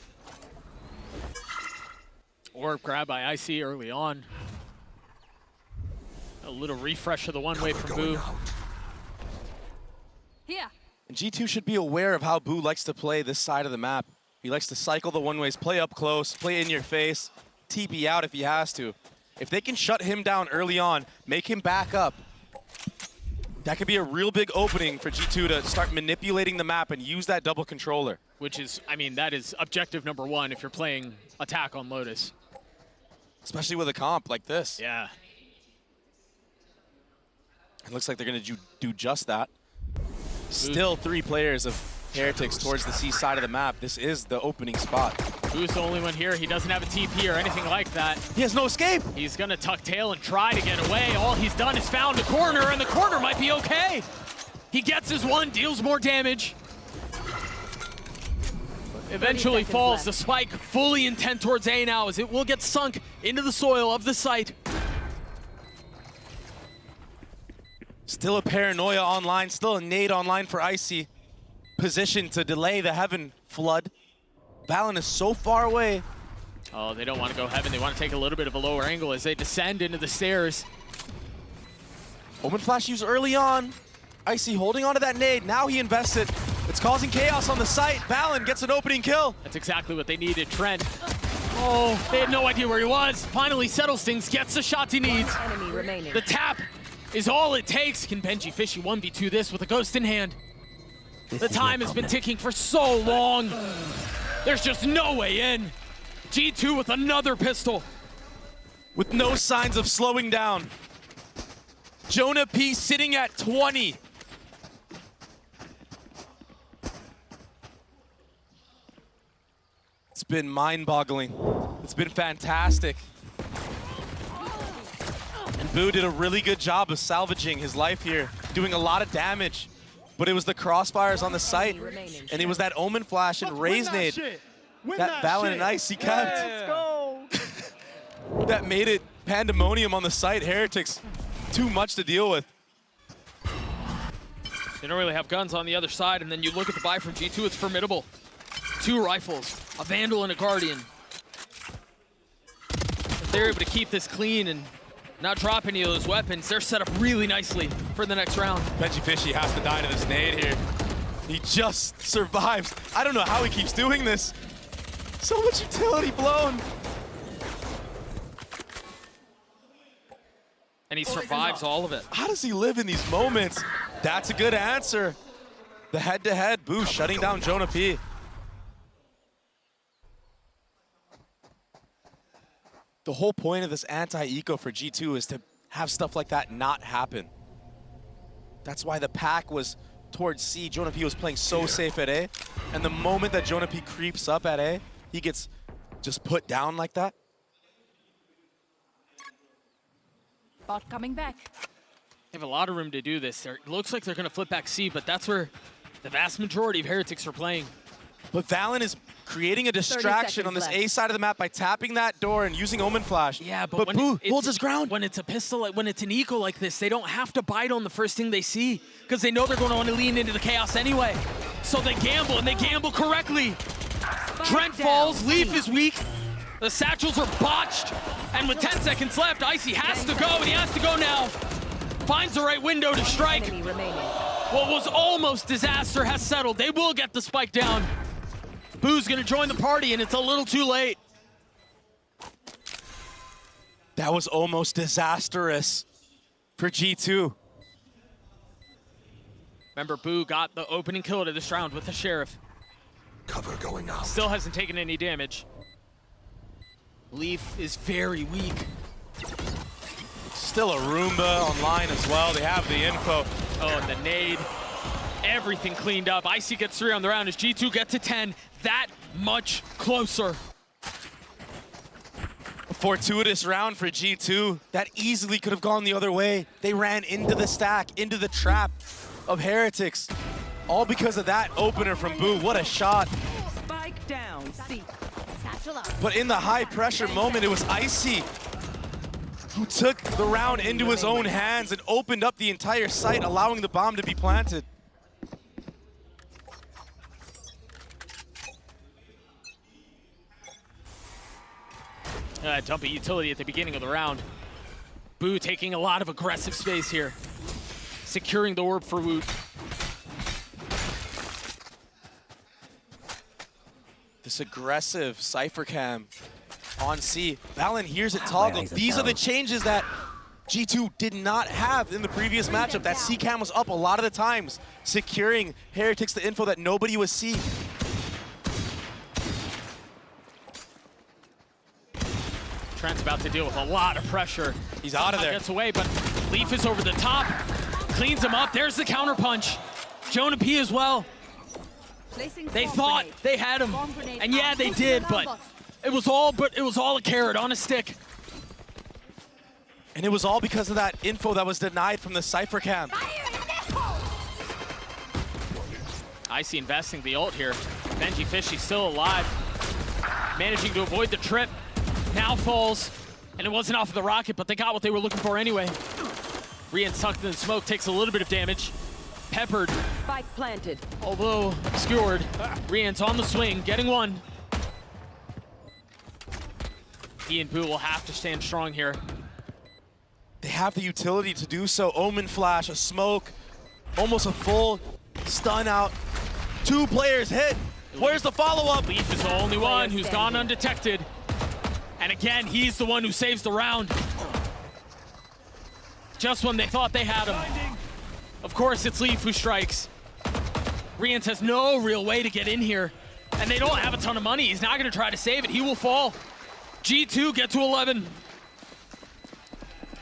[SPEAKER 2] Orb grab by Icy early on. A little refresh of the one-way from Boo.
[SPEAKER 3] Here.
[SPEAKER 1] And G2 should be aware of how Boo likes to play this side of the map. He likes to cycle the one-ways, play up close, play in your face, TP out if he has to. If they can shut him down early on, make him back up, that could be a real big opening for G2 to start manipulating the map and use that double controller.
[SPEAKER 2] Which is, I mean, that is objective number one if you're playing attack on Lotus.
[SPEAKER 1] Especially with a comp like this.
[SPEAKER 2] Yeah.
[SPEAKER 1] It looks like they're going to do just that. Still 3 players of Heretics towards the C side of the map. This is the opening spot.
[SPEAKER 2] Boo's the only one here. He doesn't have a TP or anything like that.
[SPEAKER 1] He has no escape.
[SPEAKER 2] He's gonna tuck tail and try to get away. All he's done is found a corner, and the corner might be okay. He gets his one, deals more damage. Eventually falls. The spike fully intent towards A now as it will get sunk into the soil of the site.
[SPEAKER 1] Still a paranoia online, still a nade online for Icy. Positioned to delay the heaven flood. Valen is so far away.
[SPEAKER 2] Oh, they don't want to go heaven. They want to take a little bit of a lower angle as they descend into the stairs.
[SPEAKER 1] Omen flash used early on. Icy holding onto that nade. Now he invested. It's causing chaos on the site. Valen gets an opening kill.
[SPEAKER 2] That's exactly what they needed. Trent. Oh, they had no idea where he was. Finally settles things, gets the shots he needs.
[SPEAKER 3] Enemy remaining.
[SPEAKER 2] The tap is all it takes. Can Benji Fishy 1v2 this with a ghost in hand? The time has been ticking for so long. There's just no way in. G2 with another pistol.
[SPEAKER 1] With no signs of slowing down. Jonah P sitting at 20. It's been mind-boggling. It's been fantastic. And Boo did a really good job of salvaging his life here, doing a lot of damage. But it was the crossfires on the site, and it was that Omen flash and Raze nade that Valen and Icy kept.
[SPEAKER 8] Let's go.
[SPEAKER 1] That made it pandemonium on the site. Heretics, too much to deal with.
[SPEAKER 2] They don't really have guns on the other side, and then you look at the buy from G2, it's formidable. 2 rifles, a Vandal and a Guardian. If they're able to keep this clean and not drop any of those weapons, they're set up really nicely for the next round.
[SPEAKER 1] Benji Fishy has to die to this nade here. He just survives. I don't know how he keeps doing this. So much utility blown.
[SPEAKER 2] And he survives all of it.
[SPEAKER 1] How does he live in these moments? That's a good answer. The head-to-head, Boo shutting down Jonah P. The whole point of this anti-eco for G2 is to have stuff like that not happen. That's why the pack was towards C. Jonah P was playing so safe at A. And the moment that Jonah P creeps up at A, he gets just put down like that.
[SPEAKER 7] Bot coming back.
[SPEAKER 2] They have a lot of room to do this. It looks like they're going to flip back C, but that's where the vast majority of Heretics are playing.
[SPEAKER 1] But Valen is creating a distraction on this A side of the map by tapping that door and using Omen Flash.
[SPEAKER 2] Yeah, but when
[SPEAKER 1] Boo holds his ground.
[SPEAKER 2] When it's a pistol, when it's an eco like this, they don't have to bite on the first thing they see because they know they're going to want to lean into the chaos anyway. So they gamble, and they gamble correctly. Trent
[SPEAKER 3] down.
[SPEAKER 2] falls, Leaf is weak. The satchels are botched. And with 10 seconds left, Icy has to go, and he has to go now. Finds the right window to strike.
[SPEAKER 3] Enemy remaining.
[SPEAKER 2] What was almost disaster has settled. They will get the spike down. Boo's gonna join the party, and it's a little too late.
[SPEAKER 1] That was almost disastrous for G2.
[SPEAKER 2] Remember, Boo got the opening kill to this round with the Sheriff.
[SPEAKER 5] Cover going out.
[SPEAKER 2] Still hasn't taken any damage. Leaf is very weak.
[SPEAKER 1] Still a Roomba online as well. They have the info.
[SPEAKER 2] Oh, and the nade. Everything cleaned up. Icy gets 3 on the round as G2 get to 10. That much closer.
[SPEAKER 1] A fortuitous round for G2. That easily could have gone the other way. They ran into the stack, into the trap of Heretics. All because of that opener from Boo. What a shot.
[SPEAKER 3] Spike down. C.
[SPEAKER 1] But in the high pressure moment, it was Icy who took the round into his own hands and opened up the entire site, allowing the bomb to be planted.
[SPEAKER 2] Dump a utility at the beginning of the round. Boo taking a lot of aggressive space here. Securing the orb for Woot.
[SPEAKER 1] This aggressive Cypher Cam on C. Valen hears it toggle. These are the changes that G2 did not have in the previous matchup. That C Cam was up a lot of the times, securing Heretics the info that nobody was seeing.
[SPEAKER 2] Trent's about to deal with a lot of pressure.
[SPEAKER 1] He's out of there.
[SPEAKER 2] Gets away, but Leaf is over the top. Cleans him up. There's the counter punch. Jonah P as well. They thought they had him, and yeah, they did, but it was all a carrot on a stick.
[SPEAKER 1] And it was all because of that info that was denied from the Cypher Cam.
[SPEAKER 2] Icy investing the ult here. Benji Fishy still alive. Managing to avoid the trip. Now falls, and it wasn't off of the rocket, but they got what they were looking for anyway. Rian sucked in the smoke, takes a little bit of damage. Peppered,
[SPEAKER 3] Spike planted.
[SPEAKER 2] although obscured. Rian's on the swing, getting one. He and Boo will have to stand strong here.
[SPEAKER 1] They have the utility to do so. Omen flash, a smoke, almost a full stun out. 2 players hit. Where's the follow-up?
[SPEAKER 2] Leaf is the only one who's gone undetected. And again, he's the one who saves the round. Just when they thought they had him. Of course, it's Leaf who strikes. Rians has no real way to get in here. And they don't have a ton of money. He's not gonna try to save it. He will fall. G2 get to 11.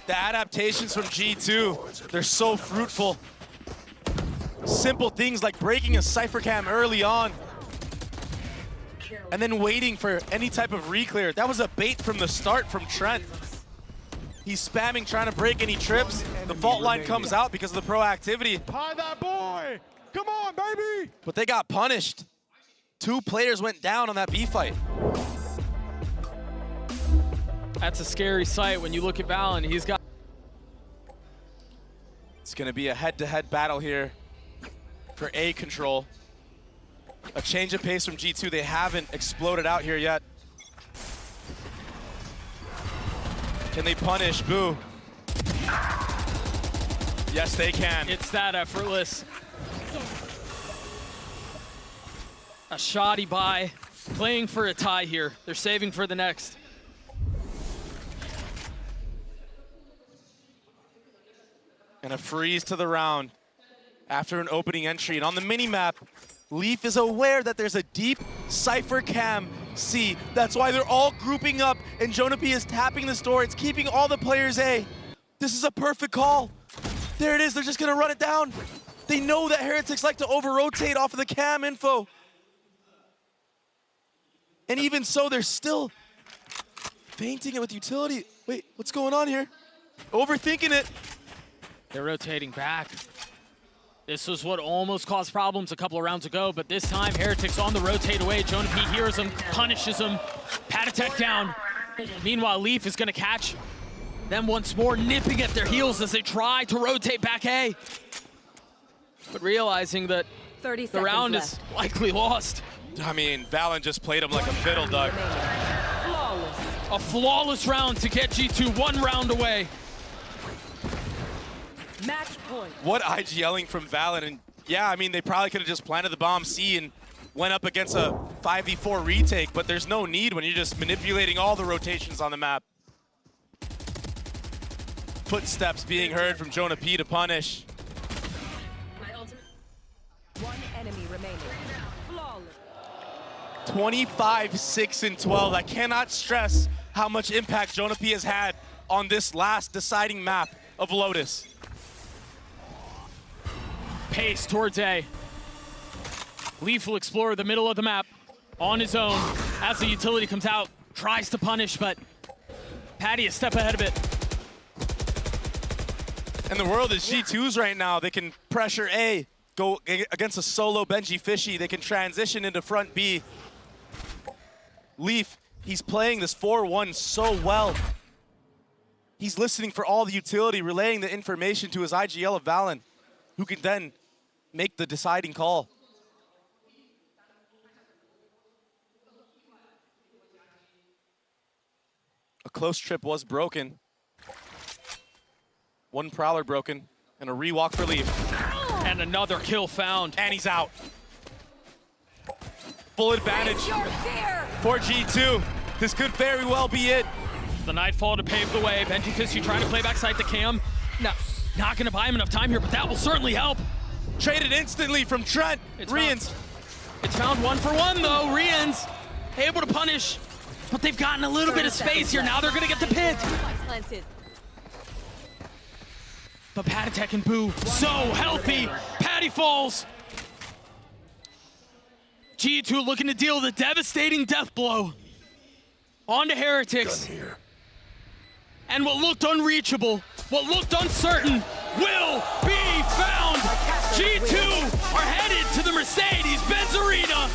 [SPEAKER 1] The adaptations from G2, they're so fruitful. Simple things like breaking a Cypher Cam early on, and then waiting for any type of re-clear. That was a bait from the start from Trent. He's spamming, trying to break any trips. The fault line comes out because of the proactivity.
[SPEAKER 8] Hi, that boy. Come on, baby.
[SPEAKER 1] But they got punished. 2 players went down on that B fight.
[SPEAKER 2] That's a scary sight when you look at Valen. He's got...
[SPEAKER 1] It's gonna be a head-to-head battle here for A control. A change of pace from G2. They haven't exploded out here yet. Can they punish Boo? Yes, they can.
[SPEAKER 2] It's that effortless. A shoddy buy, playing for a tie here. They're saving for the next.
[SPEAKER 1] And a freeze to the round after an opening entry. And on the mini-map, Leaf is aware that there's a deep Cypher Cam C. That's why they're all grouping up, and Jonah P is tapping the store. It's keeping all the players A. This is a perfect call. There it is, they're just gonna run it down. They know that Heretics like to over-rotate off of the cam info. And even so, they're still feinting it with utility. Wait, what's going on here? Overthinking it.
[SPEAKER 2] They're rotating back. This was what almost caused problems a couple of rounds ago, but this time Heretics on the rotate away. Jonah P hears him, punishes him, pat attack down. Meanwhile, Leaf is gonna catch them once more, nipping at their heels as they try to rotate back A. But realizing that
[SPEAKER 3] 30
[SPEAKER 2] the
[SPEAKER 3] seconds
[SPEAKER 2] round
[SPEAKER 3] left.
[SPEAKER 2] is likely lost.
[SPEAKER 1] I mean, Valen just played him like a fiddle, Doug.
[SPEAKER 3] Flawless.
[SPEAKER 2] A flawless round to get G2 one round away.
[SPEAKER 3] Match point.
[SPEAKER 1] What IGLing from Valen, and yeah, I mean, they probably could have just planted the bomb C and went up against a 5v4 retake, but there's no need when you're just manipulating all the rotations on the map. Footsteps being heard from Jonah P to punish.
[SPEAKER 3] One enemy remaining. Flawless.
[SPEAKER 1] 25, 6, and 12. I cannot stress how much impact Jonah P has had on this last deciding map of Lotus.
[SPEAKER 2] Pace towards A. Leaf will explore the middle of the map on his own as the utility comes out, tries to punish, but Patty a step ahead of it.
[SPEAKER 1] And the world is G2's right now. They can pressure A, go against a solo Benji Fishy. They can transition into front B. Leaf, he's playing this 4-1 so well. He's listening for all the utility, relaying the information to his IGL of Valen, who can then make the deciding call. A close trip was broken. One Prowler broken, and a rewalk for Leaf.
[SPEAKER 2] And another kill found.
[SPEAKER 1] And he's out. Full advantage for G2. This could very well be it.
[SPEAKER 2] The Nightfall to pave the way. Benji Fishy trying to play backside to Cam. No, not gonna buy him enough time here, but that will certainly help.
[SPEAKER 1] Traded instantly from Trent. Rians.
[SPEAKER 2] It's found 1-for-1 though. Rians able to punish, but they've gotten a little bit of space here. Now they're gonna get the pit. But Patatek and Boo, so healthy. Patty falls. G2 looking to deal with a devastating death blow onto Heretics.
[SPEAKER 5] Done here.
[SPEAKER 2] And what looked unreachable, what looked uncertain, will be found. G2 are headed to the Mercedes-Benz Arena